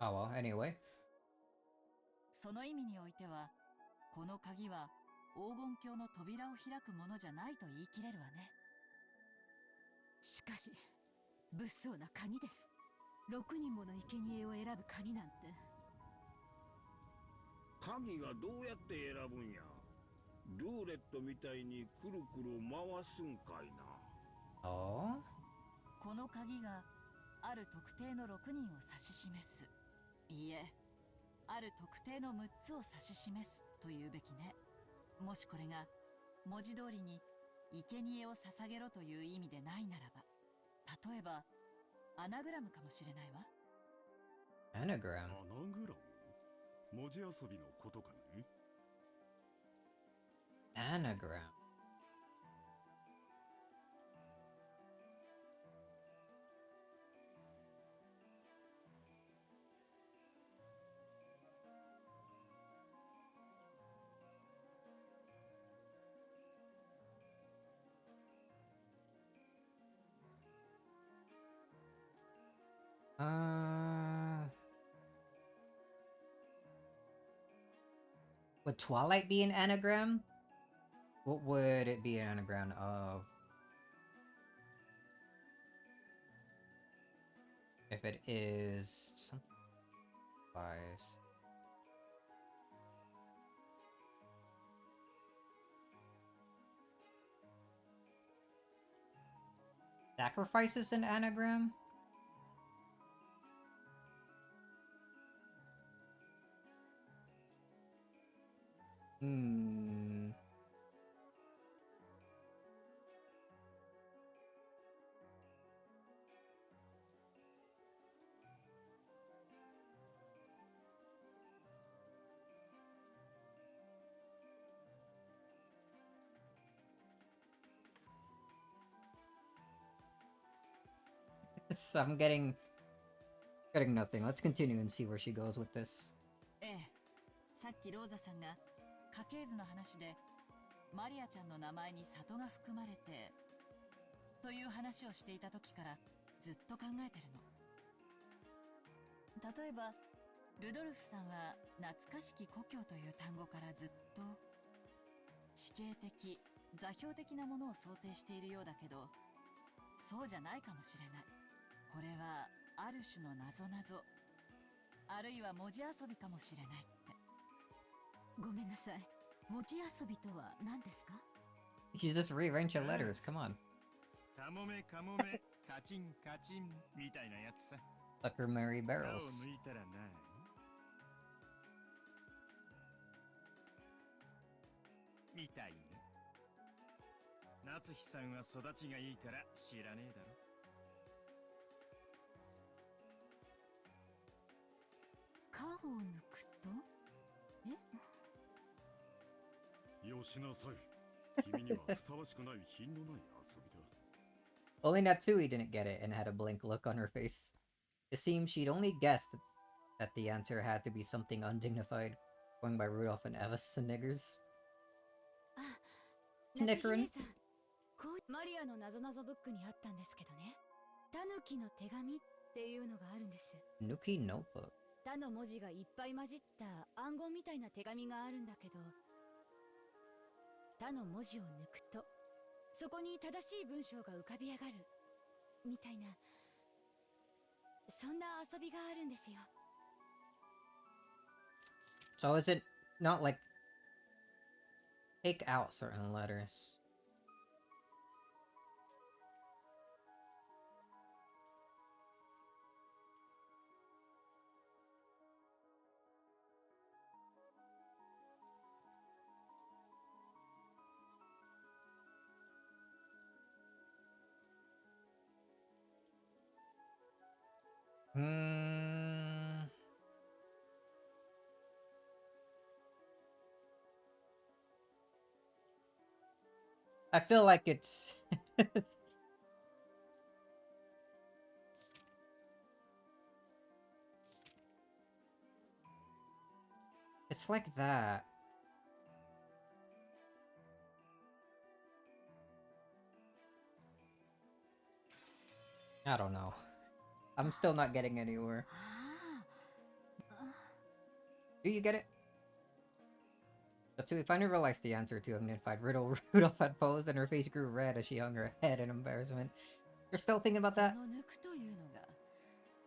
Oh well, anyway. その意味においては、この鍵は黄金鏡の扉を開くものじゃないと言い切れるわね。しかし物騒な鍵です。6人もの生贄を選ぶ鍵なんて。鍵がどうやって選ぶんや。ルーレットみたいにくるくる回すんかいな。Oh? この鍵がある特定の6人を指し示す。いいえ、ある特定の6つを指し示すというべきね。もしこれが文字通りに生贄を捧げろという意味でないならば、例えばアナグラムかもしれないわ。Anagram. アナグラム？文字遊びのことかね。Anagram. Would Twilight be an anagram? What would it be an anagram of? If it is something wise. Sacrifice is an anagram? Hmm. I'm getting nothing. Let's continue and see where she goes with this. ええ、さっきローザさんが家系図の話でマリアちゃんの名前に里が含まれてという話をしていた時からずっと考えてるの。例えばルドルフさんは懐かしき故郷という単語からずっと地形的座標的なものを想定しているようだけど、そうじゃないかもしれない。これはある種の謎々、あるいは文字遊びかもしれないって。ごめんなさい。文字遊びとは何ですか？ You just rearrange your letters. Come on. カモメカモメカチンカチンみたいなやつさ。Sucker Mary 歯を Barrels. 抜いたらな。みたいね。夏日さんは育ちがいいから知らねえだろ。皮を抜くと？え？よしなさい。君にはふさわしくない品のない遊びだ。Only Natsui didn't get it and had a blank look on her face. It seemed she'd only guessed that the answer had to be something undignified, going by Rudolph and Evis and niggers. あ、 Snickering. 夏日姉さん、こうマリアのなぞなぞブックにあったんですけどね。タヌキの手紙っていうのがあるんです。 Nuki Notebook. タの文字がいっぱい混じった暗号みたいな手紙があるんだけど、タの文字を抜くとそこに正しい文章が浮かび上がるみたいな、そんな遊びがあるんですよ。 So is it not like take out certain letters? I feel like it's it's like that. I don't know. I'm still not getting anywhere. Do you get it? But we finally realized the answer to Unidentified Riddle Rudolph had posed, and her face grew red as she hung her head in embarrassment. You're still thinking about that? その抜くというのが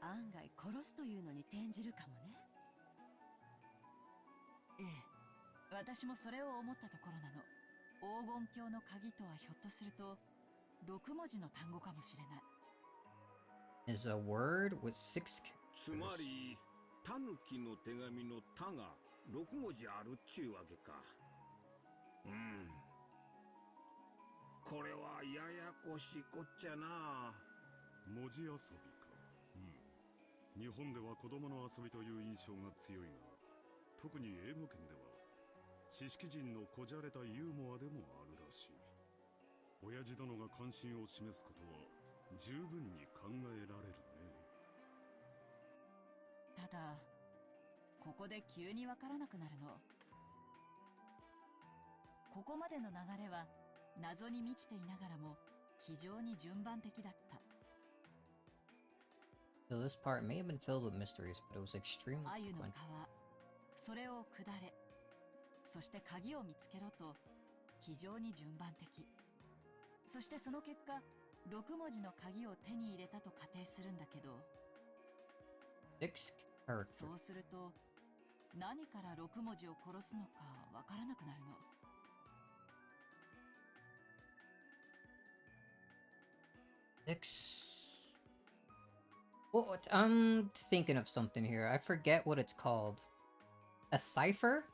案外殺すというのに転じるかもね。ええ、私もそれを思ったところなの。黄金鏡の鍵とはひょっとすると6文字の単語かもしれない。is a word with 6 つま characters. りタヌキの手紙の「タ」が6文字あるっちゅうわけか。これはややこしいこっちゃな。文字遊びか。日本では子供の遊びという印象が強いが、特に英語圏では知識人のこじゃれたユーモアでもあるらしい。親父殿が関心を示すことは十分に考えられるね。ただここで急にわからなくなるの。ここまでの流れは謎に満ちていながらも非常に順番的だった。So this part may have been filled with mysteries, but it was extremely アユの frequent. 皮、それを下れ、そして鍵を見つけろと非常に順番的。そしてその結果6文字の鍵を手に入れたと仮定するんだけど、 6 characters. そうすると何から6文字を殺すのかわからなくなるの。6. Well, I'm thinking of something here. I forget what it's called. A cipher?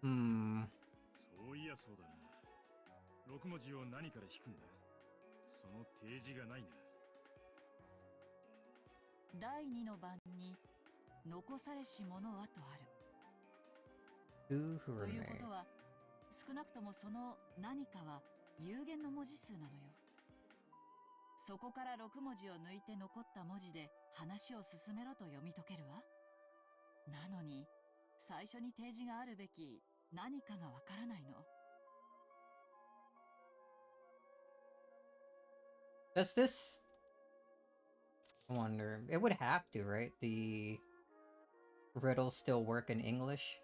Hmm. そういやそうだな。6文字を何から引くんだ。その提示がないな。第2の番に残されし者はとある。 Who という remain? ことは少なくともその何かは有限の文字数なのよ。そこから6文字を抜いて残った文字で話を進めろと読み解けるわ。なのに最初に提示があるべき何かがわからないの。 Does this... I wonder. It would have to, right? The riddles still work in English?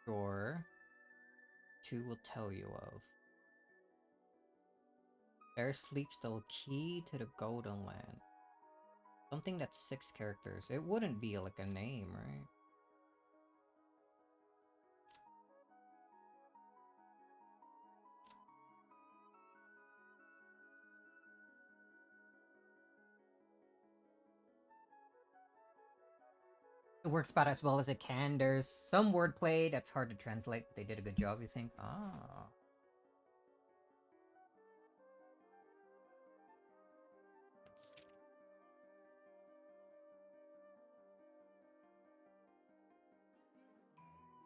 Sure. 2 will tell you of. There sleeps the key to the Golden Land. Something that's 6 characters. It wouldn't be like a name, right? It works about as well as it can. There's some wordplay that's hard to translate, but they did a good job, you think? Ah.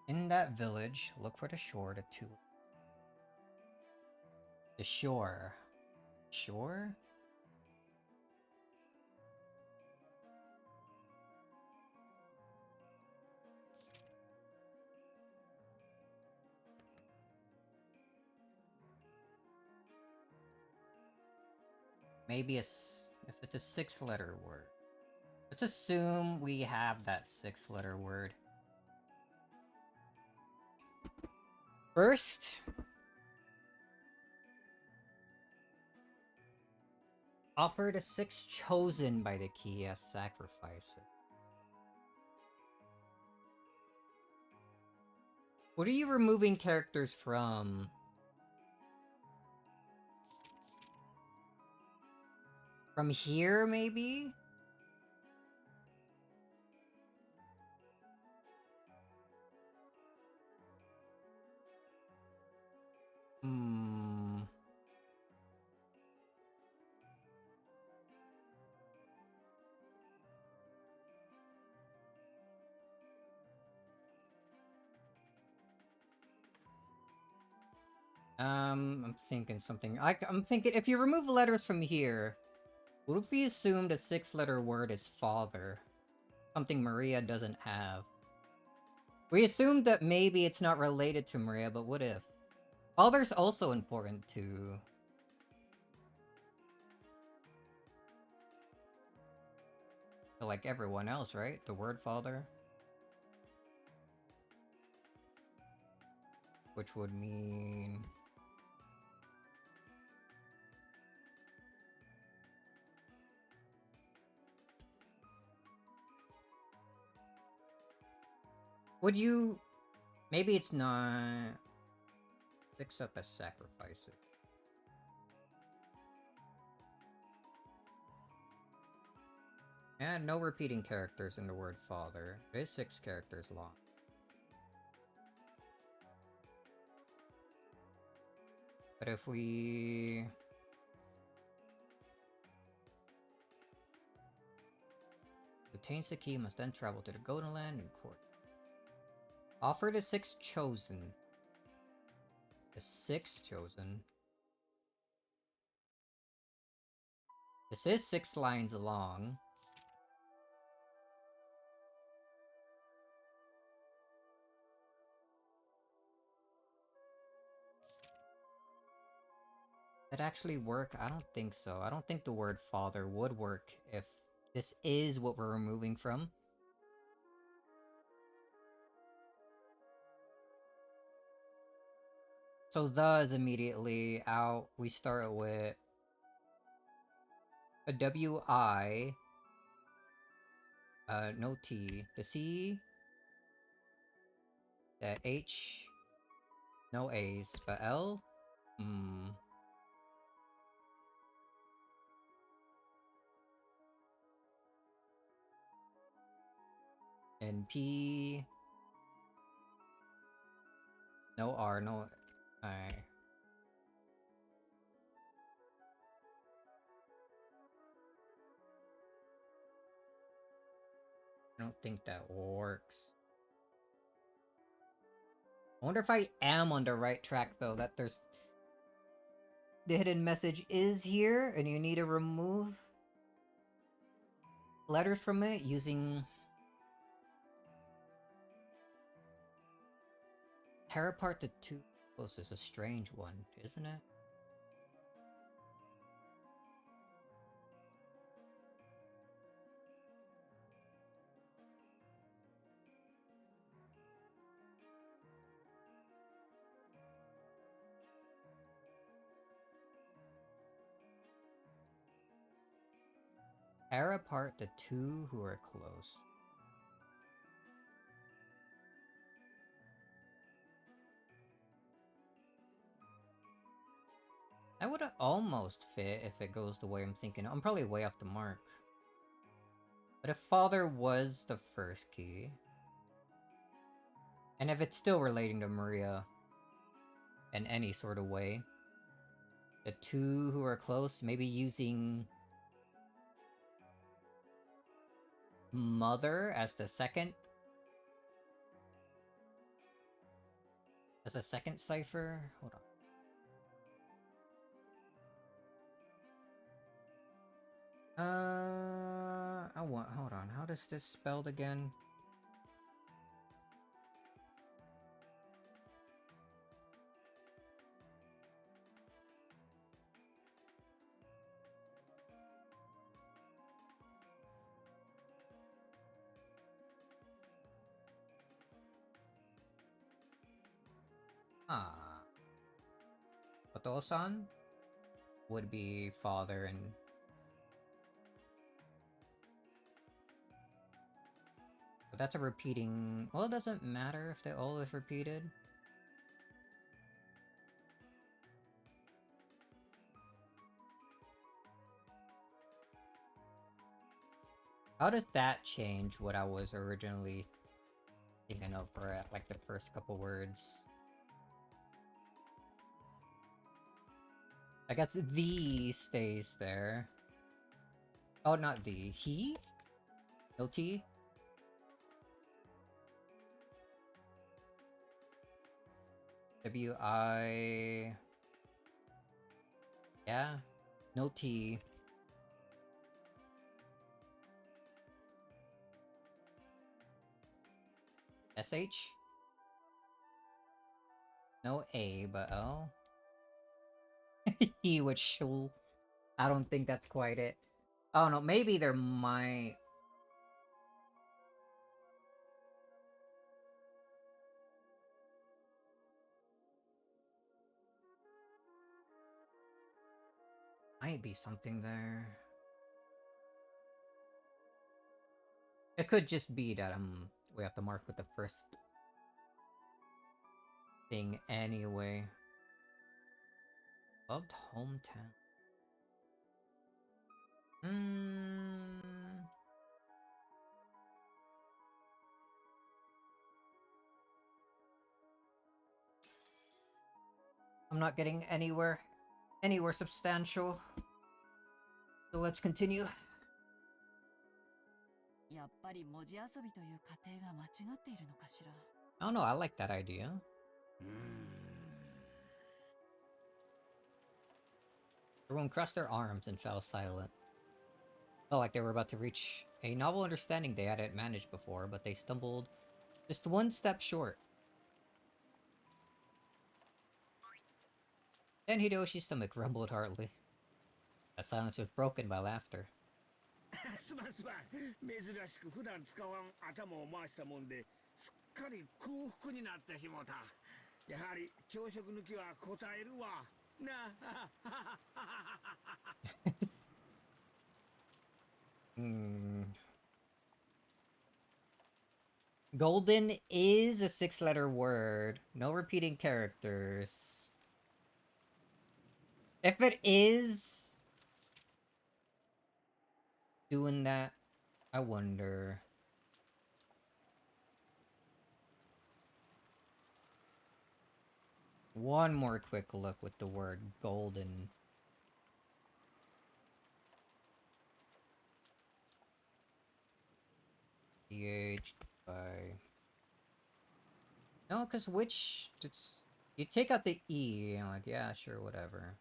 In that village, look for the shore, the 2. The shore. Shore? Maybe if it's a 6-letter word. Let's assume we have that 6-letter word. First, offer the 6 chosen by the key as sacrifices. What are you removing characters from? From here, maybe? Hmm. I'm thinking something. I'm thinking if you remove letters from here, would it be assumed a 6-letter word is father? Something Maria doesn't have. We assumed that maybe it's not related to Maria, but what if? Father's also important to... like everyone else, right? The word father. Which would mean... Would you... Maybe it's not... Except as sacrifices. And no repeating characters in the word father. It is 6 characters long. But if we... Obtains the key, must then travel to the Golden Land and court. Offer the 6 chosen. The 6 chosen. This is 6 lines long. That actually work? I don't think so. I don't think the word father would work if this is what we're removing from. So the is immediately out. We start with a W-I. No T. The C. The H. No A's. But L? And P. No R, no I. I don't think that works. I wonder if I am on the right track though, that there's... The hidden message is here, and you need to remove letters from it using... Tear apart the 2 closest, a strange one, isn't it? Tear apart the 2 who are close. That would almost fit if it goes the way I'm thinking. I'm probably way off the mark. But if father was the first key... And if it's still relating to Maria... in any sort of way... The 2 who are close, maybe using... Mother as the second... As a second cipher? Hold on. Hold on, how does this spelled again? Otosan would be father and... But that's a repeating... Well, it doesn't matter if they all is repeated. How does that change what I was originally thinking of for like the first couple words? I guess the stays there. Oh, not the. He? No T? W-I... Yeah. No T. S-H? No A, but L? He would show. I don't think that's quite it. Oh no, maybe there might... Might be something there. It could just be that we have to mark with the first thing anyway. Loved hometown. I'm not getting anywhere substantial. So let's continue. やっぱり文字遊びという過程が間違っているのかしら。 I don't know, I like that idea. Everyone crossed their arms and fell silent. Felt like they were about to reach a novel understanding they hadn't managed before, but they stumbled just one step short. Then Hideyoshi's stomach rumbled hardly. The silence was broken by laughter. すまんすまん。珍しく普段使わん頭を回したもんですっかり空腹になってしもた。やはり朝食抜きは答えるわ。なGolden is a 6-letter word. No repeating characters. If it is doing that, I wonder. One more quick look with the word golden. PH by... No, because which... It's... You take out the E, and like, yeah, sure, whatever.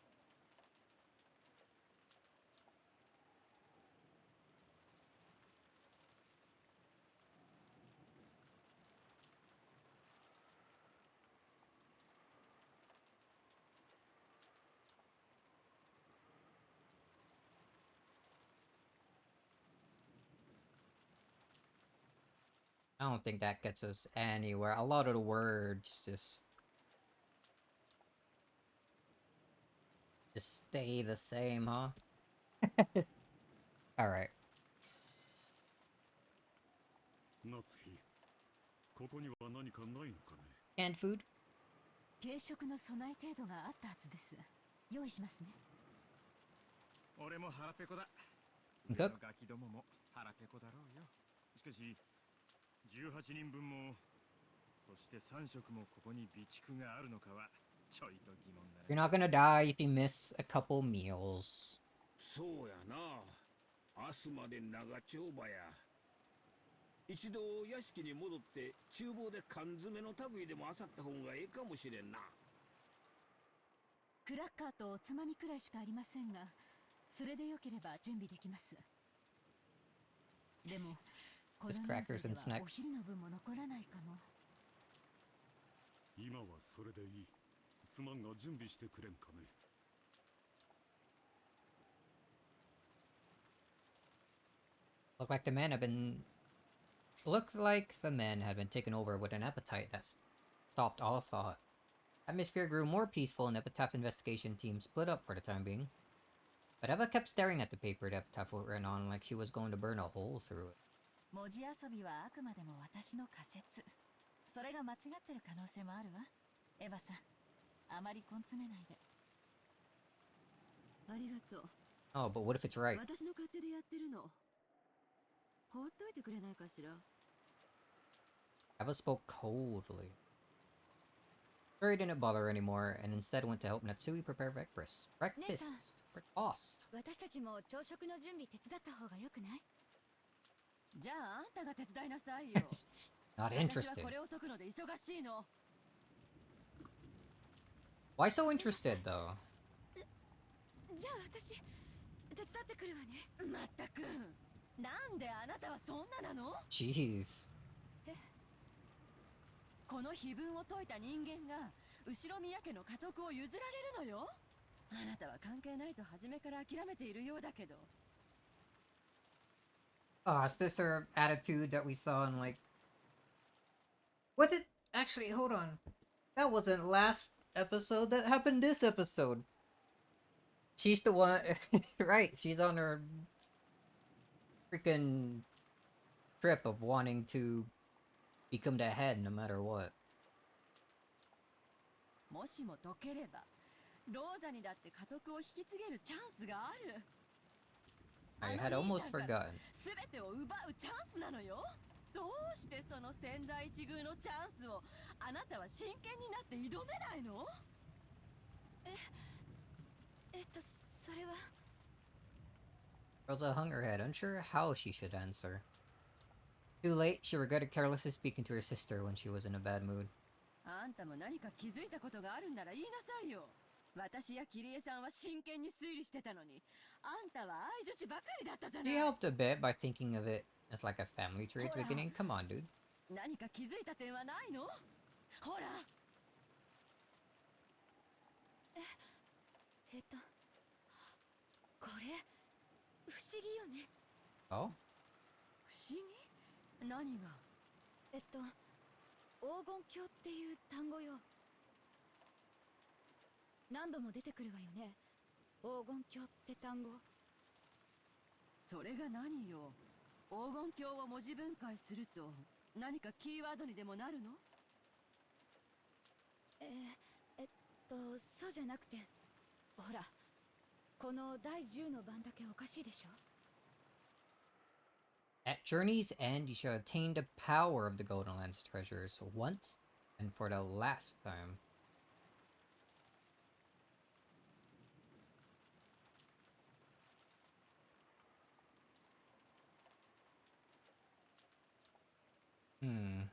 I don't think that gets us anywhere. A lot of the words just stay the same, huh? Alright. 夏日、ここには何かないのかね。 Canned food? 軽食の備え程度があったはずです。用意しますね。俺も腹ペコだ。 Cook? 上のガキどもも腹ペコだろうよ。しかし18人分もそして3食もここに備蓄があるのかはちょいと疑問だ You're な。 not gonna die if you miss a couple meals. そうやな。明日まで長丁場や。一度屋敷に戻って厨房で缶詰の類でも漁った方がええかもしれんな。クラッカーとおつまみくらいしかありませんが、それでよければ準備できます。でも、この Just 人 crackers 数 and では snacks. お昼の分も残らないかも。今はそれでいい。すまんが準備してくれんかね。 Looked like the men had been... Looked like the men had been taken over with an appetite that stopped all thought. Atmosphere grew more peaceful and the Epitaph investigation team split up for the time being. But Eva kept staring at the paper the Epitaph written on like she was going to burn a hole through it. 文字遊びはあくまでも私の仮説。それが間違ってる可能性もあるわ。エヴァさん、あまり根詰めないで。ありがとう。 Oh, but what if it's right? 私の勝手でやってるの。放っといてくれないかしら。 Eva spoke coldly. Furry didn't bother her anymore, and instead went to help Natsui prepare breakfast. Breakfast! Breakfast! 私たちも朝食の準備手伝った方がよくない？じゃああんたが手伝いなさいよ。 Not 私は interested. これを解くので忙しいの。 Why so interested, though? じゃあ私手伝ってくるわね。まったく。なんであなたはそんななの？ Jeez. この碑文を解いた人間が後ろ宮家の家督を譲られるのよ。あなたは関係ないと初めから諦めているようだけど。 Oh, is this her attitude that we saw in, like... Was it? Actually, hold on. That wasn't last episode. That happened this episode. She's the one... Right, she's on her... freaking... trip of wanting to... become the head no matter what. もしも解ければローザにだって家督を引き継げるチャンスがある。 I had almost forgotten. 全てを奪うチャンスなのよ。どうしてその千載一遇のチャンスをあなたは真剣になって挑めないの？それは。 Rosa hung her head, unsure how she should answer. Too late, she regretted carelessly speaking to her sister when she was in a bad mood. あんたも何か気づいたことがあるんなら言いなさいよ。私やキリエさんは真剣に推理してたのに、あんたは相槌ばかりだったじゃない。 She helped a bit by thinking of it as like a family tree at the beginning. Come on, dude. 何か気づいた点はないの？ほら。これ不思議よね。 Oh? 不思議？何が？黄金鏡っていう単語よ。何度も出てくるわよね、黄金鏡って単語。それが何よ。黄金鏡を文字分解すると何かキーワードにでもなるの？そうじゃなくて、ほら、この第10の番だけおかしいでしょ。 At Journey's End, you shall attain the power of the Golden Land's treasures once and for the last time. Hmm.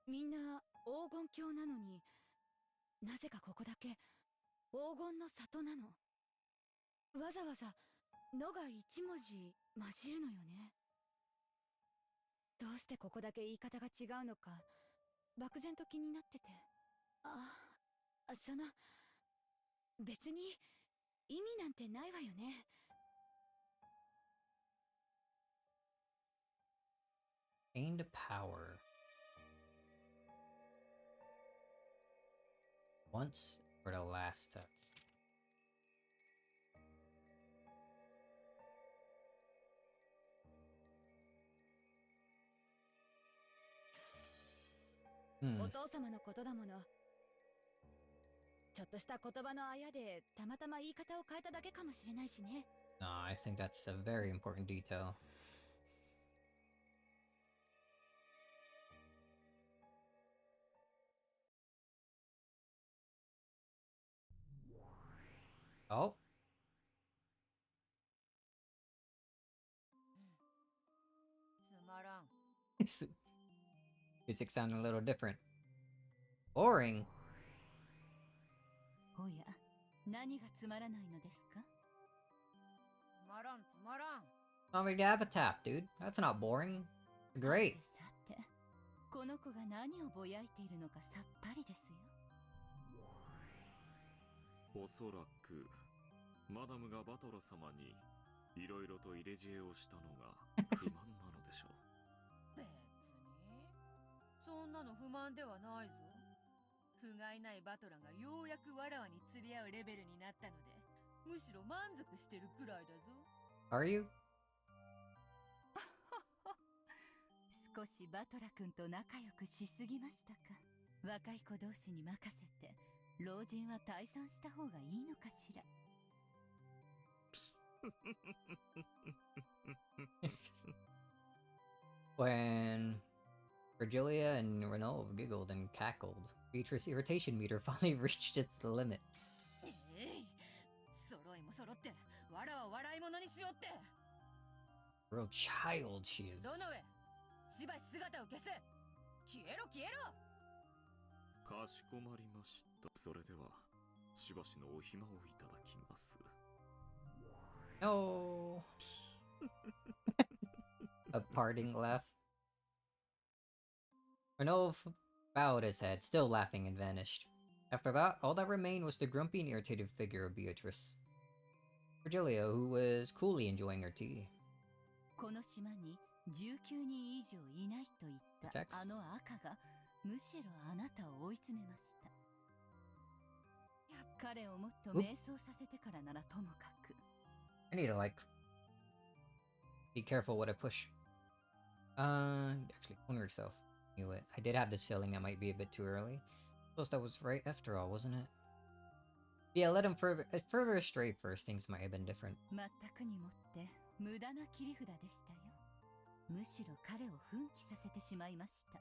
みんな黄金鏡なのに、なぜかここだけ黄金の里なの。わざわざ「の」が一文字混じるのよね。どうしてここだけ言い方が違うのか漠然と気になってて。別に意味なんてないわよね。 Gained power. Once for the last time. Hmm. お父様のことだもの。ちょっとした言葉のあやでたまたま言い方を変えただけかもしれないしね。 No, I think that's a very important detail. Oh. Music sounding a little different. Boring. おや、何がつまらないのですか？つまらんつまらん。 Not ready to have a tap, dude. That's not boring. It's great. さて、この子が何をぼやいているのかさっぱりですよ。おそらくマダムがバトラ様にいろいろと入れ知恵をしたのが不満なのでしょう。別にそんなの不満ではないぞ。不甲斐ないバトラがようやくわらわに釣り合うレベルになったので、むしろ満足してるくらいだぞ。 Are you? 少しバトラ君と仲良くしすぎましたか。若い子同士に任せて老人は退散した方がいいのかしら。When Virgilia and Renault giggled and cackled, Beatrice's irritation meter finally reached its limit. 揃いも揃ってわらは笑い物にしよって。 Real child she is. どの上しばし姿を消せ。消えろ消えろ。かしこまりました。それではしばしのお暇をいただきます。 No. A parting laugh. Renault bowed his head, still laughing, and vanished. After that, all that remained was the grumpy and irritated figure of Beatrice. Virgilia, who was coolly enjoying her tea. この島に19人以上いないと言ったあの赤がむしろあなたを追い詰めました。彼をもっと迷走させてからならともかく。I need to be careful what I push. Actually, corner yourself. Knew it. I did have this feeling I might be a bit too early. Suppose that was right after all, wasn't it? Yeah, let him further astray first. Things might have been different. 全くにもって無駄な切り札でしたよ。むしろ彼を奮起させてしまいました。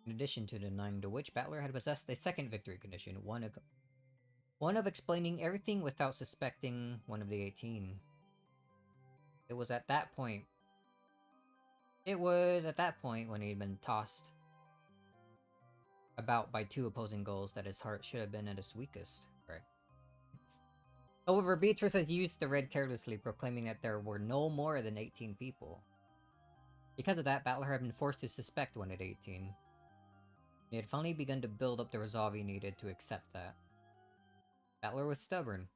In addition to denying the witch, Battler had possessed a second victory condition, one of explaining everything without suspecting one of the 18. It was at that point when he'd been tossed about by two opposing goals that his heart should have been at its weakest. Right. However, Beatrice has used the red carelessly, proclaiming that there were no more than 18 people. Because of that, Battler had been forced to suspect one at 18. He had finally begun to build up the resolve he needed to accept that. Battler was stubborn.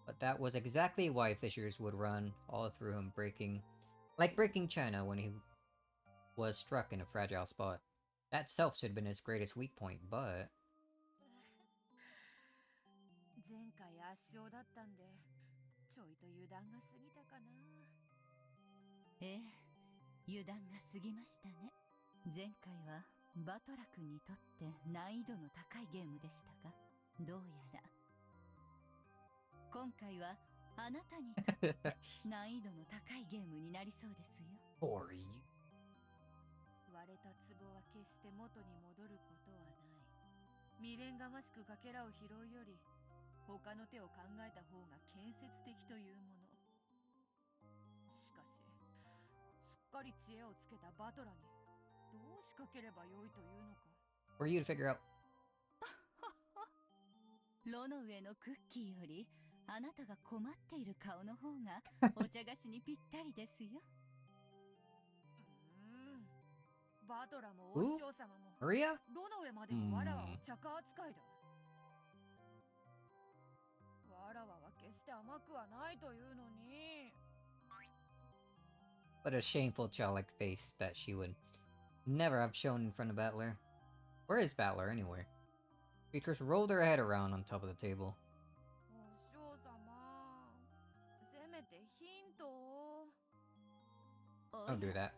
But that was exactly why fissures would run all through him, breaking china when he was struck in a fragile spot. That self should have been his greatest weak point, but... 前回圧勝だったんでちょいと油断が過ぎたかな。ええ、油断が過ぎましたね。前回はバトラ君にとって難易度の高いゲームでしたが、どうやら今回はあなたにとって難易度の高いゲームになりそうですよ。For you. 割れた壺は決して元に戻ることはない。未練がましくかけらを拾うより他の手を考えた方が建設的というもの。しかしすっかり知恵をつけたバトラにどう仕掛ければよいというのか。 For you to figure out. 炉の上のクッキーよりあなたが困っている顔の方がお茶菓子にぴったりですよ。バトラもお師匠様もMaria? 炉の上までもわらわは茶化扱いだ。わらわは決して甘くはないというのに。But a shameful childlike face that she would never have shown in front of Battler. Where is Battler anyway? Beatrice rolled her head around on top of the table. お師匠様、せめてヒントを。Don't do that.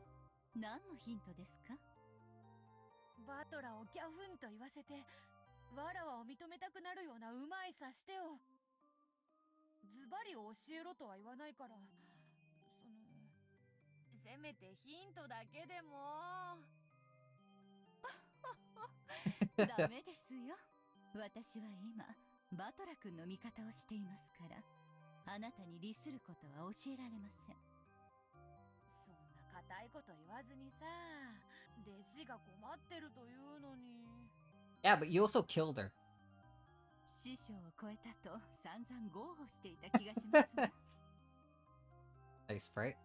何のヒントですか？バトラをギャフンと言わせてわらわを認めたくなるようなうまいさしてよ。ズバリ教えろとは言わないから、せめてヒントだけでも。ダメですよ。私は今バトラ君の味方をしていますから、あなたに利することは教えられません。そんな固いこと言わずにさ、弟子が困ってるというのに。 Yeah, but you also killed her. 師匠を超えたと散々豪語していた気がしますわ。Nice sprite.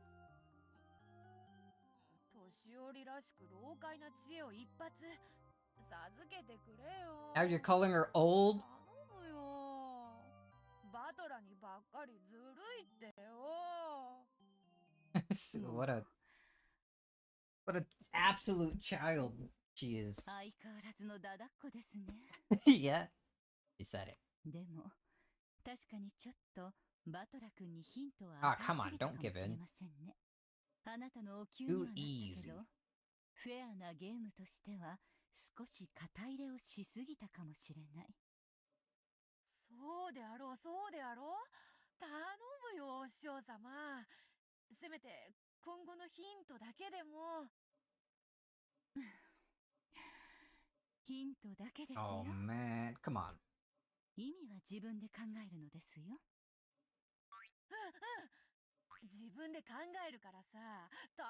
年寄りらしく老快な知恵を一発授けてくれよ。 Now you're calling her old? 頼むよ。バトラにばっかりずるいってよ。What an absolute child she is. 相変わらずのだだっこですね。Yeah, you said it. でも確かにちょっとバトラ君にヒントは Ah, 与 come え on, すぎたか don't も give しれ in. ませんね。あなたのお給にはなった Too けど、 easy. フェアなゲームとしては少し肩入れをしすぎたかもしれない。そうであろう、そうであろう。頼むよ、お師匠様。せめて今後のヒントだけでも。ヒントだけですよ。 Oh man, come on. 意味は自分で考えるのですよ。自分で考えるからさ、頼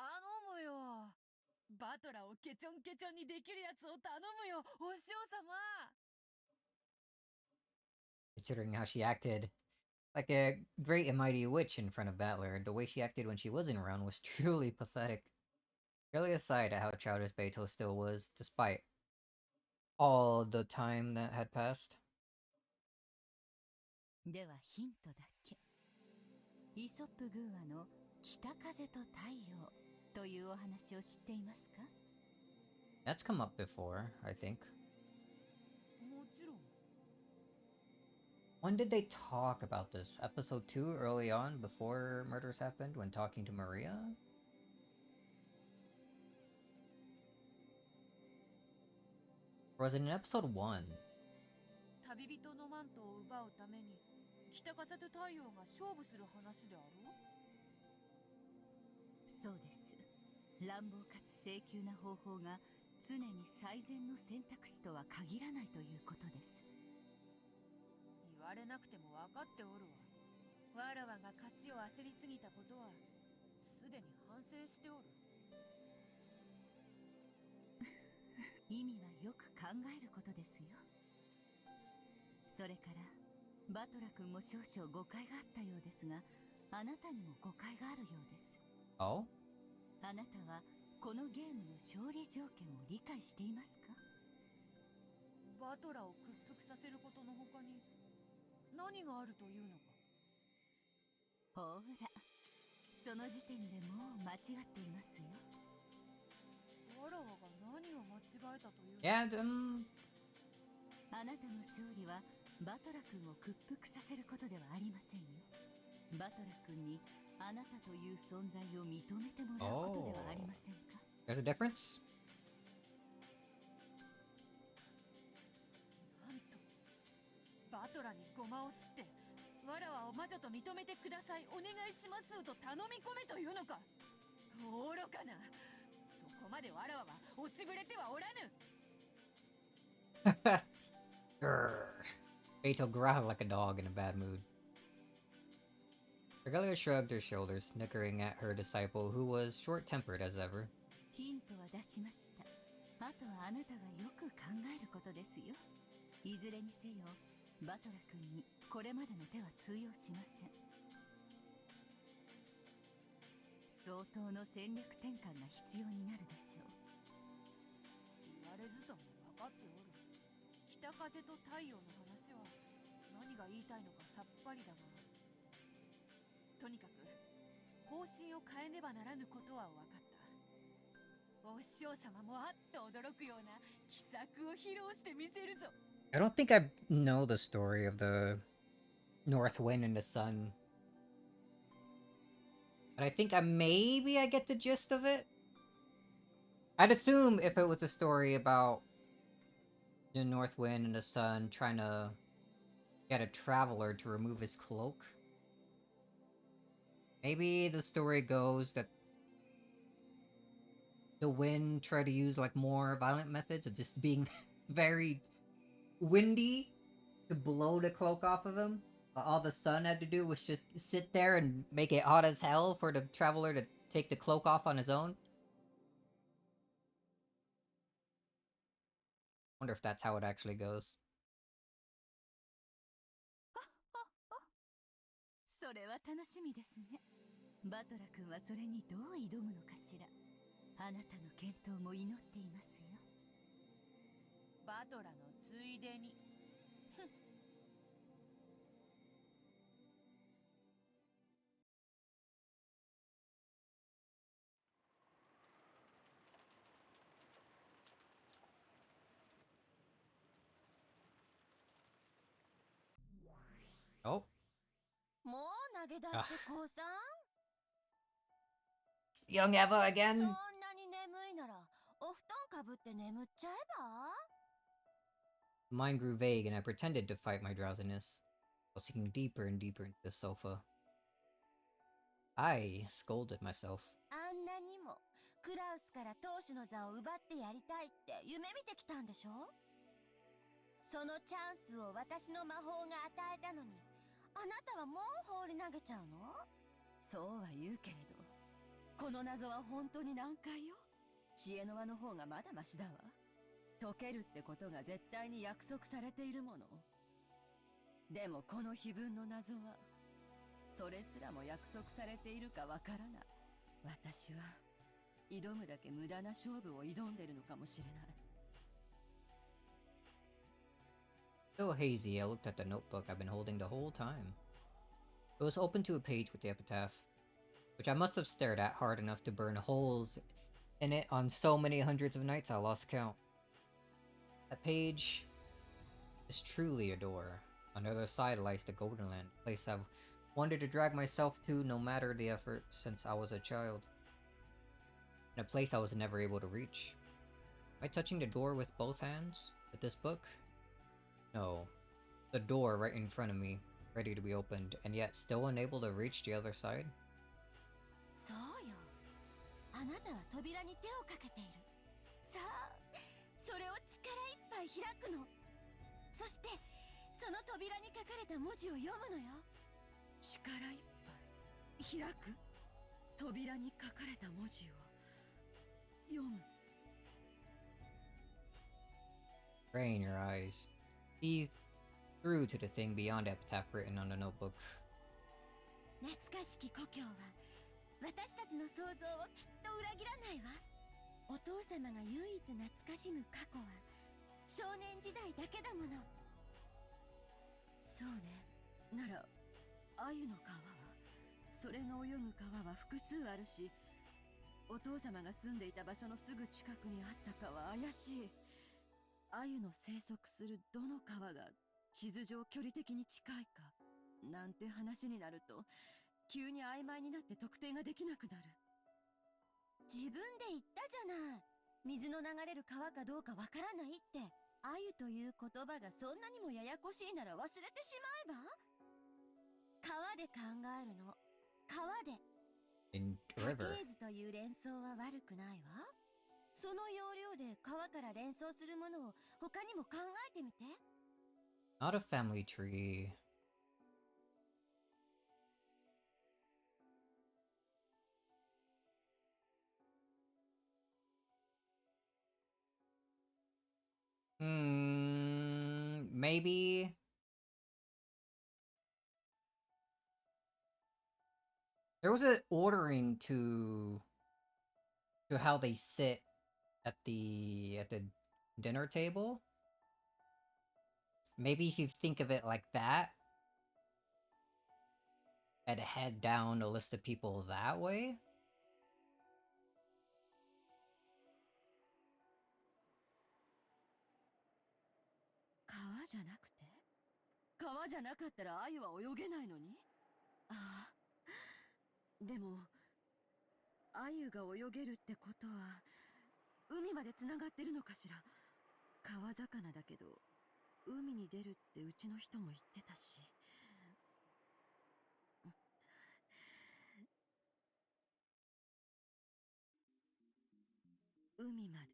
むよ。バトラをケチョンケチョンにできるやつを頼むよ、お師匠様。 Considering how she acted like a great and mighty witch in front of Battler, the way she acted when she wasn't around was truly pathetic. Really aside at how childish Beto still was, despite all the time that had passed. ではヒントだけ。イソップ寓話の北風と太陽というお話を知っていますか？ That's come up before, I think. もちろん。 When did they talk about this? Episode 2 early on before murders happened when talking to Maria? Was it in episode 1? 旅人のマントを奪うために北風と太陽が勝負する話であろう。そうです。乱暴かつ請求な方法が常に最善の選択肢とは限らないということです。言われなくても分かっておるわ。わらわが勝ちを焦りすぎたことはすでに反省しておる。意味はよく考えることですよ。それからバトラ君も少々誤解があったようですが、あなたにも誤解があるようです。Oh? あなたはこのゲームの勝利条件を理解していますか？バトラを屈服させることの他に何があるというのか。ほら、その時点でもう間違っていますよ。わらわが何を間違えたというのか。Yeah, あなたの勝利はバトラ君を屈服させることではありませんよ。バトラ君にあなたという存在を認めてもらうことではありませんか？ there's a difference? なんとバトラにゴマをすってわらわを魔女と認めてください、お願いしますと頼み込めというのか。愚かな。そこまでわらわは落ちぶれてはおらぬ。Grr. Beto growled like a dog in a bad mood. Regalia shrugged her shoulders, snickering at her disciple, who was short-tempered as ever. ヒントは出しました。あとはあなたがよく考えることですよ。いずれにせよ、バトラ君にこれまでの手は通用しません。相当の戦略転換が必要になるでしょう。言われずとも分かっておる。北風と太陽の話は何が言いたいのかさっぱりだが、とにかく方針を変えねばならぬことは分かった。お師匠様もあっと驚くような奇策を披露してみせるぞ。 I don't think I know the story of the North Wind and the Sun. But I think maybe I get the gist of it. I'd assume if it was a story about the North Wind and the Sun trying to get a traveler to remove his cloak. Maybe the story goes that the wind tried to use like more violent methods of just being very windy to blow the cloak off of him. But all the sun had to do was just sit there and make it hot as hell for the traveler to take the cloak off on his own. Wonder if that's how it actually goes. それは楽しみですね。バトラ君はそれにどう挑むのかしら。あなたの健闘も祈っていますよ。バトラのついでに。Oh. もう投げ出して降参？ Young Eva そん again? なに眠いならお布団かぶって眠っちゃえば？ Mine grew vague and I pretended to fight my drowsiness, while sinking deeper and deeper into the sofa. I scolded myself. あんなにもクラウスから当主の座を奪ってやりたいって夢見てきたんでしょ？そのチャンスを私の魔法が与えたのに、あなたはもう放り投げちゃうの？そうは言うけれど、この謎は本当に難解よ。知恵の輪の方がまだマシだわ。解けるってことが絶対に約束されているもの。でもこの碑文の謎はそれすらも約束されているかわからない。私は挑むだけ無駄な勝負を挑んでるのかもしれない。 So hazy, I looked at the notebook I've been holding the whole time. It was open to a page with the epitaph, which I must have stared at hard enough to burn holes in it on so many hundreds of nights I lost count. That page is truly a door. On the other side lies the Golden Land, a place I've wanted to drag myself to no matter the effort since I was a child. And a place I was never able to reach. Am I touching the door with both hands? With this book? No. The door right in front of me, ready to be opened, and yet still unable to reach the other side? そうよ。あなたは扉に手をかけている。さあ、それを力いっぱい開くの。そして、その扉に書かれた文字を読むのよ。力いっぱい開く。扉に書かれた文字を読む。Pray in your eyes. See through to the thing beyond epitaph written on the notebook. 懐かしき故郷は私たちの想像をきっと裏切らないわ。お父様が唯一懐かしむ過去は少年時代だけだもの。そうね。なら鮎の川は、それが泳ぐ川は複数あるし、お父様が住んでいた場所のすぐ近くにあったかは怪しい。鮎の生息するどの川が地図上距離的に近いかなんて話になると、急に曖昧になって特定ができなくなる。自分で言ったじゃない。水の流れる川かどうかわからないって。鮎という言葉がそんなにもややこしいなら忘れてしまえば。川で考えるの。川で。In 家 river. 系図という連想は悪くないわ。その要領で川から連想するものを他にも考えてみて。Not a family tree. Maybe. There was an ordering to how they sit at the dinner table. Maybe if you think of it like that, and head down a list of people that way. 川じゃなくて、川じゃなかったら鮎は泳げないのに。ああ。でも鮎が泳げるってことは海までつながってるのかしら。川魚だけど海に出るってうちの人も言ってたし。海まで。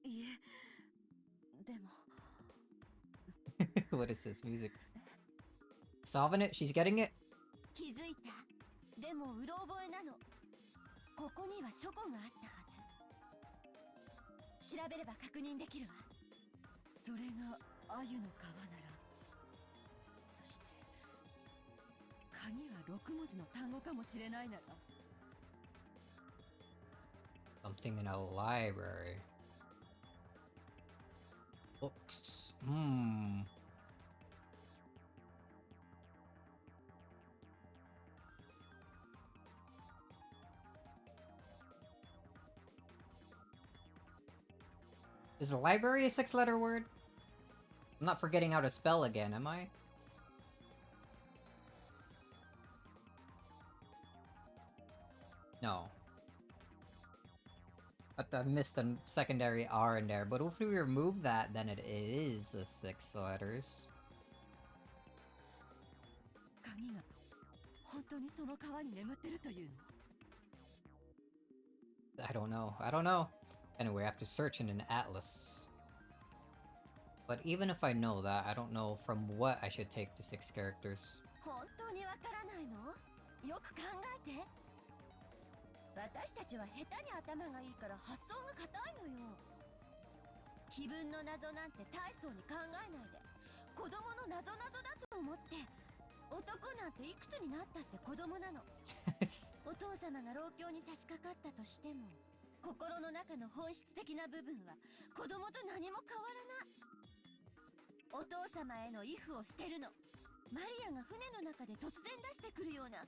いえ、でも。What is this music? Solving it? She's getting it? 気づいた。でもうろ覚えなの。ここには書庫があったはず。調べれば確認できるわ。それが鮎の川なら。そして鍵は6文字の単語かもしれないなら。Something in a library. Books. Is the library a 6-letter word? I'm not forgetting how to spell again, am I? No. But I missed a secondary R in there. But if we remove that, then it is a 6 letters. 鍵が本当にその川に眠ってるというの。I don't know. I don't know. Anyway, I have to search in an atlas. But even if I know that, I don't know from what I should take the 6 characters. 本当にわからないの？よく考えて。私たちは下手に頭がいいから発想が硬いのよ。気分の謎なんて大層に考えないで。子供の謎だと思って。男なんていくつになったって子供なの。お父様が老境に差し掛かったとしても、心の中の本質的な部分は子供と何も変わらない。お父様への畏怖を捨てるの。マリアが船の中で突然出してくるような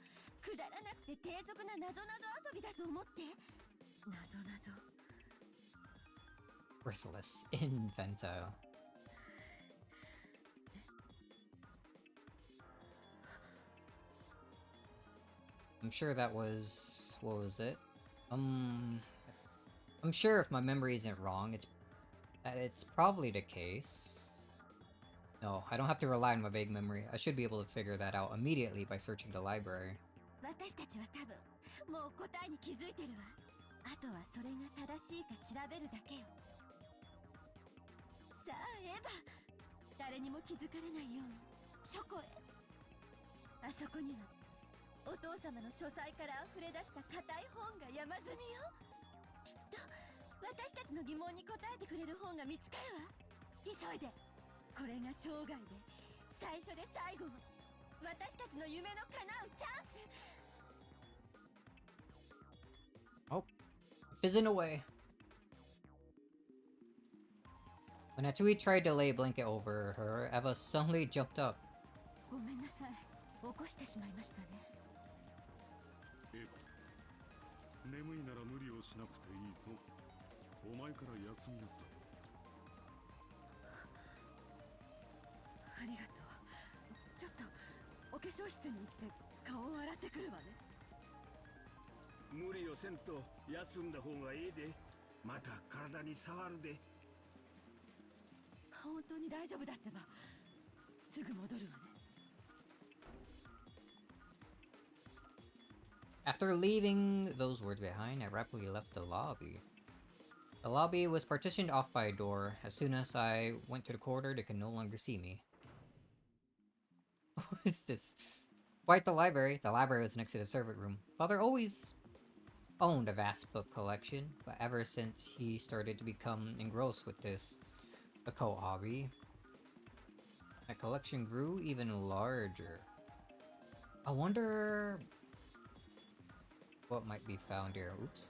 くだらなくて低俗な謎遊びだと思って。謎。Worthless. Infantile. I'm sure that was... what was it? I'm sure if my memory isn't wrong, it's that it's probably the case. No, I don't have to rely on my vague memory. I should be able to figure that out immediately by searching the library. 私たちは多分もう答えに気づいてるわ。あとはそれが正しいか調べるだけよ。さあエヴァ、誰にも気づかれないように書庫へ。あそこにはお父様の書斎から溢れ出した硬い本が山積みよ。きっと私たちの疑問に答えてくれる本が見つかるわ。急いで。これが生涯で最初で最後の私たちの夢の叶うチャンス。Oh, fizzing away. When Atsui tried to lay a blanket over her, Eva suddenly jumped up. ごめんなさい。起こしてしまいましたね。エヴァ、眠いなら無理をしなくていいぞ。お前から休みなさい。ありがとう。ちょっとお化粧室に行って顔を洗ってくるわね。無理をせんと休んだ方がいいで。また体に触るで。本当に大丈夫だってば。すぐ戻るわね。After leaving those words behind, I rapidly left the lobby. The lobby was partitioned off by a door. As soon as I went to the corridor, they could no longer see me. What is this? Quite the library. The library was next to the servant room. Father always owned a vast book collection, but ever since he started to become engrossed with this occult hobby, my collection grew even larger. I wonder what might be found here. Oops.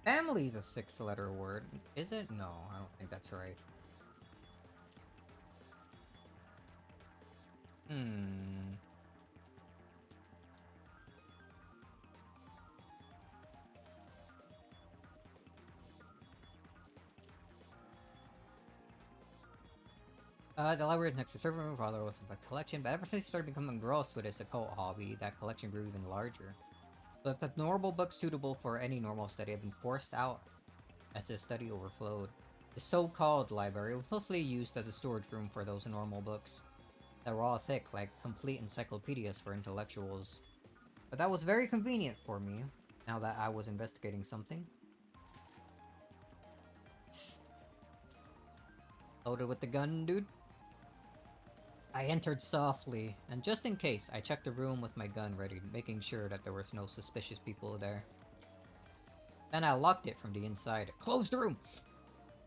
Family is a 6-letter word. Is it? No, I don't think that's right. The library is next to the servant room. Father was a collection, but ever since he started becoming engrossed with his occult hobby, that collection grew even larger. But the normal books suitable for any normal study have been forced out as the study overflowed. The so-called library was mostly used as a storage room for those normal books that were all thick, like complete encyclopedias for intellectuals. But that was very convenient for me, now that I was investigating something. Loaded with the gun, dude? I entered softly, and just in case, I checked the room with my gun ready, making sure that there was no suspicious people there. Then I locked it from the inside. Close the room!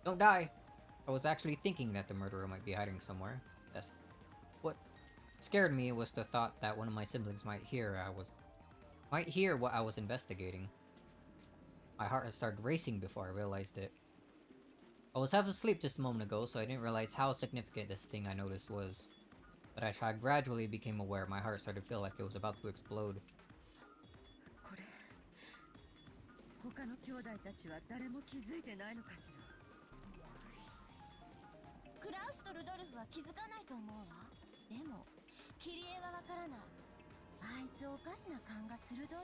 Don't die! I was actually thinking that the murderer might be hiding somewhere. That's what scared me was the thought that one of my siblings might hear what I was investigating. My heart had started racing before I realized it. I was half asleep just a moment ago, so I didn't realize how significant this thing I noticed was. But as I gradually became aware, my heart started to feel like it was about to explode. これ、他の兄弟たちは誰も気づいてないのかしら。クラウスとルドルフは気づかないと思うわ。でも、キリエはわからない。あいつおかしな勘が鋭いわ。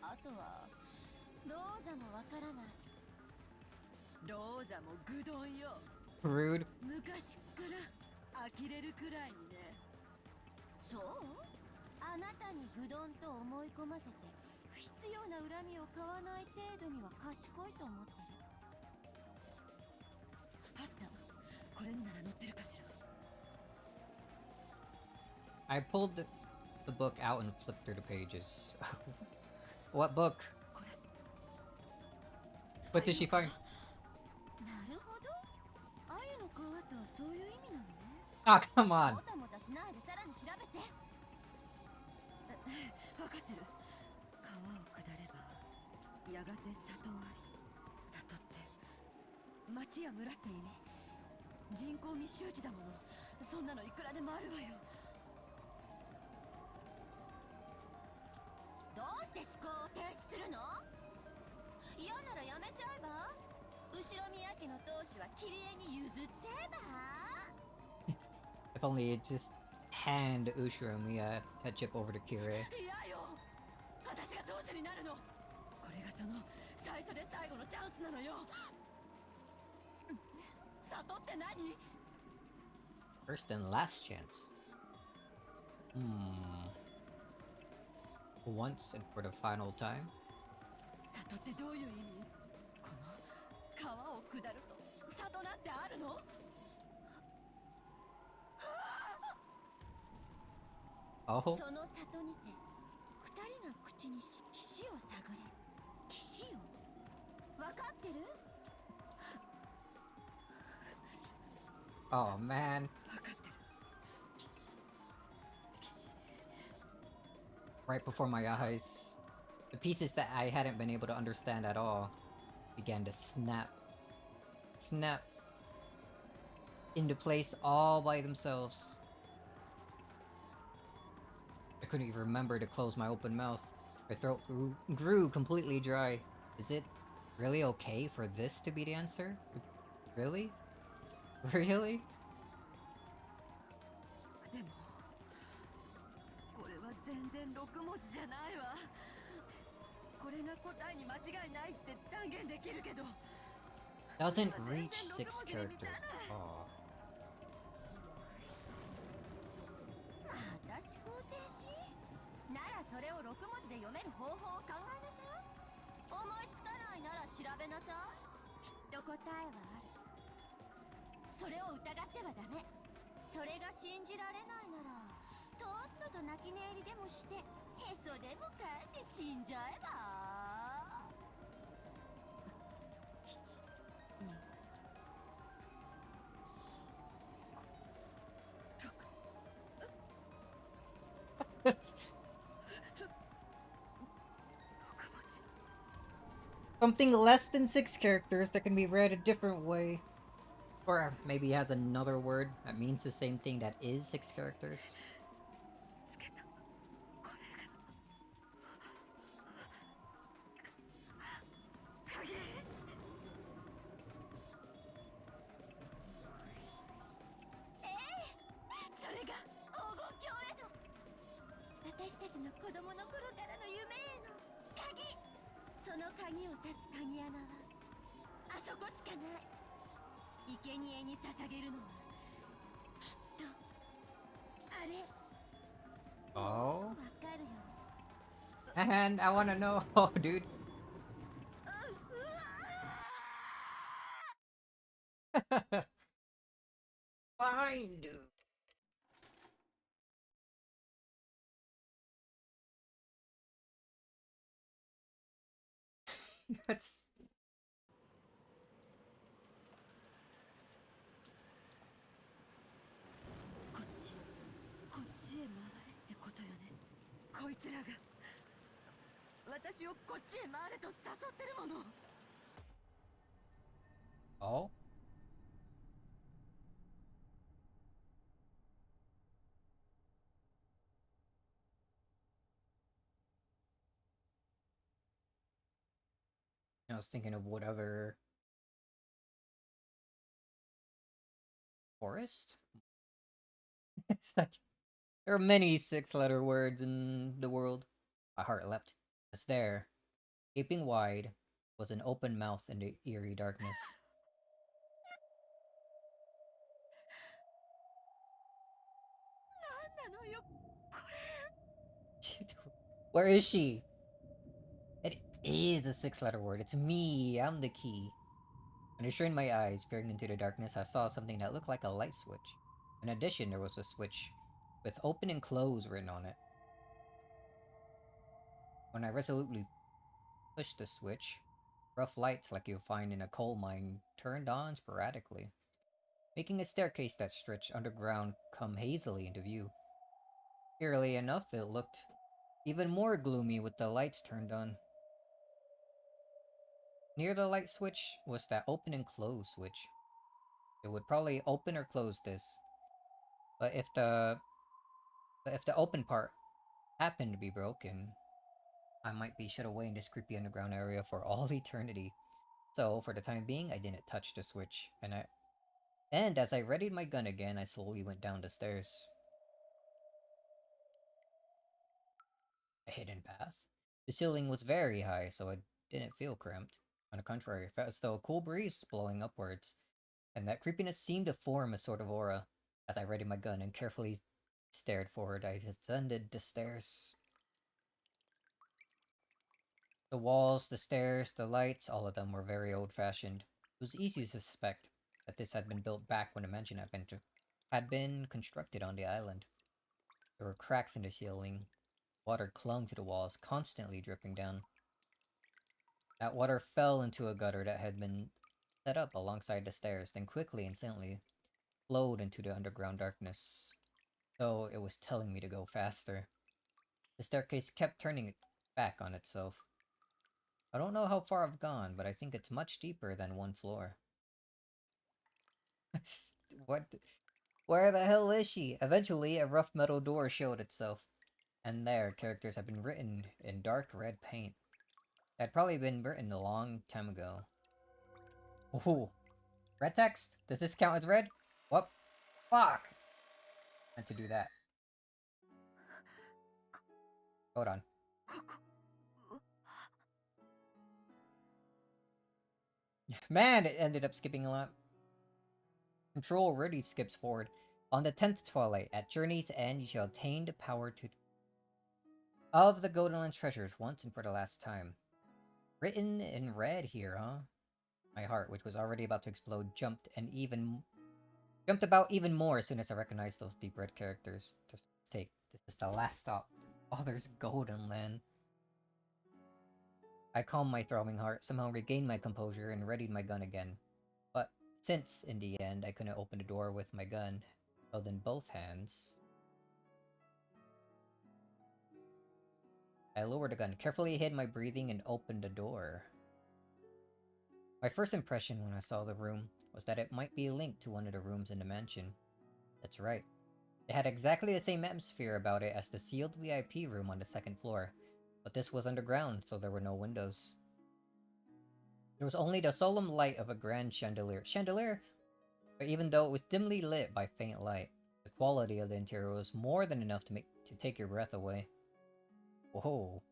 あとは、ローザもわからない。ローザもグドンよ。Rude. 昔っから呆れるくらいにね。そう？あなたにグドンと思い込ませて不必要な恨みを買わない程度には賢いと思ってる。あった。これになら載ってるかしら。I pulled the book out and flipped through the pages. What book? What did she find? なるほど。愛の川とはそういう意味なのね。Ah, come on. もたもたしないでさらに調べて。分かってる。川を下ればやがて里あり。里って町や村って意味。人口密集地だもの。そんなのいくらでもあるわよ。どうして思考を停止するの？嫌ならやめちゃえば？後ろ宮家の当主はキリエに譲っちゃえば？ If only it just hand Ushiramiya head chip over to Kire. 嫌よ。私が当主になるの。これがその最初で最後のチャンスなのよ。里って何？ First and last chance. Once and for the final time. 里ってどういう意味？この川を下ると里なんてあるの？ Oh. その里にて二人が口にし岸を探れ。岸を分かってる？ Oh man. 分かってる。岸。 Right before my eyes, the pieces that I hadn't been able to understand at all began to snap into place all by themselves. I couldn't even remember to close my open mouth. My throat grew completely dry. Is it really okay for this to be the answer? Really? Really? でもこれは全然6文字じゃないわ。これが答えに間違いないって断言できるけど。 Doesn't reach 6 characters. Oh. また思考停止？ならそれを6文字で読める方法を考えなさい。思いつかないなら調べなさい。きっと答えはある。それを疑ってはダメ。それが信じられないならとっとと泣き寝入りでもしてへそでもかいて死んじゃえば。Something less than 6 characters that can be read a different way. Or maybe has another word that means the same thing that is 6 characters. Oh? And I wanna know, oh dude. Fine, dude. That's... こっちへ回れってことよね。こいつらが私をこっちへ回れと誘ってるもの。 Oh? I was thinking of what other... Forest? It's like... There are many 6-letter words in the world. My heart leapt. It's there. Gaping wide was an open mouth in the eerie darkness. Where is she? It is a 6-letter word. It's me. I'm the key. When I strained my eyes, peering into the darkness, I saw something that looked like a light switch. In addition, there was a switch with open and close written on it. When I resolutely pushed the switch, rough lights like you'll find in a coal mine turned on sporadically, making a staircase that stretched underground come hazily into view. Eerily enough, it looked even more gloomy with the lights turned on. Near the light switch was that open and close switch. It would probably open or close this, but if the open part happened to be broken, I might be shut away in this creepy underground area for all eternity. So, for the time being, I didn't touch the switch, and as I readied my gun again, I slowly went down the stairs. hidden path. The ceiling was very high, so it didn't feel cramped. On the contrary, it felt as though a cool breeze blowing upwards, and that creepiness seemed to form a sort of aura. As I readied my gun and carefully stared forward, I descended the stairs. The walls, the stairs, the lights, all of them were very old-fashioned. It was easy to suspect that this had been built back when the mansion had been constructed on the island. There were cracks in the ceiling. Water clung to the walls, constantly dripping down. That water fell into a gutter that had been set up alongside the stairs, then quickly and silently flowed into the underground darkness. So it was telling me to go faster. The staircase kept turning back on itself. I don't know how far I've gone, but I think it's much deeper than one floor. What? Where the hell is she? Eventually, a rough metal door showed itself. And there, characters had been written in dark red paint. It had probably been written a long time ago. Ooh. Red text? Does this count as red? What? Fuck! Meant to do that. Hold on. Man, it ended up skipping a lot. Control already skips forward. On the 10th twilight, at journey's end, you shall obtain the power to of the Golden treasures once and for the last time. Written in red here, huh? My heart, which was already about to explode, jumped about even more as soon as I recognized those deep red characters. Just take this is the last stop. Oh, there's Golden Land. I calmed my throbbing heart, somehow regained my composure, and readied my gun again. But since, in the end, I couldn't open the door with my gun held in both hands, I lowered the gun, carefully hid my breathing, and opened the door. My first impression when I saw the room was that it might be linked to one of the rooms in the mansion. That's right. It had exactly the same atmosphere about it as the sealed VIP room on the second floor, but this was underground, so there were no windows. There was only the solemn light of a grand chandelier. Chandelier? But even though it was dimly lit by faint light, the quality of the interior was more than enough to take your breath away. Whoa.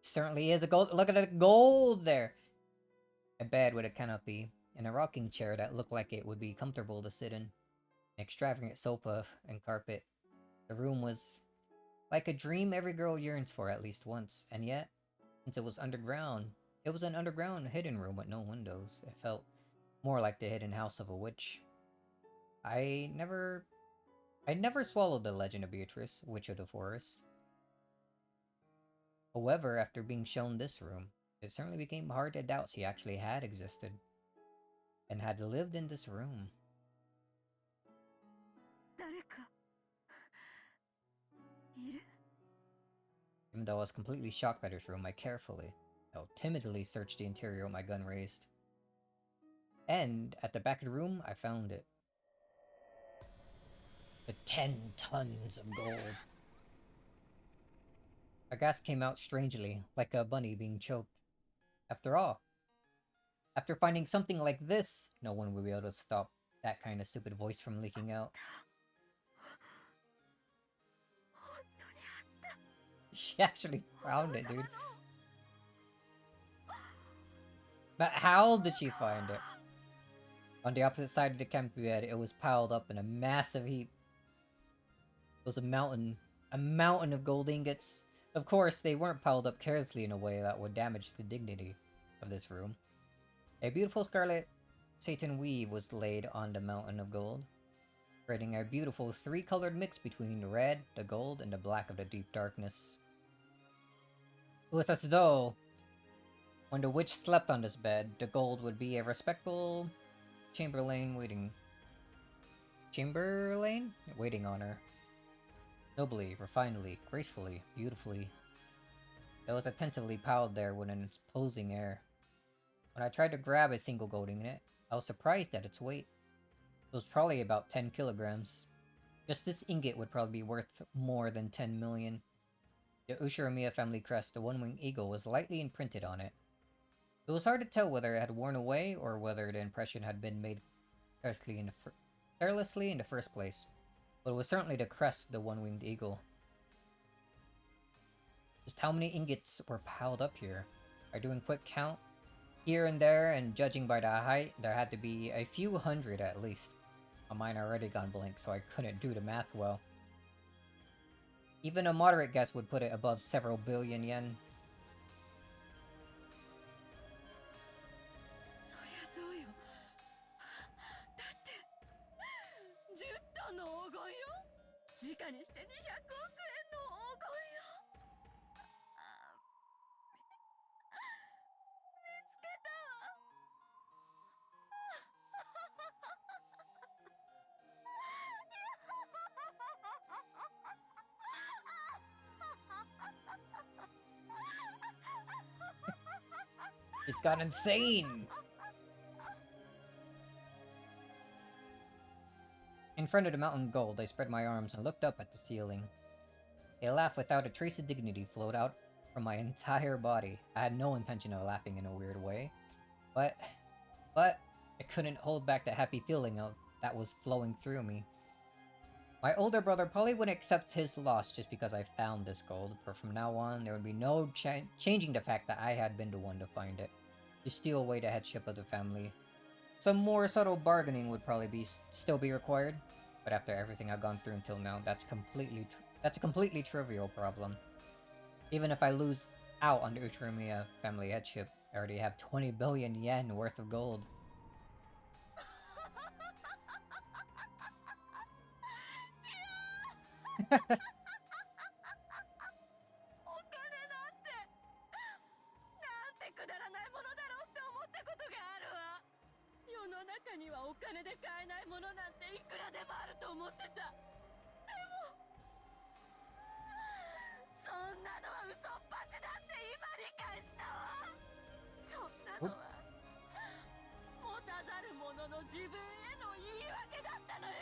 Certainly is a gold. Look at the gold there! A bed with a canopy, and a rocking chair that looked like it would be comfortable to sit in. An extravagant sofa and carpet. The room was like a dream every girl yearns for at least once, and yet, since it was underground, it was an underground hidden room with no windows. It felt more like the hidden house of a witch. I never swallowed the legend of Beatrice, Witch of the Forest. However, after being shown this room, it certainly became hard to doubt she actually had existed and had lived in this room. Even though I was completely shocked by this room, I timidly searched the interior with my gun raised. And at the back of the room, I found it. The 10 tons of gold. A gasp came out strangely, like a bunny being choked. After all, after finding something like this, no one would be able to stop that kind of stupid voice from leaking out. She actually found it, dude. But how did she find it? On the opposite side of the camp bed, it was piled up in a massive heap. It was a mountain of gold ingots. Of course, they weren't piled up carelessly in a way that would damage the dignity of this room. A beautiful scarlet satin weave was laid on the mountain of gold, creating a beautiful three-colored mix between the red, the gold, and the black of the deep darkness. It was as though, when the witch slept on this bed, the gold would be a respectable chamberlain waiting on her. Nobly, refinedly, gracefully, beautifully. It was attentively piled there with an imposing air. When I tried to grab a single gold ingot, I was surprised at its weight. It was probably about 10 kilograms. Just this ingot would probably be worth more than 10 million. The Ushiromiya family crest, the one-winged eagle, was lightly imprinted on it. It was hard to tell whether it had worn away or whether the impression had been made carelessly in the first place, but it was certainly the crest of the one-winged eagle. Just how many ingots were piled up here? By doing quick count here and there, and judging by the height, there had to be a few hundred at least. My mind already gone blank, so I couldn't do the math well. Even a moderate guess would put it above several billion yen. そりゃそうよ。だって10トンの黄金よ。時価にして200億円の黄金よ。見つけたわ。It's got insane! In front of the mountain gold, I spread my arms and looked up at the ceiling. A laugh without a trace of dignity flowed out from my entire body. I had no intention of laughing in a weird way, but I couldn't hold back the happy feeling that was flowing through me. My older brother probably wouldn't accept his loss just because I found this gold, but from now on, there would be no changing the fact that I had been the one to find it, to steal away the headship of the family. Some more subtle bargaining would probably still be required, but after everything I've gone through until now, that's a completely trivial problem. Even if I lose out on the Uchinomiya family headship, I already have 20 billion yen worth of gold. くだらないものだろうって思ったことがあるわ。世の中にはお金で買えないものなんていくらでもあると思ってた。でもそんなのは嘘っぱちだって今理解したわ。そんなのは持たざる者の自分への言い訳だったのよ。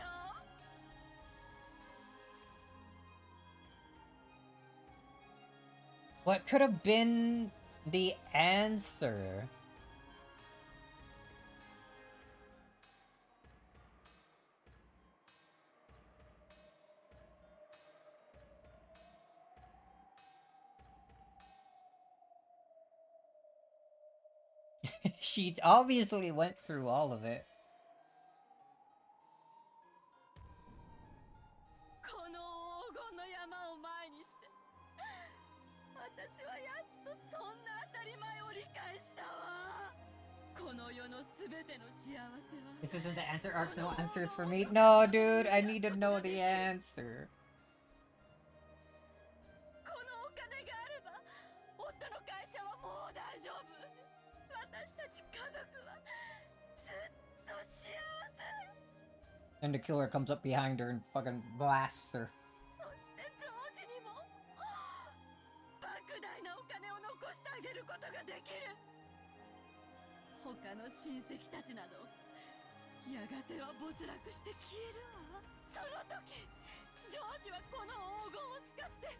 What could have been the answer? She obviously went through all of it. この黄金の山を前にして私はやっとそんな当たり前を理解したわ。この世のすべての幸せは This isn't the answer arc, no answers for me. No, dude, I need to know the answer. このお金があれば夫の会社はもう大丈夫。私たち家族はずっと幸せ。 And the killer comes up behind her and fucking blasts her. そしてジョージにも莫大なお金を残してあげることができる。他の親戚たちなどやがては没落して消えるわ。その時ジョージはこの黄金を使って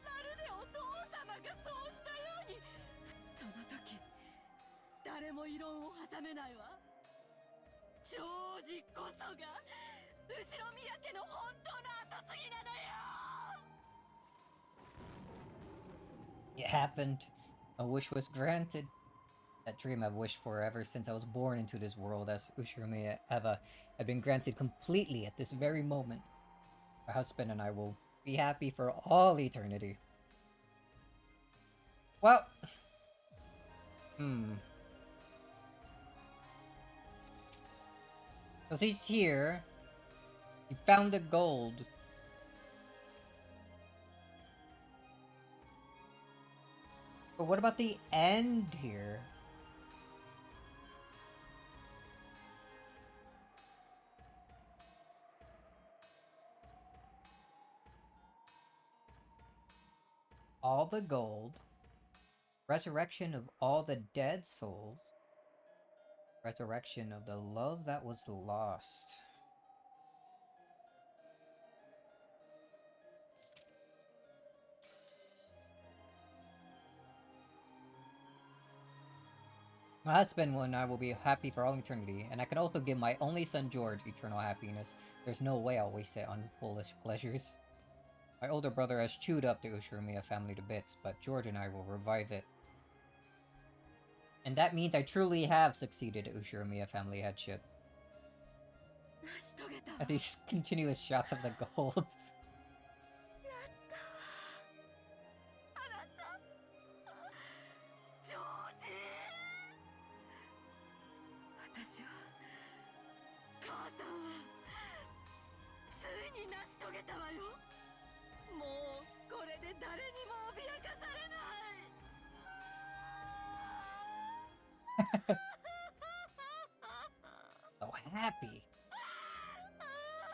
まるでお父様がそうしたように、その時誰も異論を挟めないわ。ジョージこそが後ろ宮家の本当の跡継ぎなのよ。 It happened. A wish was granted. That dream I've wished for ever since I was born into this world as Uchinomiya Eva had been granted completely at this very moment. My husband and I will be happy for all eternity. Well... So he's here. He found the gold. But what about the end here? All the gold. Resurrection of all the dead souls. Resurrection of the love that was lost. My husband and I will be happy for all eternity, and I can also give my only son George eternal happiness. There's no way I'll waste it on foolish pleasures. My older brother has chewed up the Ushiromiya family to bits, but George and I will revive it. And that means I truly have succeeded at Ushiromiya family headship. At these continuous shots of the gold. So happy.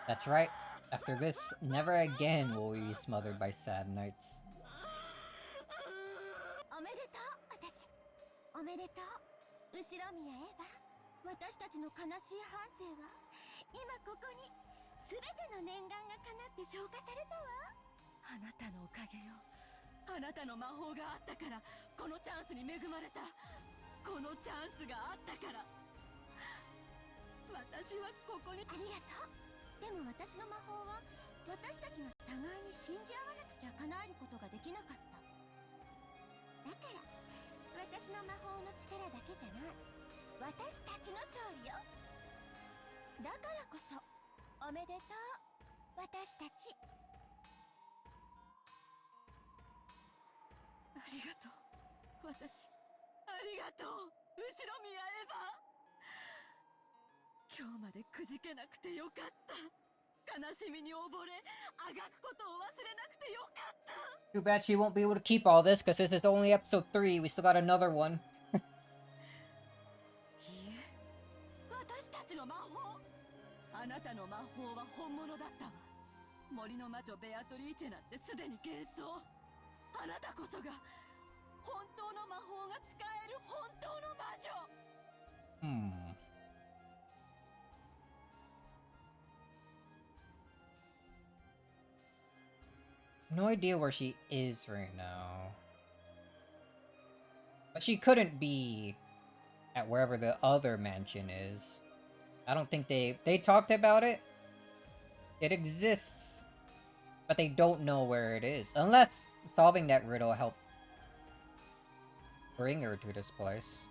That's right. After this, never again will we be smothered by sad nights. おめでとう、私。おめでとう。後ろ宮エヴァ。私たちの悲しい半生は、今ここに、すべての念願が叶って消化されたわ。あなたのおかげよ。あなたの魔法があったから、このチャンスに恵まれた。このチャンスがあったから。私はここに。ありがとう。でも私の魔法は、私たちが互いに信じ合わなくちゃ叶えることができなかった。だから、私の魔法の力だけじゃない。私たちの勝利よ。だからこそ、おめでとう。私たち。ありがとう。私、ありがとう。後ろ宮エヴァ。今日までくじけなくてよかった。悲しみに溺れ、あがくことを忘れなくてよかった。Too bad she won't be able to keep all this, because this is only episode 3. We still got another one. いいえ、私たちの魔法。あなたの魔法は本物だったわ。森の魔女ベアトリーチェなんてすでに幻想。あなたこそが本当の魔法が使える本当の魔女。No idea where she is right now. But she couldn't be at wherever the other mansion is. I don't think they talked about it. It exists. But they don't know where it is. Unless solving that riddle helped bring her to this place.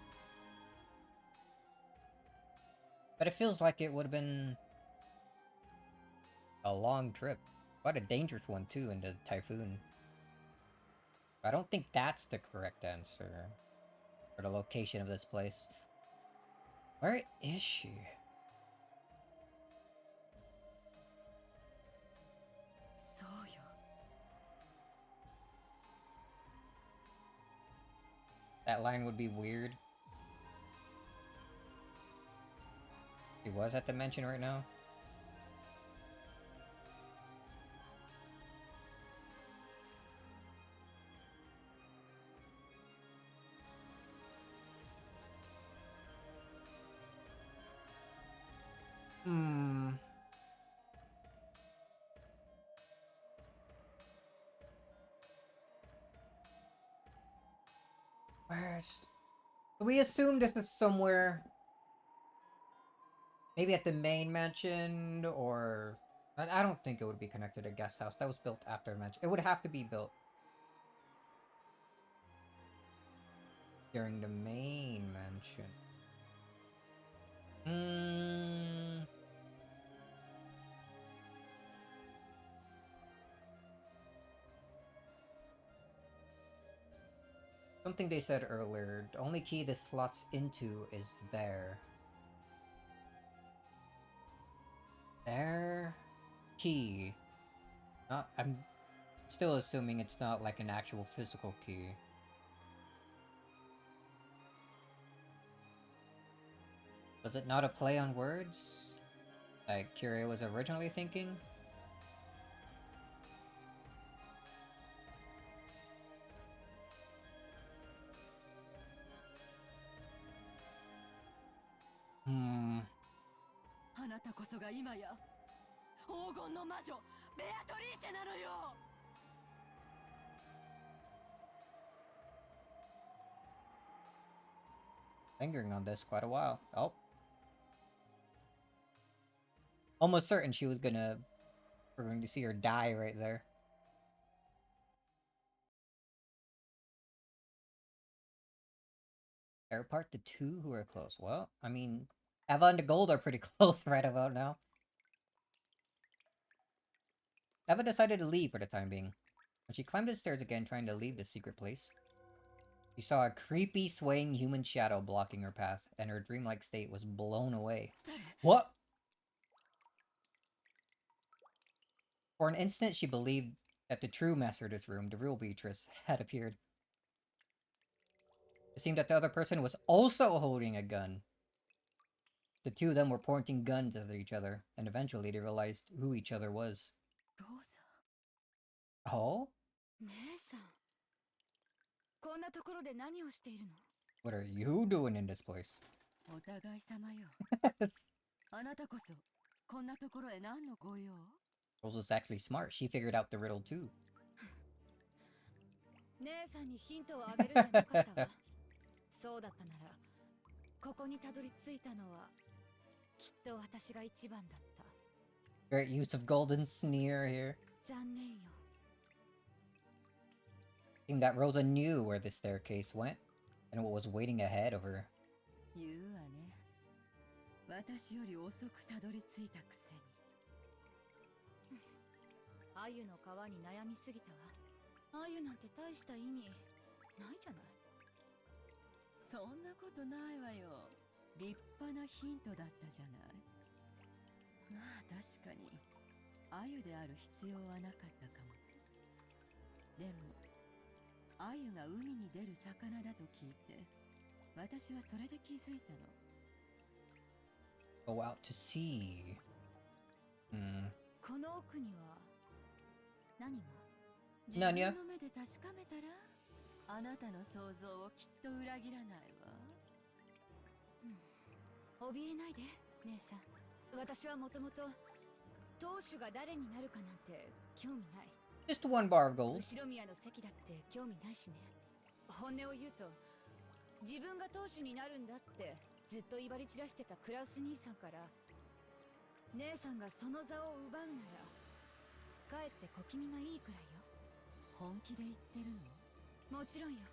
But it feels like it would have been a long trip. Quite a dangerous one, too, in the typhoon. I don't think that's the correct answer. For the location of this place. Where is she? That line would be weird. She was at the mansion right now. Where's... We assume this is somewhere... Maybe at the main mansion, or... I don't think it would be connected to guest house. That was built after the mansion. It would have to be built during the main mansion. Something they said earlier. The only key this slots into is there. There... Key. I'm still assuming it's not like an actual physical key. Was it not a play on words? Like Kyrie was originally thinking? Hmm. あなたこそが今や黄金の魔女ベアトリーチェなのよ。Lingering on this quite a while. Oh. Almost certain we're going to see her die right there. They're apart the two who are close. Well, I mean, Eva and the Gold are pretty close right about now. Eva decided to leave for the time being. When she climbed the stairs again, trying to leave the secret place, she saw a creepy, swaying human shadow blocking her path, and her dreamlike state was blown away. What? For an instant, she believed that the true master of this room, the real Beatrice, had appeared. It seemed that the other person was also holding a gun. The two of them were pointing guns at each other, and eventually they realized who each other was. Rosa. Oh? 姉さん、こんなところで何をしているの？ What are you doing in this place? お互い様よ。あなたこそこんなところへ何のご用？ Rosa's actually smart. She figured out the riddle too. 姉さんにヒントをあげるんじゃなかったわ。そうだったなら、ここにたどり着いたのはきっと私が一番だった。 Great use of golden sneer here. 残念よ。 Seemed that Rosa knew where the staircase went and what was waiting ahead of her. 言うわね。私より遅くたどり着いたくせに。アユの皮に悩みすぎたわ。アユなんて大した意味ないじゃない。そんなことないわよ。立派なヒントだったじゃない。まあ確かにアユである必要はなかったかも。でもアユが海に出る魚だと聞いて、私はそれで気づいたの。Go out to sea. この奥には何が？自分の目で確かめたら、あなたの想像をきっと裏切らないわ。怯えないで、姉さん。私はもともと当主が誰になるかなんて興味ない。Just one bar of gold. 後宮の席だって興味ないしね。本音を言うと、自分が当主になるんだってずっと威張り散らしてたクラウス兄さんから、姉さんがその座を奪うなら、かえって小気味がいいくらいよ。本気で言ってるの？もちろんよ。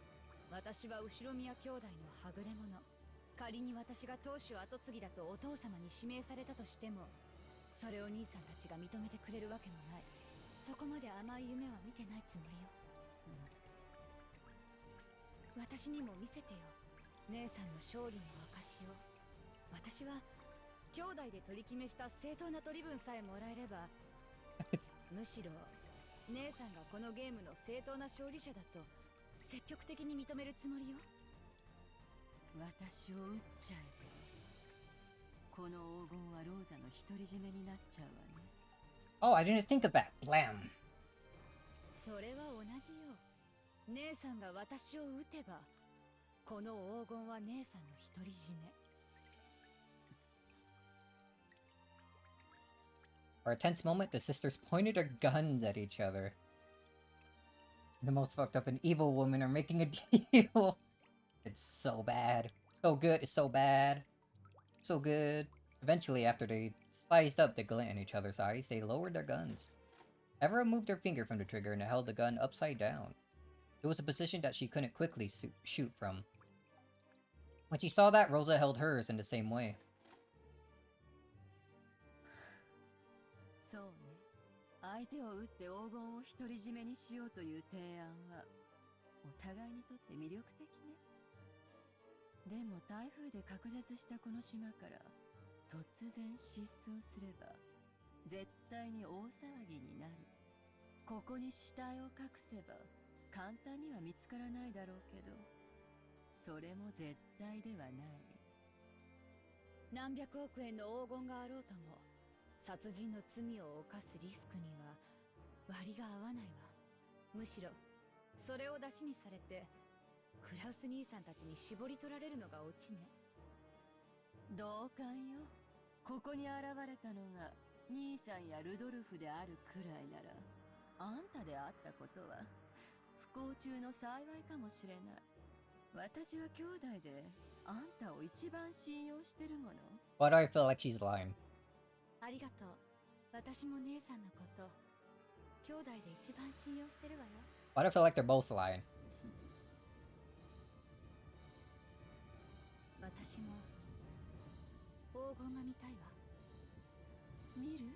私は後宮兄弟のはぐれ者。仮に私が当主跡継ぎだとお父様に指名されたとしても、それを兄さんたちが認めてくれるわけもない。そこまで甘い夢は見てないつもりよ。私にも見せてよ、姉さんの勝利の証を。私は兄弟で取り決めした正当な取り分さえもらえればむしろ姉さんがこのゲームの正当な勝利者だと積極的に認めるつもりよ。私を撃っちゃえば、この黄金はローザの独り占めになっちゃうわね。Oh, I didn't think of that. Blam. それは同じよ。姉さんが私を撃てば、この黄金は姉さんの独り占め。For a tense moment, the sisters pointed their guns at each other. The most fucked up and evil women are making a deal. It's so bad. So good, it's so bad. So good. Eventually, after they sliced up the glint in each other's eyes, they lowered their guns. Evra moved her finger from the trigger and held the gun upside down. It was a position that she couldn't quickly shoot from. When she saw that, Rosa held hers in the same way. そうね。相手を撃って黄金を独り占めにしようという提案は、お互いにとって魅力的ね。でも台風で隔絶したこの島から突然失踪すれば、絶対に大騒ぎになる。ここに死体を隠せば簡単には見つからないだろうけど、それも絶対ではない。何百億円の黄金があろうとも、殺人の罪を犯すリスクには割が合わないわ。むしろそれを出しにされて、クラウス兄さんたちに絞り取られるのがオチね。同感よ。ここに現れたのが兄さんやルドルフであるくらいなら、あんたであったことは不幸中の幸いかもしれない。私は兄弟であんたを一番信用してるもの。 Why do I feel like she's lying? ありがとう。私も姉さんのこと、兄弟で一番信用してるわよ。 Why do I feel like they're both lying? 私も黄金が見たいわ。見る？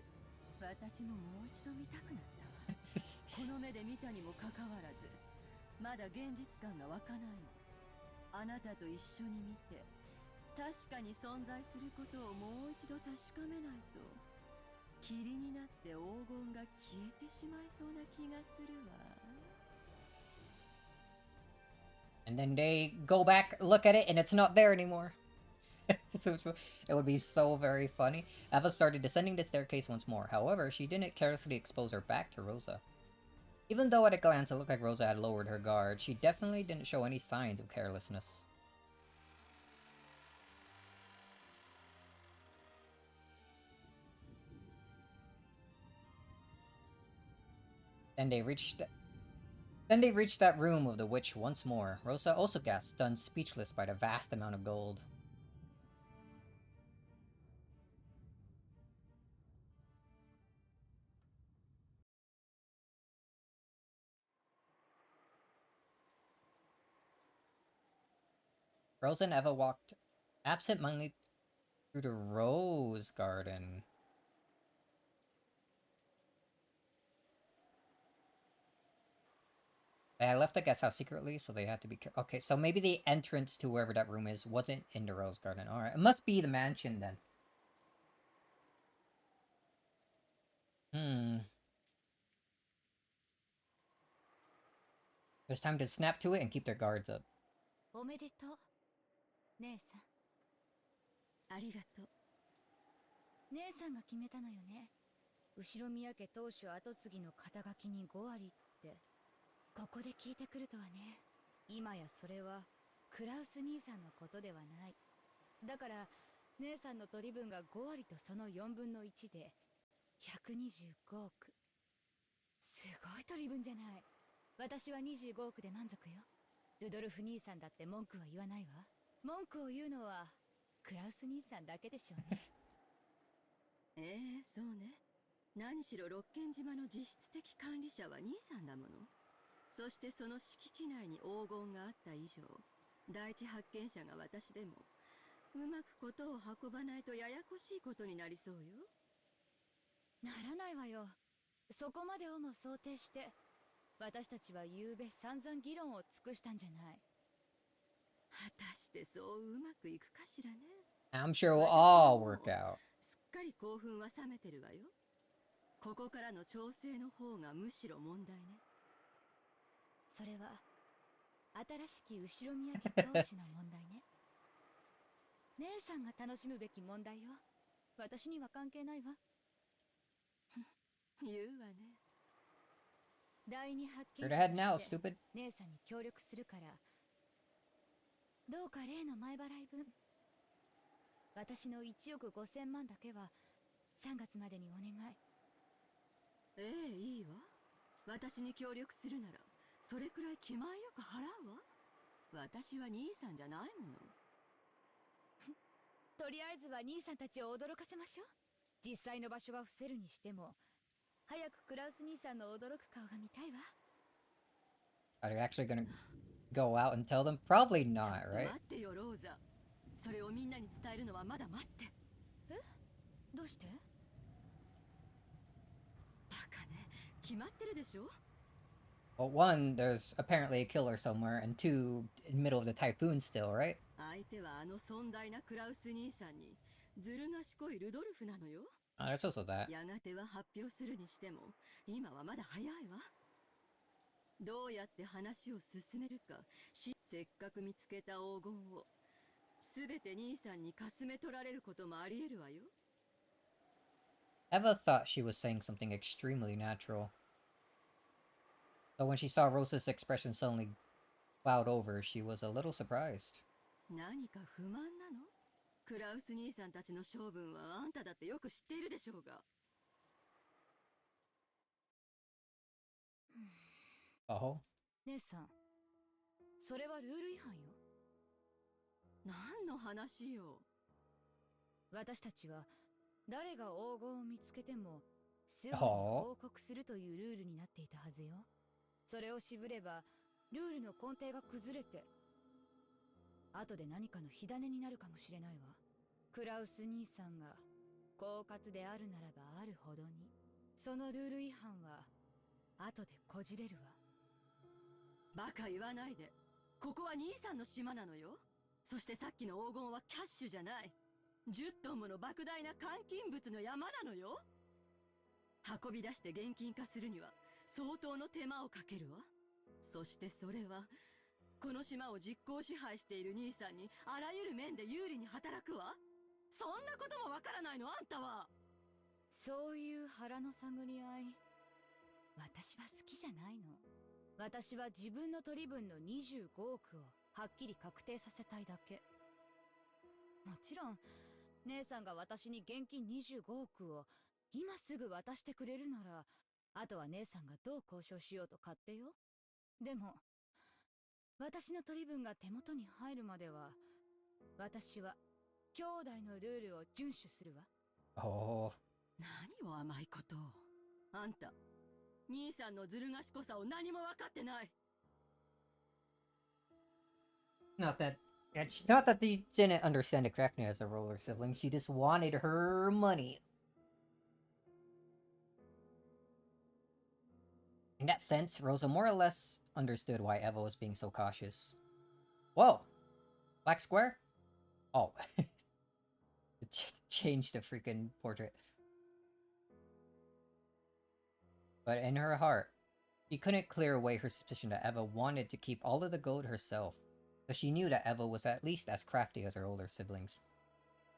私ももう一度見たくなったわ。この目で見たにもかかわらず、まだ現実感が湧かないの。あなたと一緒に見て、確かに存在することをもう一度確かめないと、霧になって黄金が消えてしまいそうな気がするわ。And then they go back, look at it, and it's not there anymore. So it would be so very funny. Eva started descending the staircase once more. However, she didn't carelessly expose her back to Rosa. Even though at a glance it looked like Rosa had lowered her guard, she definitely didn't show any signs of carelessness. Then they reached that room of the witch once more. Rosa also gasped, stunned speechless by the vast amount of gold. Rosa and Eva walked absent-mindedly through the rose garden. I left the guest house secretly, so they had to be careful. Okay, so maybe the entrance to wherever that room is wasn't in the rose garden. Alright, it must be the mansion then. There's time to snap to it and keep their guards up. おめでとう、姉さん。ありがとう。姉さんが決めたのよね。後宮家当主跡継ぎの肩書きに5割って。ここで聞いてくるとはね。今やそれはクラウス兄さんのことではない。だから姉さんの取り分が5割とその4分の1で125億。すごい取り分じゃない。私は25億で満足よ。ルドルフ兄さんだって文句は言わないわ。文句を言うのはクラウス兄さんだけでしょうね。そうね。何しろ六軒島の実質的管理者は兄さんだもの。そしてその敷地内に黄金があった以上、第一発見者が私でも、うまくことを運ばないとややこしいことになりそうよ。ならないわよ。そこまでをも想定して、私たちは昨べ散々議論を尽くしたんじゃない。果たしてそううまくいくかしらね。I'm sure it will all work out. すっかり興奮は冷めてるわよ。ここからの調整の方がむしろ問題ね。それは新しき後宮家当主の問題ね。姉さんが楽しむべき問題よ。私には関係ないわ。言うわね。第二発見 Straight 者 ahead と now, して stupid. 姉さんに協力するから、どうか例の前払い分、私の1億5000万だけは3月までにお願い。いいわ。私に協力するなら、それくらい気前よく払うわ。私は兄さんじゃないもの。とりあえずは兄さんたちを驚かせましょう。実際の場所は伏せるにしても、早くクラウス兄さんの驚く顔が見たいわ。Are they actually gonna go out and tell them? Probably not, ちょっと right? 待ってよ、ローザ。それをみんなに伝えるのはまだ待って。どうして？バカね。決まってるでしょ。Well, one, there's apparently a killer somewhere, and two, in the middle of the typhoon still, right? 相手はあの尊大なクラウス兄さんにずる賢いルドルフなのよ。There's also that. やがては発表するにしても、今はまだ早いわ。どうやって話を進めるか、せっかく見つけた黄金を、すべて兄さんにかすめ取られることもあり得るわよ。Eva thought she was saying something extremely natural. But when she saw Rosa's expression suddenly cloud over, she was a little surprised. 何か不満なの？クラウス兄さんたちの性分はあんただってよく知っているでしょうが。Oh? 姉さん、それはルール違反よ。何の話よ。私たちは誰が黄金を見つけてもすぐに報告するというルールになっていたはずよ。それを渋ればルールの根底が崩れて後で何かの火種になるかもしれないわ。クラウス兄さんが狡猾であるならばあるほどに、そのルール違反は後でこじれるわ。バカ言わないで。ここは兄さんの島なのよ。そしてさっきの黄金はキャッシュじゃない。10トンもの莫大な換金物の山なのよ。運び出して現金化するには相当の手間をかけるわ。そしてそれはこの島を実効支配している兄さんにあらゆる面で有利に働くわ。そんなこともわからないのあんたは。そういう腹の探り合い、私は好きじゃないの。私は自分の取り分の25億をはっきり確定させたいだけ。もちろん姉さんが私に現金25億を今すぐ渡してくれるなら、あとは姉さんがどう交渉しようと勝手よ。でも私の取り分が手元に入るまでは、私は兄弟のルールを遵守するわ。Oh. 何を甘いことを。あんた兄さんのずる賢さを何も分かってない。 Not that. It's not that they didn't understand it correctly as a roller sibling. She just wanted her money. In that sense, Rosa more or less understood why Eva was being so cautious. Whoa! Black square? Oh. Change the freaking portrait. But in her heart, she couldn't clear away her suspicion that Eva wanted to keep all of the gold herself, because she knew that Eva was at least as crafty as her older siblings.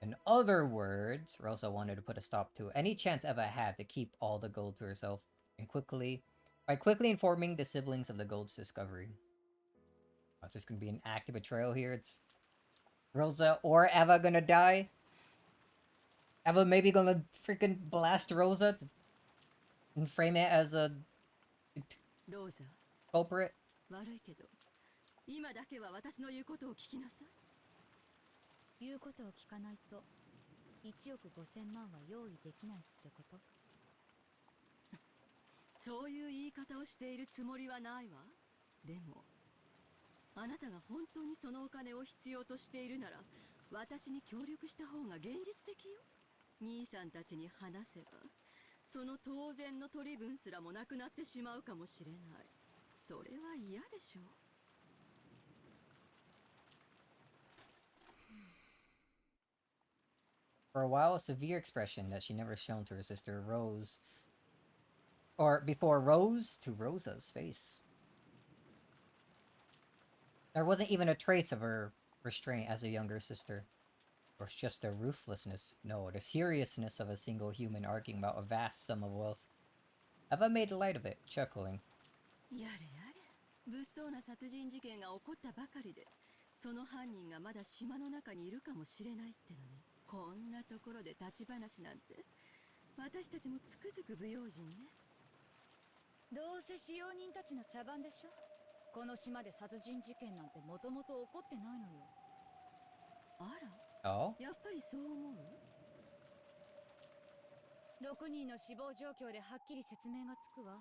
In other words, Rosa wanted to put a stop to any chance Eva had to keep all the gold to herself, and by quickly informing the siblings of the gold's discovery. Oh, it's just gonna be an act of betrayal here. It's Rosa or Eva gonna die. Eva maybe gonna freaking blast Rosa and frame it as a Rosa, culprit. 悪いけど今だけは私の言うことを聞きなさい。言うことを聞かないと1億5000万は用意できないってこと？そういう言い方をしているつもりはないわ。でもあなたが本当にそのお金を必要としているなら、私に協力した方が現実的よ。兄さんたちに話せばその当然の取り分すらもなくなってしまうかもしれない。それは嫌でしょ。For a while, a severe expression that she never shown to her sister rose, or before rose to Rosa's face. There wasn't even a trace of her restraint as a younger sister. Or just the ruthlessness, no, the seriousness of a single human arguing about a vast sum of wealth. Eva made light of it, chuckling. やれやれ、物騒な殺人事件が起こったばかりで、その犯人がまだ島の中にいるかもしれないってのに、こんなところで立ち話なんて、私たちもつくづく不用心ね。どうせ使用人たちの茶番でしょ。この島で殺人事件なんてもともと起こってないのよ。あら、Oh? やっぱりそう思う？6人の死亡状況ではっきり説明がつくわ。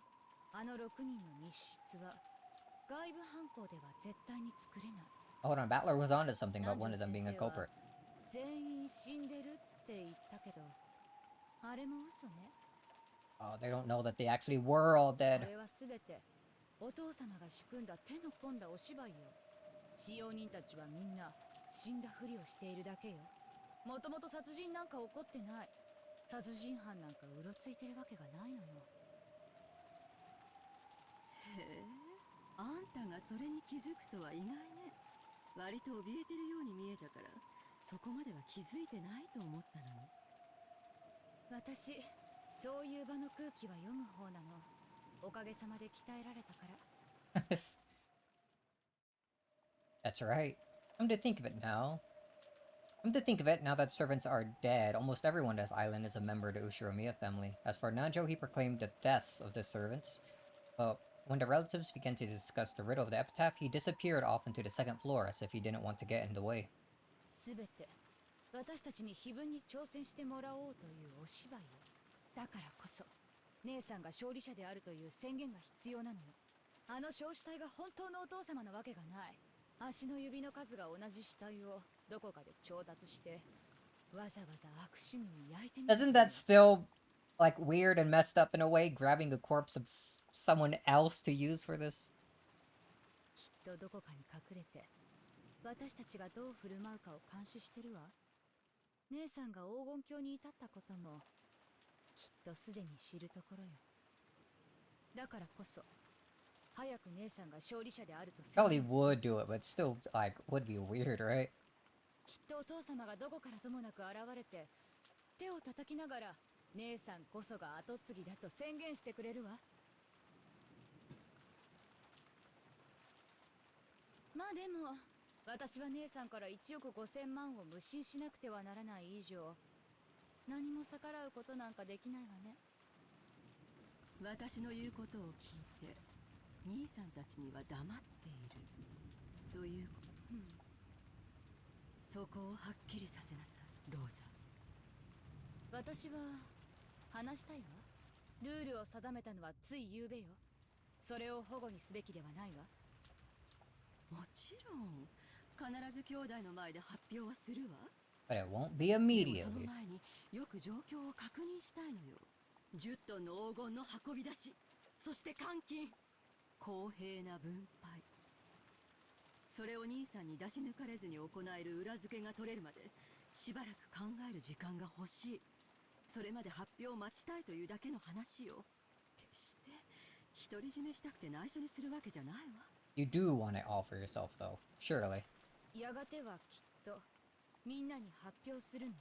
あの6人の密室は外部犯行では絶対に作れない。Hold on, Battler was onto something about one of them being a culprit. 全員死んでるって言ったけど、あれも嘘ね。Oh, they don't know that they actually were all こ dead. れはすべてお父様が仕組んだ手の込んだお芝居よ。使用人たちはみんな死んだふりをしているだけよ。もともと殺人なんか起こってない。殺人犯なんかうろついてるわけがないのよ。へえ、あんたがそれに気づくとは意外ね。割と怯えてるように見えたから、そこまでは気づいてないと思ったのに。私、そういう場の空気は読む方なの。おかげさまで鍛えられたから。That's right. Come to think of it now. Come to think of it, now that servants are dead, almost everyone on this island is a member of the Ushiromiya family. As for Nanjo, he proclaimed the deaths of the servants. But when the relatives began to discuss the riddle of the epitaph, he disappeared off into the second floor as if he didn't want to get in the way. すべて私たちに非分に挑戦してもらおうというお芝居よ。だからこそ姉さんが勝利者であるという宣言が必要なのよ。あの少子隊が本当のお父様なわけがない。足の指の数が同じ死体をどこかで調達してわざわざ悪趣味に焼いてみた。 Isn't that still like weird and messed up in a way, grabbing the corpse of someone else to use for this? きっとどこかに隠れて私たちがどう振る舞うかを監視してるわ。姉さんが黄金鏡に至ったこともきっとすでに知るところよ。だからこそ早く姉さんが勝利者であると宣 Probably 言する。 would do it, but still, like, would be weird, right? きっとお父様がどこからともなく現れて手を叩きながら姉さんこそが跡継ぎだと宣言してくれるわ。まあでも私は姉さんから1億5000万を無心しなくてはならない以上何も逆らうことなんかできないわね。私の言うことを聞いて兄さんたちには黙っているということ、そこをはっきりさせなさい、ローザ。私は話したいわ。ルールを定めたのはつい昨べよ。それを保護にすべきではないわ。もちろん必ず兄弟の前で発表はするわ。 But it won't be でもその immediately. 前によく状況を確認したいのよ。10トンの黄金の運び出し、そして換金、公平な分配、それを兄さんに出し抜かれずに行える裏付けが取れるまでしばらく考える時間が欲しい。それまで発表を待ちたいというだけの話よ。決して独り占めしたくて内緒にするわけじゃないわ。 You do want it all for yourself, though. Surely. やがてはきっとみんなに発表するの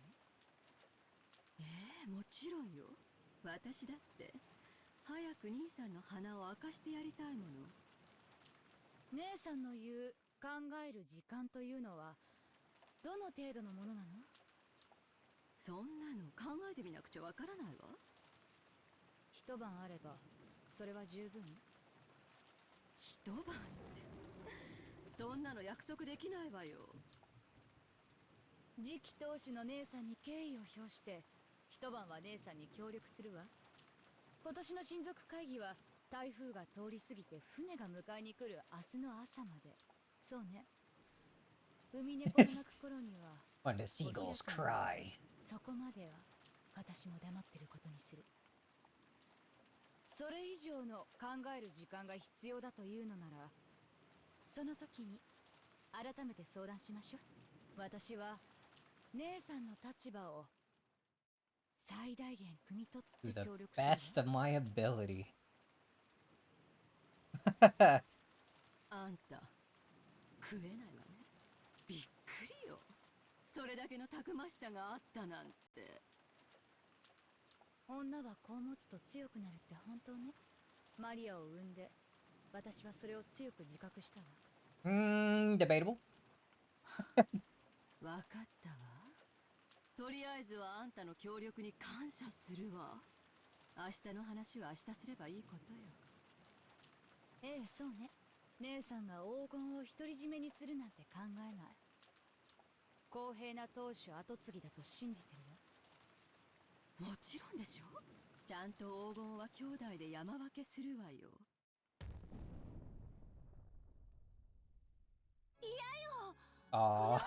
ね。もちろんよ。私だって早く兄さんの鼻を明かしてやりたいもの。姉さんの言う考える時間というのはどの程度のものなの？そんなの考えてみなくちゃわからないわ。一晩あればそれは十分？一晩ってそんなの約束できないわよ。次期当主の姉さんに敬意を表して一晩は姉さんに協力するわ。今年の親族会議は台風が通り過ぎて船が迎えに来る明日の朝まで。そうね。海猫の鳴く頃には When the seagulls cry. そこまでは私も黙ってることにする。それ以上の考える時間が必要だというのならその時に改めて相談しましょう。私は姉さんの立場を最大限汲み取 To って the 協力する best of my ability. あんた食えないわね。びっくりよ。それだけのたくましさがあったなんて。女は子を持つと強くなるって本当ね。マリアを産んで私はそれを強く自覚したわ。Debatable. わかったわ。とりあえずはあんたの協力に感謝するわ。明日の話は明日すればいいことよ。ええ、そうね。姉さんが黄金を独り占めにするなんて考えない。公平な当主跡継ぎだと信じてるわ。もちろんでしょ。ちゃんと黄金は兄弟で山分けするわよ。Oh.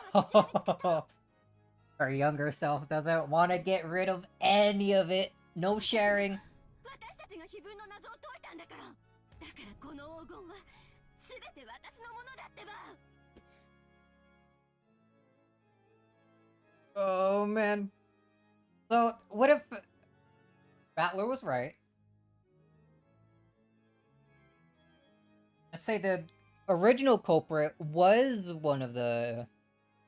Her younger self doesn't want to get rid of any of it. No sharing. 私たちが碑文の謎を解いたんだから。だからこの黄金は全て私のものだってば。 Oh man. So what if Battler was right? Let's say the original culprit was one of the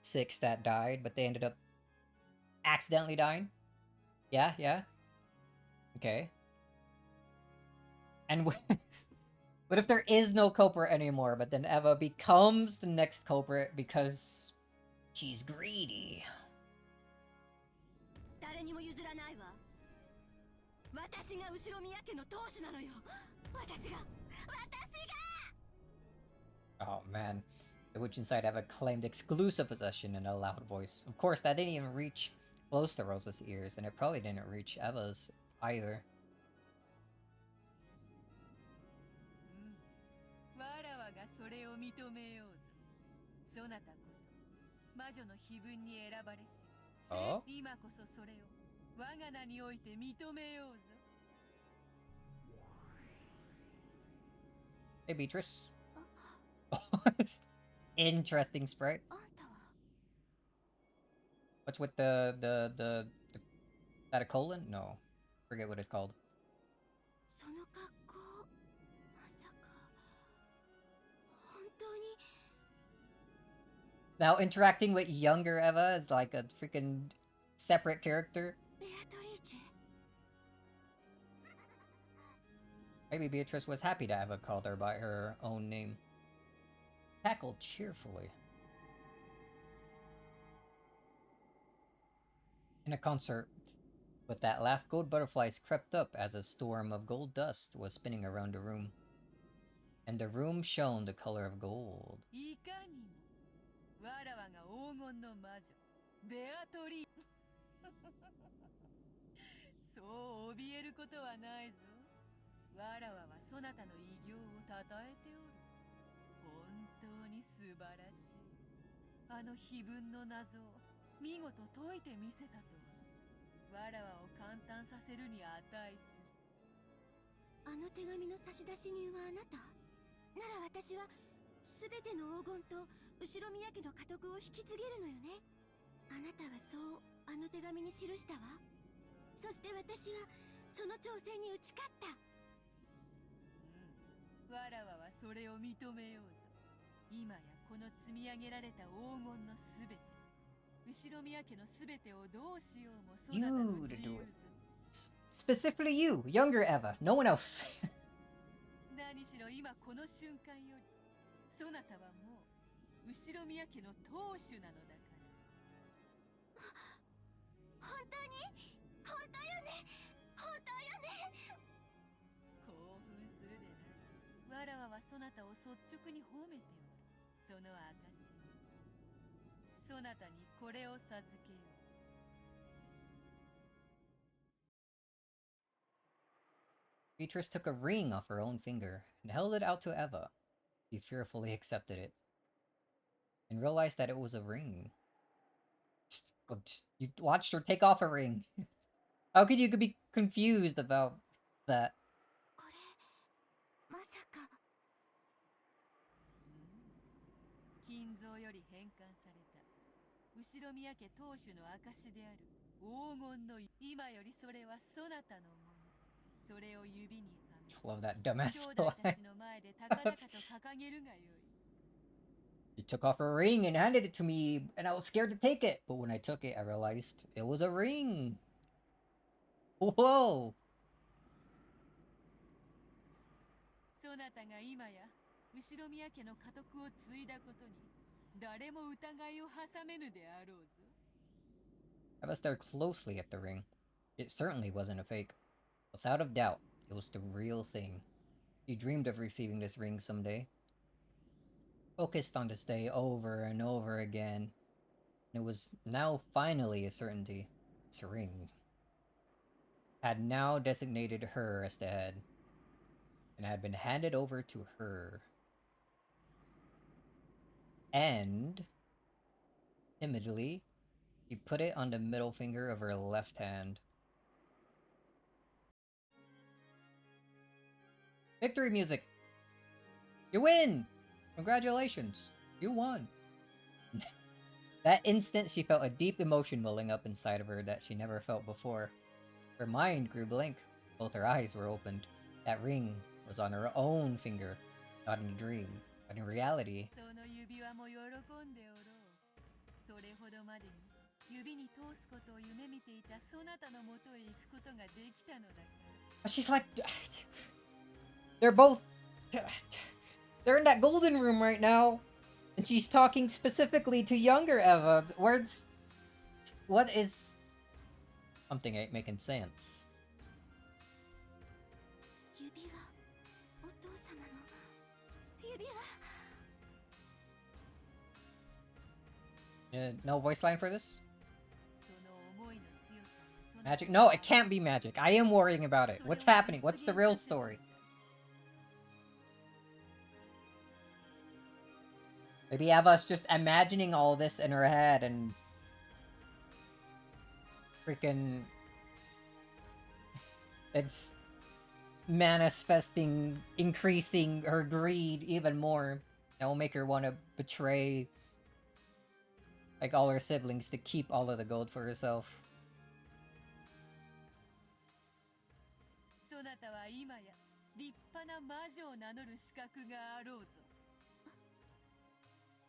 6 that died, but they ended up accidentally dying. Yeah, yeah. Okay. And what if there is no culprit anymore, but then Eva becomes the next culprit because she's greedy? 誰にも譲らないわ。私が後ろ宮家の当主なのよ。私が Oh man. The witch inside Eva claimed exclusive possession in a loud voice. Of course, that didn't even reach close to Rosa's ears, and it probably didn't reach Eva's either. わらわがそれを認めようぞ。そなたこそ魔女の碑文に選ばれし、Oh? 今こそそれを我が名において認めようぞ。 Hey, Beatrice. Interesting sprite. あんたは What's with the is that a colon? No. Forget what it's called. その格好、まさか本当に Now interacting with younger Eva is like a freaking separate character. ベアトリーチェ？ Maybe Beatrice was happy to Eva called her by her own name. Cackled cheerfully. In a concert with that laugh, gold butterflies crept up as a storm of gold dust was spinning around the room. And the room shone the color of gold. いかにもわらわが黄金の魔女ベアトリーそう怯えることはないぞ。わらわはそなたの偉業をたたえておる。本当に素晴らしい。あの碑文の謎を見事解いてみせたとは、わらわを感嘆させるに値する。あの手紙の差出人はあなた？なら私は全ての黄金と後ろ宮家の家督を引き継げるのよね。あなたはそうあの手紙に記したわ。そして私はその挑戦に打ち勝った。わらわはそれを認めようぞ。今やこの積み上げられた黄金のすべて、後ろ宮家のすべてをどうしようもそなたの You 自 to do 由 it. ぞ。 Specifically you, younger Eva, no one else. 何しろ今この瞬間より、そなたはもう後ろ宮家の当主なのだから。本当に？本当よね？本当よね？興奮するでな。わらわはそなたを率直に褒めておる。その証にそなたにこれを授けよう。 Beatrice took a ring off her own finger and held it out to Eva. She fearfully accepted it and realized that it was a ring. You watched her take off a ring. How could you be confused about that? これまさか。金蔵より返還された後ろ宮家当主の証である黄金の今よりそれはそなたのもの。それを指には Love that め、 dumbass 兄弟た line. ちの前で高々と掲げるがよい。 She took off her ring and handed it to me, and I was scared to take it. But when I took it, I realized it was a ring. Whoa! そなたが今や後ろ宮家の家督を継いだことに誰も疑いを挟めぬであろうぞ。 Eva stared closely at the ring. It certainly wasn't a fake. Without a doubt, it was the real thing. She dreamed of receiving this ring someday. Focused on this day over and over again. And it was now finally a certainty. This ring had now designated her as the head, and had been handed over to her. And, timidly, she put it on the middle finger of her left hand. Victory music! You win! Congratulations! You won! That instant, she felt a deep emotion welling up inside of her that she never felt before. Her mind grew blank. Both her eyes were opened. That ring was on her own finger, not in a dream, but in reality. その指輪も喜んでおろう。それほどまでに指に通すことを夢見ていたそなたのもとへ行くことができたのだから。 She's like... They're both... They're in that golden room right now. And she's talking specifically to younger Eva. Words... What is... Something ain't making sense. 指輪、お父様の指輪。 No voice line for this? その思いの強さをそなた Magic? No, it can't be magic. I am worrying about it. What's happening? What's the real story? Maybe Eva's just imagining all this in her head and freaking it's manifesting, increasing her greed even more. That will make her want to betray like all her siblings to keep all of the gold for herself. そなたは今や立派な魔女を名乗る資格があろうぞ。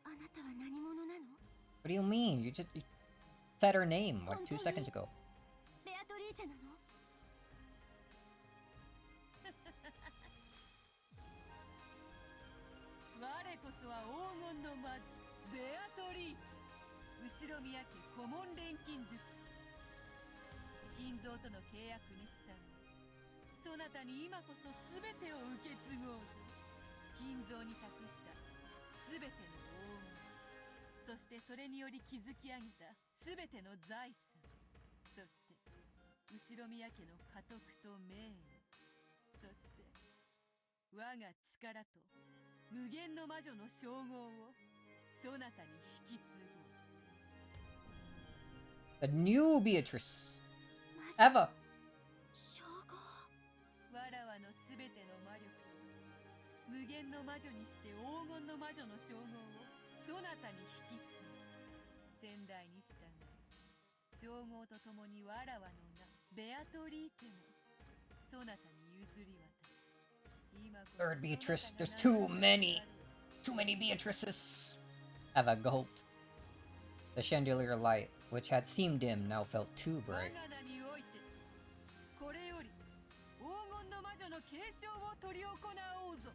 あなたは何者なの？ What do you mean? You said her name like 2 seconds ago. ベアトリーチェなの？我こそは黄金の魔女ベアトリーチェ、後宮家顧問錬金術師。金蔵との契約に従い、そなたに今こそ全てを受け継ごうぞ。金蔵に託した全ての黄金、そしてそれにより築き上げた全ての財産、そして後宮家の家督と名誉、そして我が力と無限の魔女の称号をそなたに引き継ごう。 The new Beatrice. Eva. 称号。わらわのすべての魔力と無限の魔女にして黄金の魔女の称号をそなたに引き継ぐ。先代に従い、称号とともにわらわの名ベアトリーチェもそなたに譲り渡す。今こそ Third Beatrice. There's too many Beatrices. Eva gulped. The chandelier light, which had seemed dim, now felt too bright. 我が名においてこれより黄金の魔女の継承を執り行おうぞ。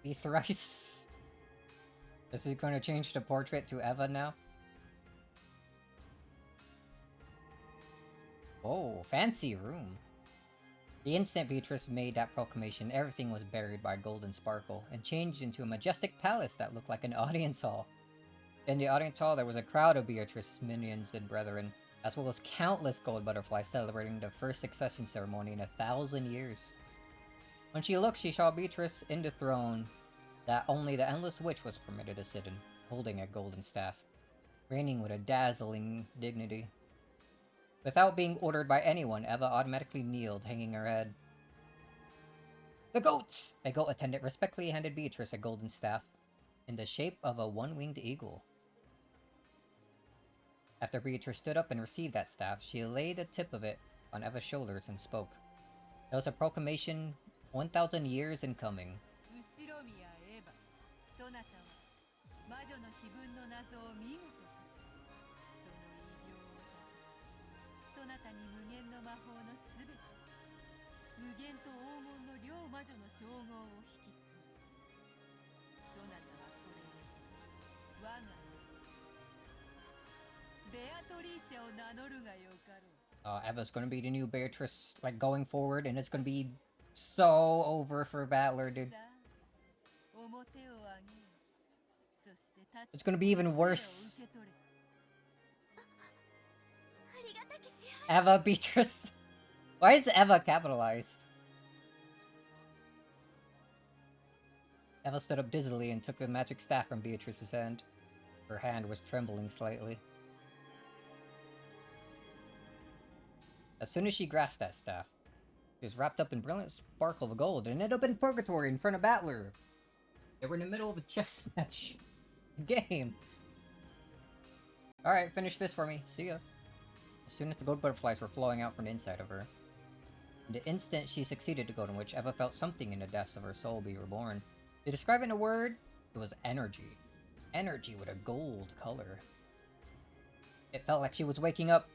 Be thrice. Is he going to change the portrait to Eva now? Oh, fancy room. The instant Beatrice made that proclamation, everything was buried by golden sparkle and changed into a majestic palace that looked like an audience hall. In the audience hall, there was a crowd of Beatrice's minions and brethren, as well as countless gold butterflies celebrating the first succession ceremony in 1,000 years. When she looked, she saw Beatrice in the throne that only the Endless Witch was permitted to sit in, holding a golden staff, reigning with a dazzling dignity. Without being ordered by anyone, Eva automatically kneeled, hanging her head. The goats! A goat attendant respectfully handed Beatrice a golden staff, in the shape of a one-winged eagle. After Beatrice stood up and received that staff, she laid the tip of it on Eva's shoulders and spoke. It was a proclamation 1,000 years in coming. 後宮エヴァ、そなたは魔女の碑文の謎を見事解き、その偉業を立て、そなたに無限の魔法のすべて、無限と黄金の両魔女の称号を引き継ぐ。そなたはこれで我がベアトリーチェを名乗るがよかろう。 Eva's gonna be the new Beatrice, like, going forward, and it's gonna be so over for Battler, dude. It's gonna be even worse. Eva Beatrice. Why is Eva capitalized? Eva stood up dizzily and took the magic staff from Beatrice's hand. Her hand was trembling slightly. As soon as she grasped that staff, it was wrapped up in brilliant sparkle of gold and ended up in purgatory in front of Battler. They were in the middle of a chess match game. Alright, finish this for me. See ya. As soon as the gold butterflies were flowing out from the inside of her, in the instant she succeeded to Golden Witch, Eva felt something in the depths of her soul be reborn. To describe it in a word, it was energy. Energy with a gold color. It felt like she was waking up,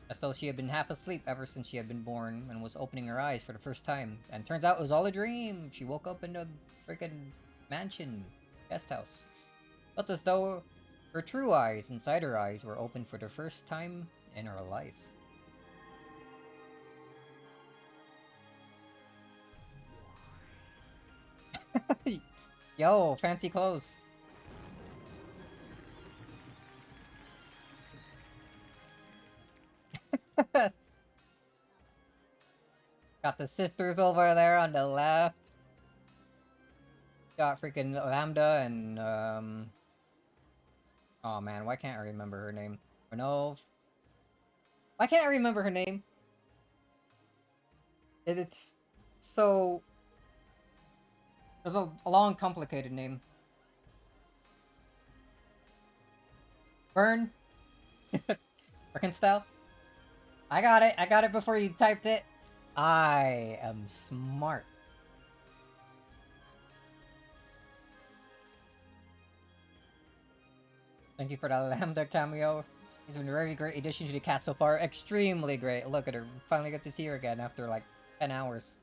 as though she had been half asleep ever since she had been born and was opening her eyes for the first time. And turns out it was all a dream. She woke up in a freaking mansion, guest house. Felt as though her true eyes inside her eyes were open for the first time in her life. Yo, fancy clothes. Got the sisters over there on the left. Got freaking Lambda and Oh man, why can't I remember her name? Renov. Why can't I remember her name? It's so... There's a long, complicated name. Burn? Style? I got it. I got it before you typed it. I am smart. Thank you for the Lambda cameo. She's been a very great addition to the cast so far. Extremely great. Look at her. Finally get to see her again after like 10 hours.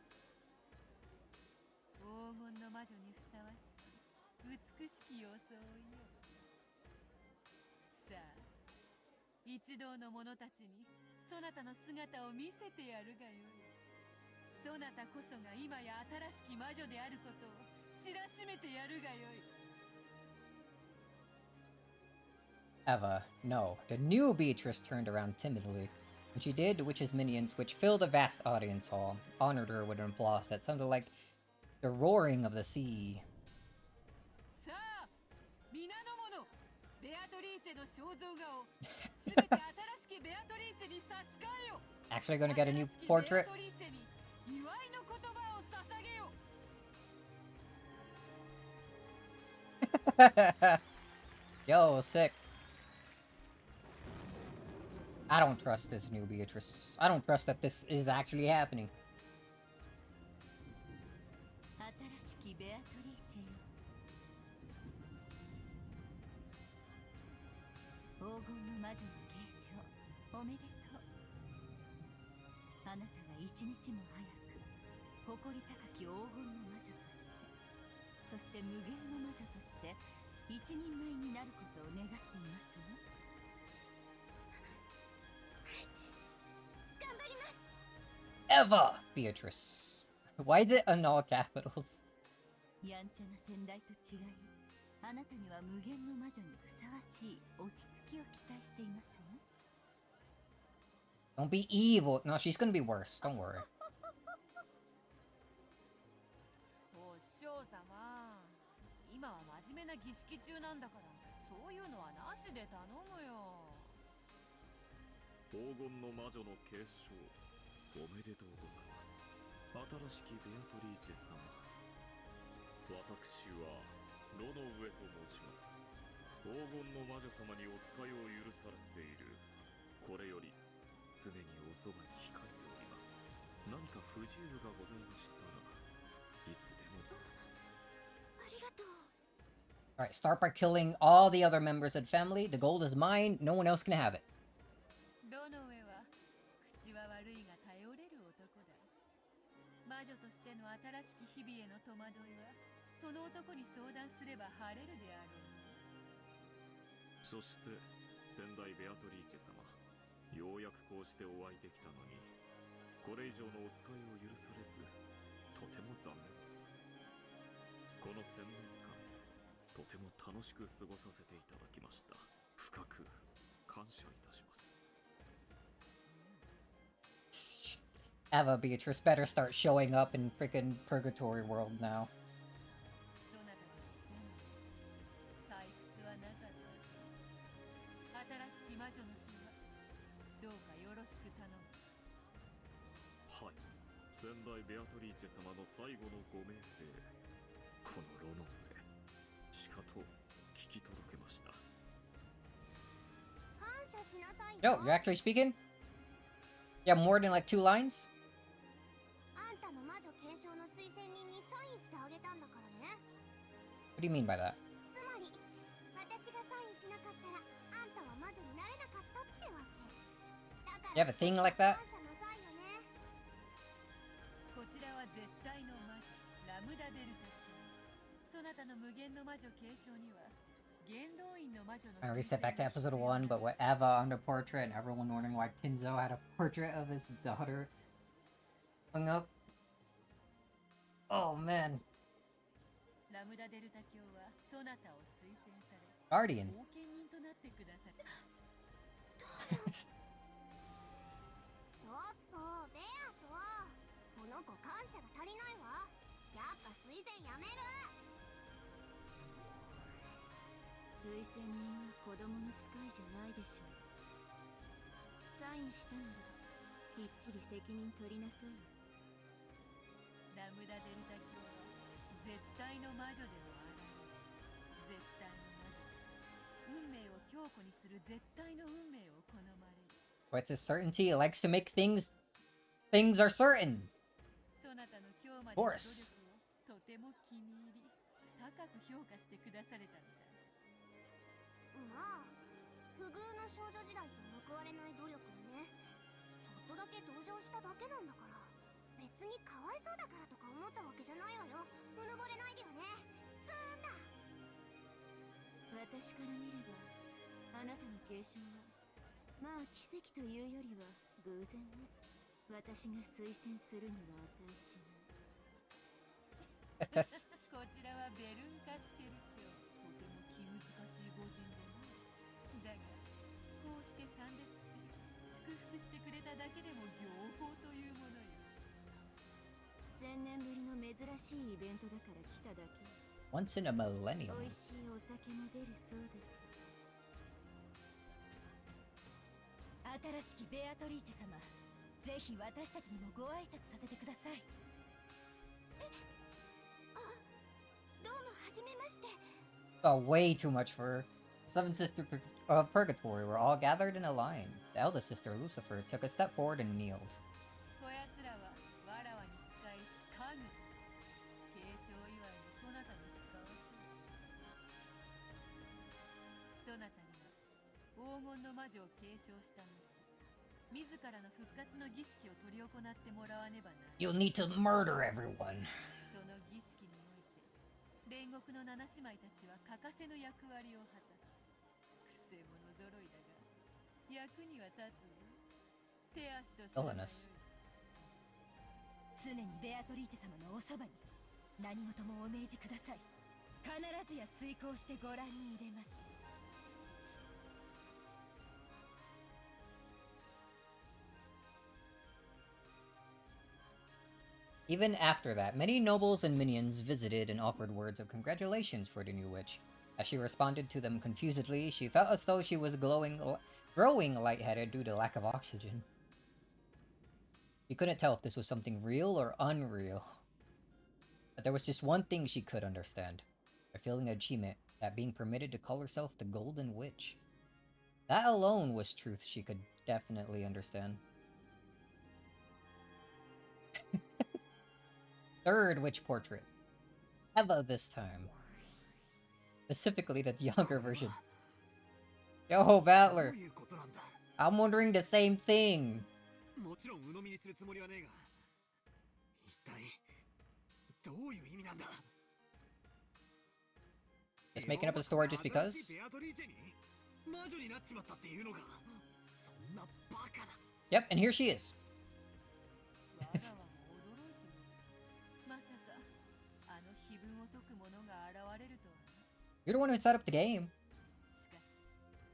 Eva, no. The new Beatrice turned around timidly. When she did, the witch's minions, which filled a vast audience hall, honored her with an applause that sounded like the roaring of the sea. Actually gonna get a new portrait? Yo, sick. I don't trust this new Beatrice. I don't trust that this is actually happening. Eva Beatrice. Why is it in all capitals? Don't be evil. No, she's gonna be worse. Don't worry. Alright, start by killing all the other members of the family. The gold is mine. No one else can have it. Eva Beatrice better start showing up in freaking Purgatory World now. Yo, you're actually speaking? Yeah, more than like 2 lines? What do you mean by that? You have a thing like that? I reset back to episode 1, but with Eva on the portrait and everyone wondering why Kinzo had a portrait of his daughter hung up. Oh man. Guardian. 推薦人は子供の使いじゃないでしょう。サインしたならきっちり責任取りなさいよ。ラムダ・デルタ教は絶対の魔女でもあらぬ。絶対の魔女。運命を強固にする絶対の運命を好まれる。What's his certainty? He likes to make things are certain. そなたの今日までの努力をとても気に入り、高く評価してくだされたみたい。まあ、不遇の少女時代と報われない努力にね。ちょっとだけ同情しただけなんだから。別にかわいそうだからとか思ったわけじゃないわよ。うぬぼれないでよね。つーんだ。私から見れば、あなたの継承はまあ奇跡というよりは偶然ね。私が推薦するには値しない。こちらはベルンカステル教。とても気難しい御人でね。だがこうして参列し祝福してくれただけでも行法というものよ。1000年ぶりの珍しいイベントだから来ただけ。 Once in a millennium. 美味しいお酒も出るそうだし。新しきベアトリーチェ様、ぜひ私たちにもご挨拶させてください。どうもはじめまして。Way too much for her. The seven sisters of Purgatory were all gathered in a line. The eldest sister, Lucifer, took a step forward and kneeled. こやつらはわらわに使いし家具。継承祝いにそなたに使わせる。そなたには黄金の魔女を継承した後、自らの復活の儀式を執り行ってもらわねばならない。 You'll need to murder everyone. その儀式において煉獄の七姉妹たちは欠かせぬ役割を果たす。くせ者揃いだが役には立つぞ。手足とするがよい。常にベアトリーチェ様のおそばに。何事もお命じください。必ずや遂行してご覧に入れます。Even after that, many nobles and minions visited and offered words of congratulations for the new witch. As she responded to them confusedly, she felt as though she was growing lightheaded due to lack of oxygen. She couldn't tell if this was something real or unreal. But there was just one thing she could understand. A feeling of achievement at being permitted to call herself the Golden Witch. That alone was truth she could definitely understand. Third witch portrait. Eva this time. Specifically the younger version. Yo, Battler. I'm wondering the same thing. Just making up a story just because? Yep, and here she is. You're the one who set up the game. しかし、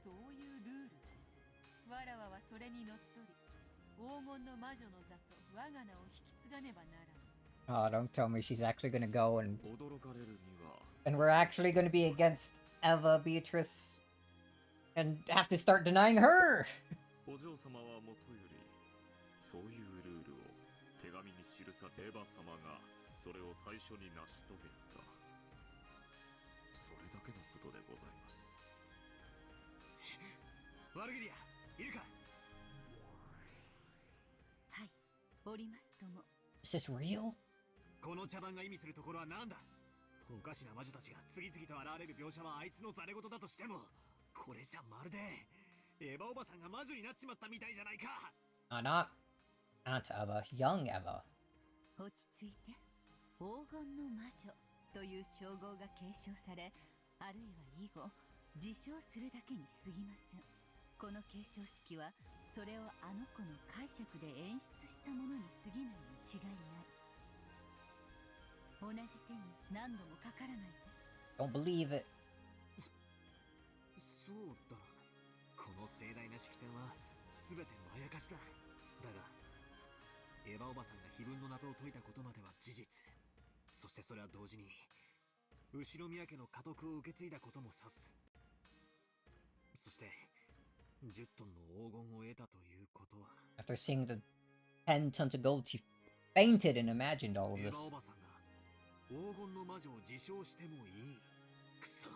そういうルール。わらわはそれにのっとり、黄金の魔女の座と我が名を引き継がねばならぬ。Oh, don't tell me she's actually gonna go and we're actually gonna be against Eva Beatrice and have to start denying her. お嬢様はもとよりそういうルールを手紙に記さエヴァ様がそれを最初に成し遂げた。それだけのことでございます。ワルギリア、いるか？はい、おりますとも。Is this real? この茶番が意味するところは何だ？おかしな魔女たちが次々と現れる描写はあいつのざれ言だとしても、これじゃまるでエヴァおばさんが魔女になっちまったみたいじゃないか。Not Aunt Eva, young Eva. 落ち着いて。黄金の魔女という称号が継承され、あるいは以後自称するだけに過ぎません。この継承式はそれをあの子の解釈で演出したものに過ぎないに違いない。同じ手に何度もかからないで。 Don't believe it. そうだな。この盛大な式典は全てまやかしだ。だがエヴァおばさんが碑文の謎を解いたことまでは事実。そしてそれは同時に後宮家の家督を受け継いだことも指す。そして10トンの黄金を得たということは After seeing the 10 tons of gold, she fainted and imagined all of エヴ this. ァおばさんが黄金の魔女を自称してもいい。くそ、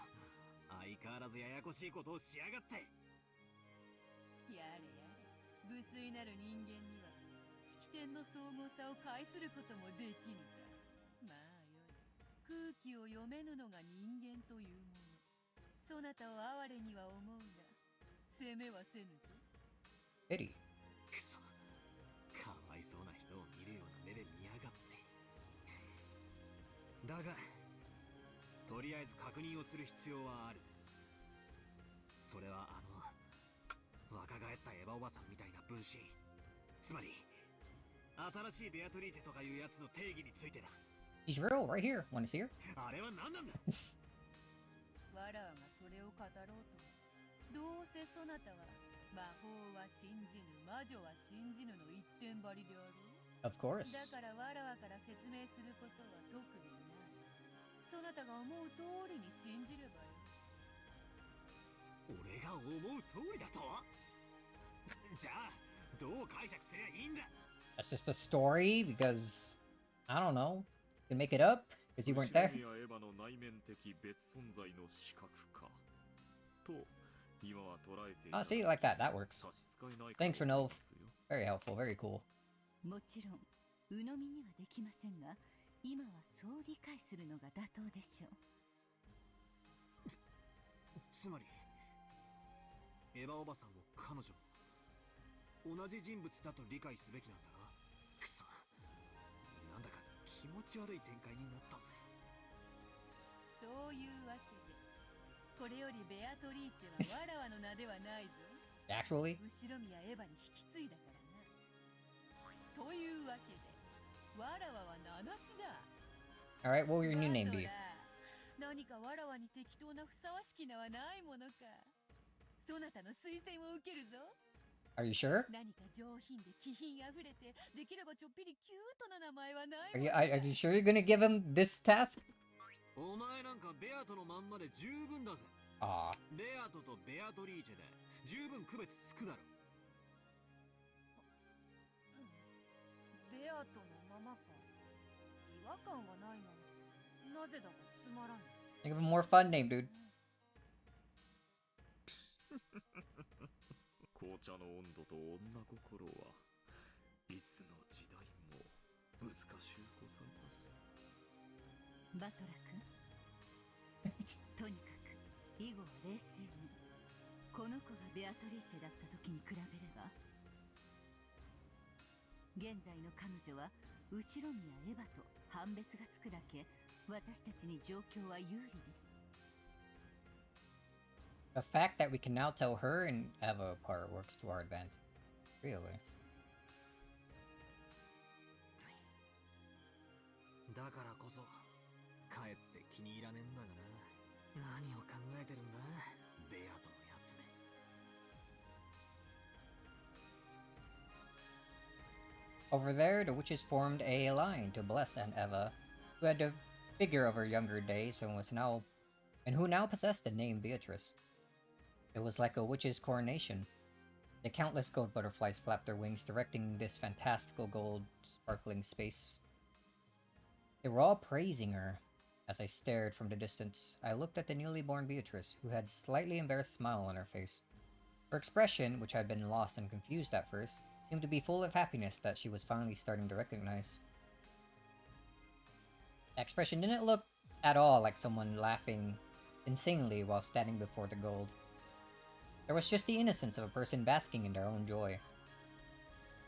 相変わらずややこしいことをしやがって。やれやれ、無粋なる人間には式典の総合さを介することもできぬか。まあよい、空気を読めぬのが人間というもの。そなたを哀れには思うが責めはせぬぞ。 Pity. くそ、かわいそうな人を見るような目で見やがって。だがとりあえず確認をする必要はある。それは若返ったエヴァおばさんみたいな分身、つまり新しいベアトリーチェとかいうやつの定義についてだ。 He's real, right here. Want to see her? あれは何なんだ。わらわがそれを語ろうと、どうせそなたは魔法は信じぬ、魔女は信じぬの一点張りであろう。 Of course. だからわらわから説明することは特にない。そなたが思う通りに信じればよい。俺が思う通りだとじゃあどう解釈すりゃいいんだ。 That's just a story because I don't know. You can make it up because you weren't 後 there. ろにはエヴァの内面的別存在の視覚化と今は捉えている Oh, see, like that. That works. 差し支えないか Thanks for と思 no. いますよ。 Very helpful. Very cool. もちろん鵜呑みにはできませんが、今はそう理解するのが妥当でしょう。つまりエヴァおばさんも彼女も同じ人物だと理解すべきなんだな。くそ、なんだか気持ち悪い展開になったぜ。そういうわけで、これよりベアトリーチェはわらわの名ではないぞ。 Actually? 後ろ宮エヴァに引き継いだからな。というわけで、わらわは名なしだ。 Alright, what will your new name be? 何かわらわに適当なふさわしき名はないものか。そなたの推薦を受けるぞ。 Are you sure? 何か上品で気品あふれて、できればちょっぴりキュートな名前はない Are も you のか。 are you sure you're gonna give him this task? お前なんかベアトのまんまで十分だぜ。 Aw. ベアトとベアトリーチェで十分区別つくだろ。ベアトのままか。違和感がないの。なぜだかつまらん。 Think of a more fun name, dude. 紅茶の温度と女心はいつの時代も難しゅうございます。バトラ君とにかく以後は冷静に。この子がベアトリーチェだった時に比べれば、現在の彼女は後ろ宮エヴァと判別がつくだけ私たちに状況は有利です。 The fact that we can now tell her and Eva apart works to our advantage. Really? だからこそかえって気に入らねえんだがな。何を考えてるんだベアトのやつめ。 Over there, the witches formed a line to bless Aunt Eva, who had the figure of her younger days and who now possessed the name Beatrice. It was like a witch's coronation. The countless gold butterflies flapped their wings, directing this fantastical gold sparkling space. They were all praising her. As I stared from the distance, I looked at the newly born Beatrice, who had a slightly embarrassed smile on her face. Her expression, which had been lost and confused at first, seemed to be full of happiness that she was finally starting to recognize. The expression didn't look at all like someone laughing insanely while standing before the gold. There was just the innocence of a person basking in their own joy.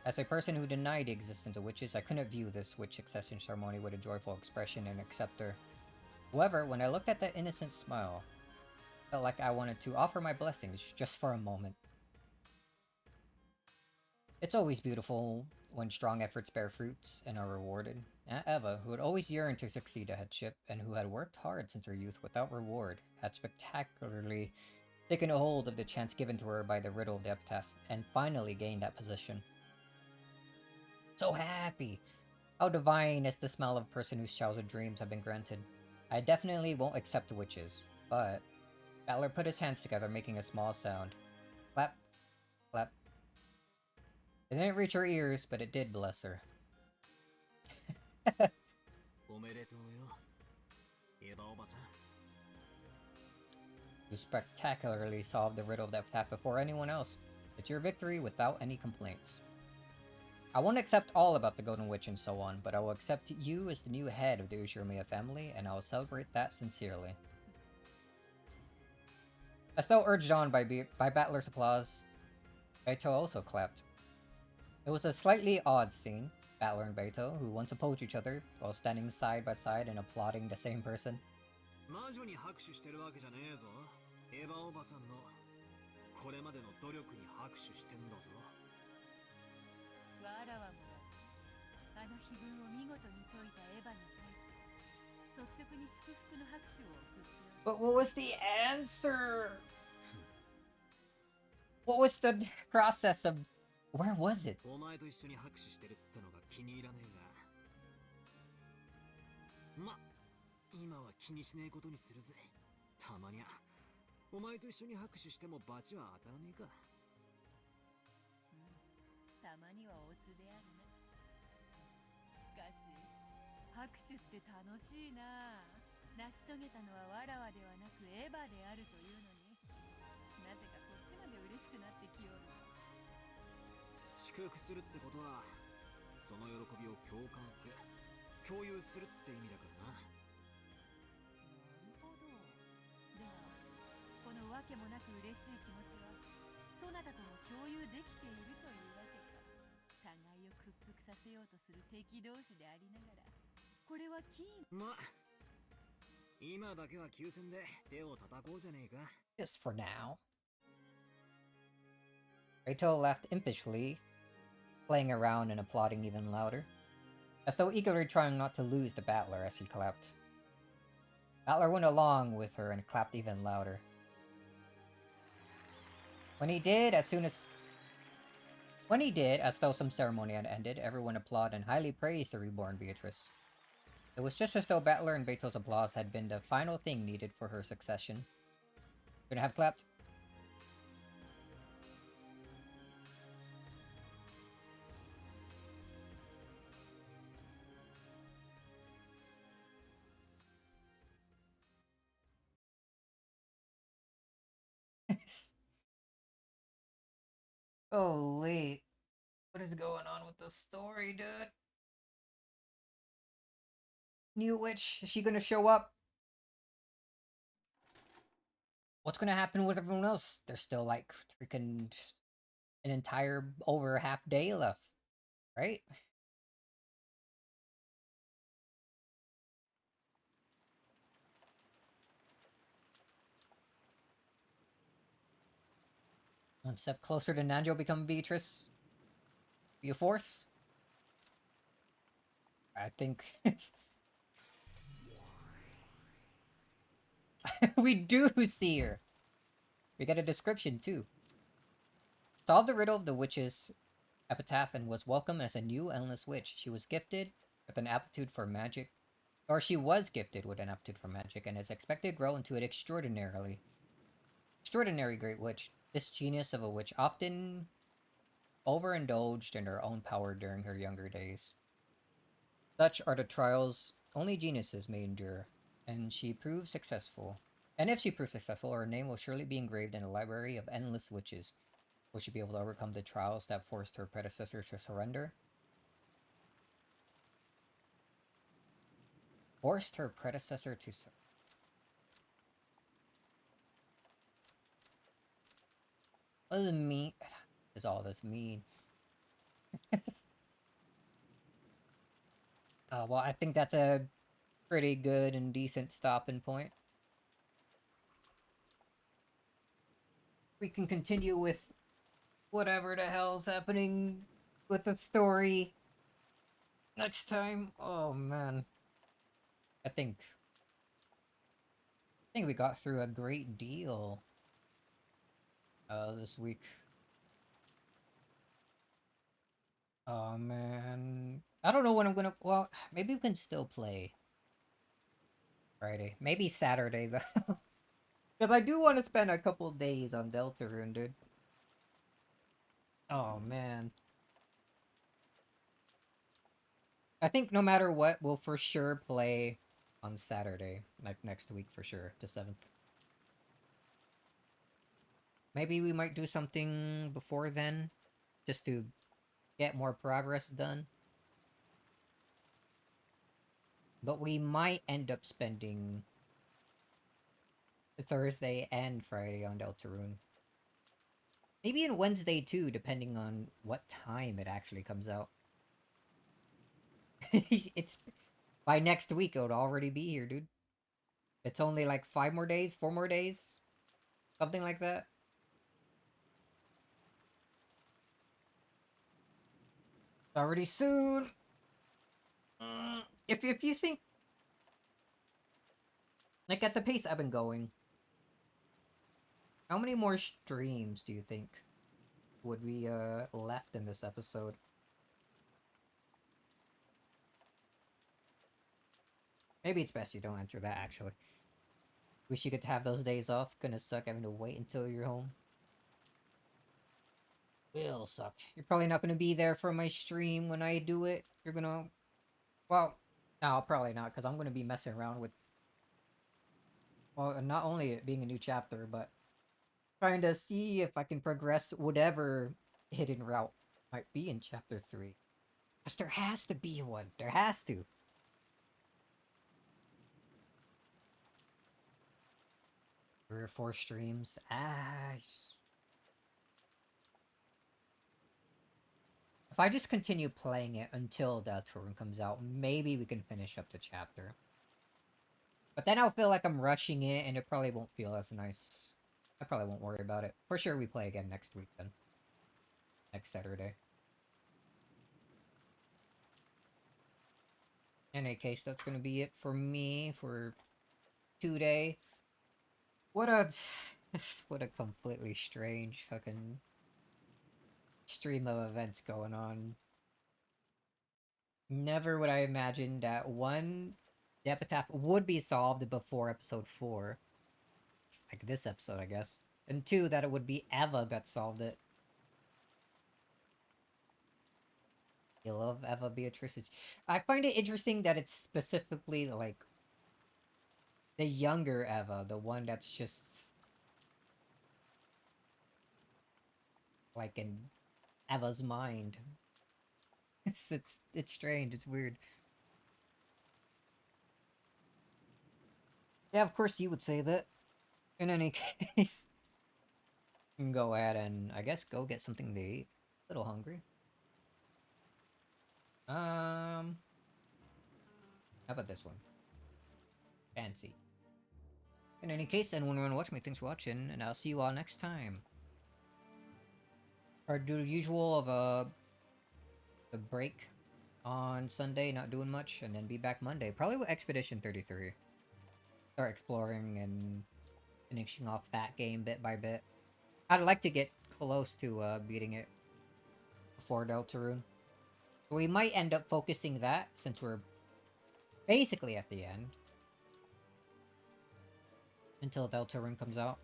As a person who denied the existence of witches, I couldn't view this witch succession ceremony with a joyful expression and accept her. However, when I looked at that innocent smile, I felt like I wanted to offer my blessings just for a moment. It's always beautiful when strong efforts bear fruits and are rewarded. Aunt Eva, who had always yearned to succeed at headship and who had worked hard since her youth without reward, had spectacularly taken a hold of the chance given to her by the Riddle of the Epitaph and finally gained that position. So happy! How divine is the smile of a person whose childhood dreams have been granted. I definitely won't accept witches, but Battler put his hands together, making a small sound. Clap, clap. It didn't reach her ears, but it did bless her. You spectacularly solved the riddle of the epitaph before anyone else. It's your victory without any complaints. I won't accept all about the Golden Witch and so on, but I will accept you as the new head of the Ushiromiya family, and I will celebrate that sincerely. As though urged on by Battler's applause, Beito also clapped. It was a slightly odd scene, Battler and Beito, who once opposed each other, while standing side by side and applauding the same person. 魔女に拍手してるわけじゃねえぞ。エヴァおばさんのこれまでの努力に拍手してんだぞ。わらわもあの碑文を見事に解いたエヴァに対し率直に祝福の拍手を送って。But what was the answer? What was the process of... Where was it? お前と一緒に拍手してるってのが気に入らねえが。今は気にしねえことにするぜ。たまにゃお前と一緒に拍手してもバチは当たらねえか。たまにはオツであるな。しかし拍手って楽しいな。成し遂げたのはわらわではなくエヴァであるというのに、なぜかこっちまで嬉しくなってきよる。祝福するってことはその喜びを共感する、共有するって意味だからな。このわけもなく嬉しい気持ちはそなたとも共有できているというわけか。互いを屈服させようとする敵同士でありながら、これはキーン。今だけは休戦で手を叩こうじゃねえか。 Just for now. Beito laughed impishly, playing around and applauding even louder, as though eagerly trying not to lose the Battler as he clapped. Battler went along with her and clapped even louder. When he did, as though some ceremony had ended, everyone applauded and highly praised the reborn Beatrice. It was just as though Battler and Beito's applause had been the final thing needed for her succession. Gonna have clapped. Holy. What is going on with the story, dude? New witch, is she gonna show up? What's gonna happen with everyone else? There's still like freaking an entire over half day left, right? One step closer to Nanjo become Beatrice. Be a fourth? I think we do see her. We get a description too. Solved the riddle of the witch's epitaph and was welcomed as a new endless witch. She was gifted with an aptitude for magic. Or she was gifted with an aptitude for magic and is expected to grow into an extraordinary great witch. This genius of a witch often overindulged in her own power during her younger days. Such are the trials only geniuses may endure, and she proved successful. And if she proves successful, her name will surely be engraved in the library of endless witches. Will she be able to overcome the trials that forced her predecessor to surrender? Forced her predecessor to surrender. What does it mean? What does all this mean? Well, I think that's a pretty good and decent stopping point. We can continue with whatever the hell's happening with the story next time. Oh man. I think we got through a great deal this week. Oh man. I don't know when I'm gonna... Well, maybe we can still play Friday. Maybe Saturday though. Because I do want to spend a couple days on Deltarune, dude. Oh, man. I think no matter what, we'll for sure play on Saturday. Like, next week for sure, the 7th. Maybe we might do something before then, just to get more progress done. But we might end up spending Thursday and Friday on Deltarune. Maybe on Wednesday too, depending on what time it actually comes out. It's by next week it would already be here, dude. It's only like 5 more days, 4 more days, something like that. Already soon. If you think, like, at the pace I've been going, how many more streams do you think would be left in this episode? Maybe it's best you don't answer that, actually. Wish you could have those days off. Gonna suck having to wait until you're home. Will suck. You're probably not gonna be there for my stream when I do it. You're gonna... Well, no, probably not, because I'm gonna be messing around with... Well, not only it being a new chapter, but trying to see if I can progress whatever hidden route might be in chapter 3. Because there has to be one. There has to. 3 or 4 streams. If I just continue playing it until Deltarune comes out, maybe we can finish up the chapter. But then I'll feel like I'm rushing it, and it probably won't feel as nice. I probably won't worry about it. For sure we play again next week then. Next Saturday. In any case, that's gonna be it for me for today. What a... what a completely strange fucking stream of events going on. Never would I imagine that one, the epitaph would be solved before episode 4. Like this episode, I guess. And 2, that it would be Eva that solved it. You love Eva Beatrice. I find it interesting that it's specifically, like, the younger Eva, the one that's just... like, in Eva's mind. It's strange, it's weird. Yeah, of course you would say that. In any case, you can go ahead and, I guess, go get something to eat. A little hungry. How about this one? Fancy. In any case, anyone want to watch me, thanks for watching, and I'll see you all next time. Or do the usual of a break on Sunday, not doing much, and then be back Monday. Probably with Expedition 33. Start exploring and finishing off that game bit by bit. I'd like to get close to beating it before Deltarune. We might end up focusing that, since we're basically at the end. Until Deltarune comes out.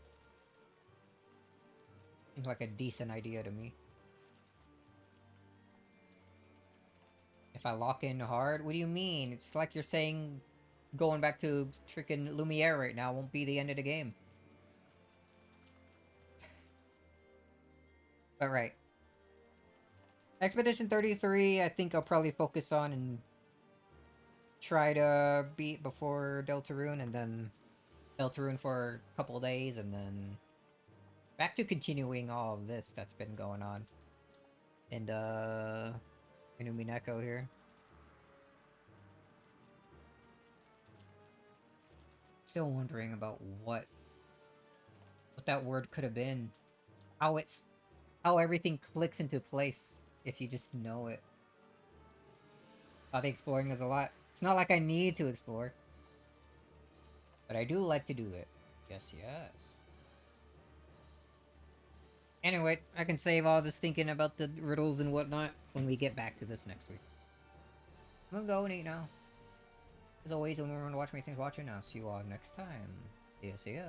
Seems like a decent idea to me. If I lock in hard? What do you mean? It's like you're saying going back to freaking Lumiere right now won't be the end of the game. But right. Expedition 33, I think I'll probably focus on and try to beat before Deltarune, and then Deltarune for a couple days, and then back to continuing all of this that's been going on. And, in Umineko here. Still wondering about what that word could have been. How everything clicks into place if you just know it. The exploring is a lot. It's not like I need to explore. But I do like to do it. Yes, yes. Anyway, I can save all this thinking about the riddles and whatnot when we get back to this next week. I'm gonna go and eat now. As always, remember to watch me, thanks for watching. I'll see you all next time. See ya.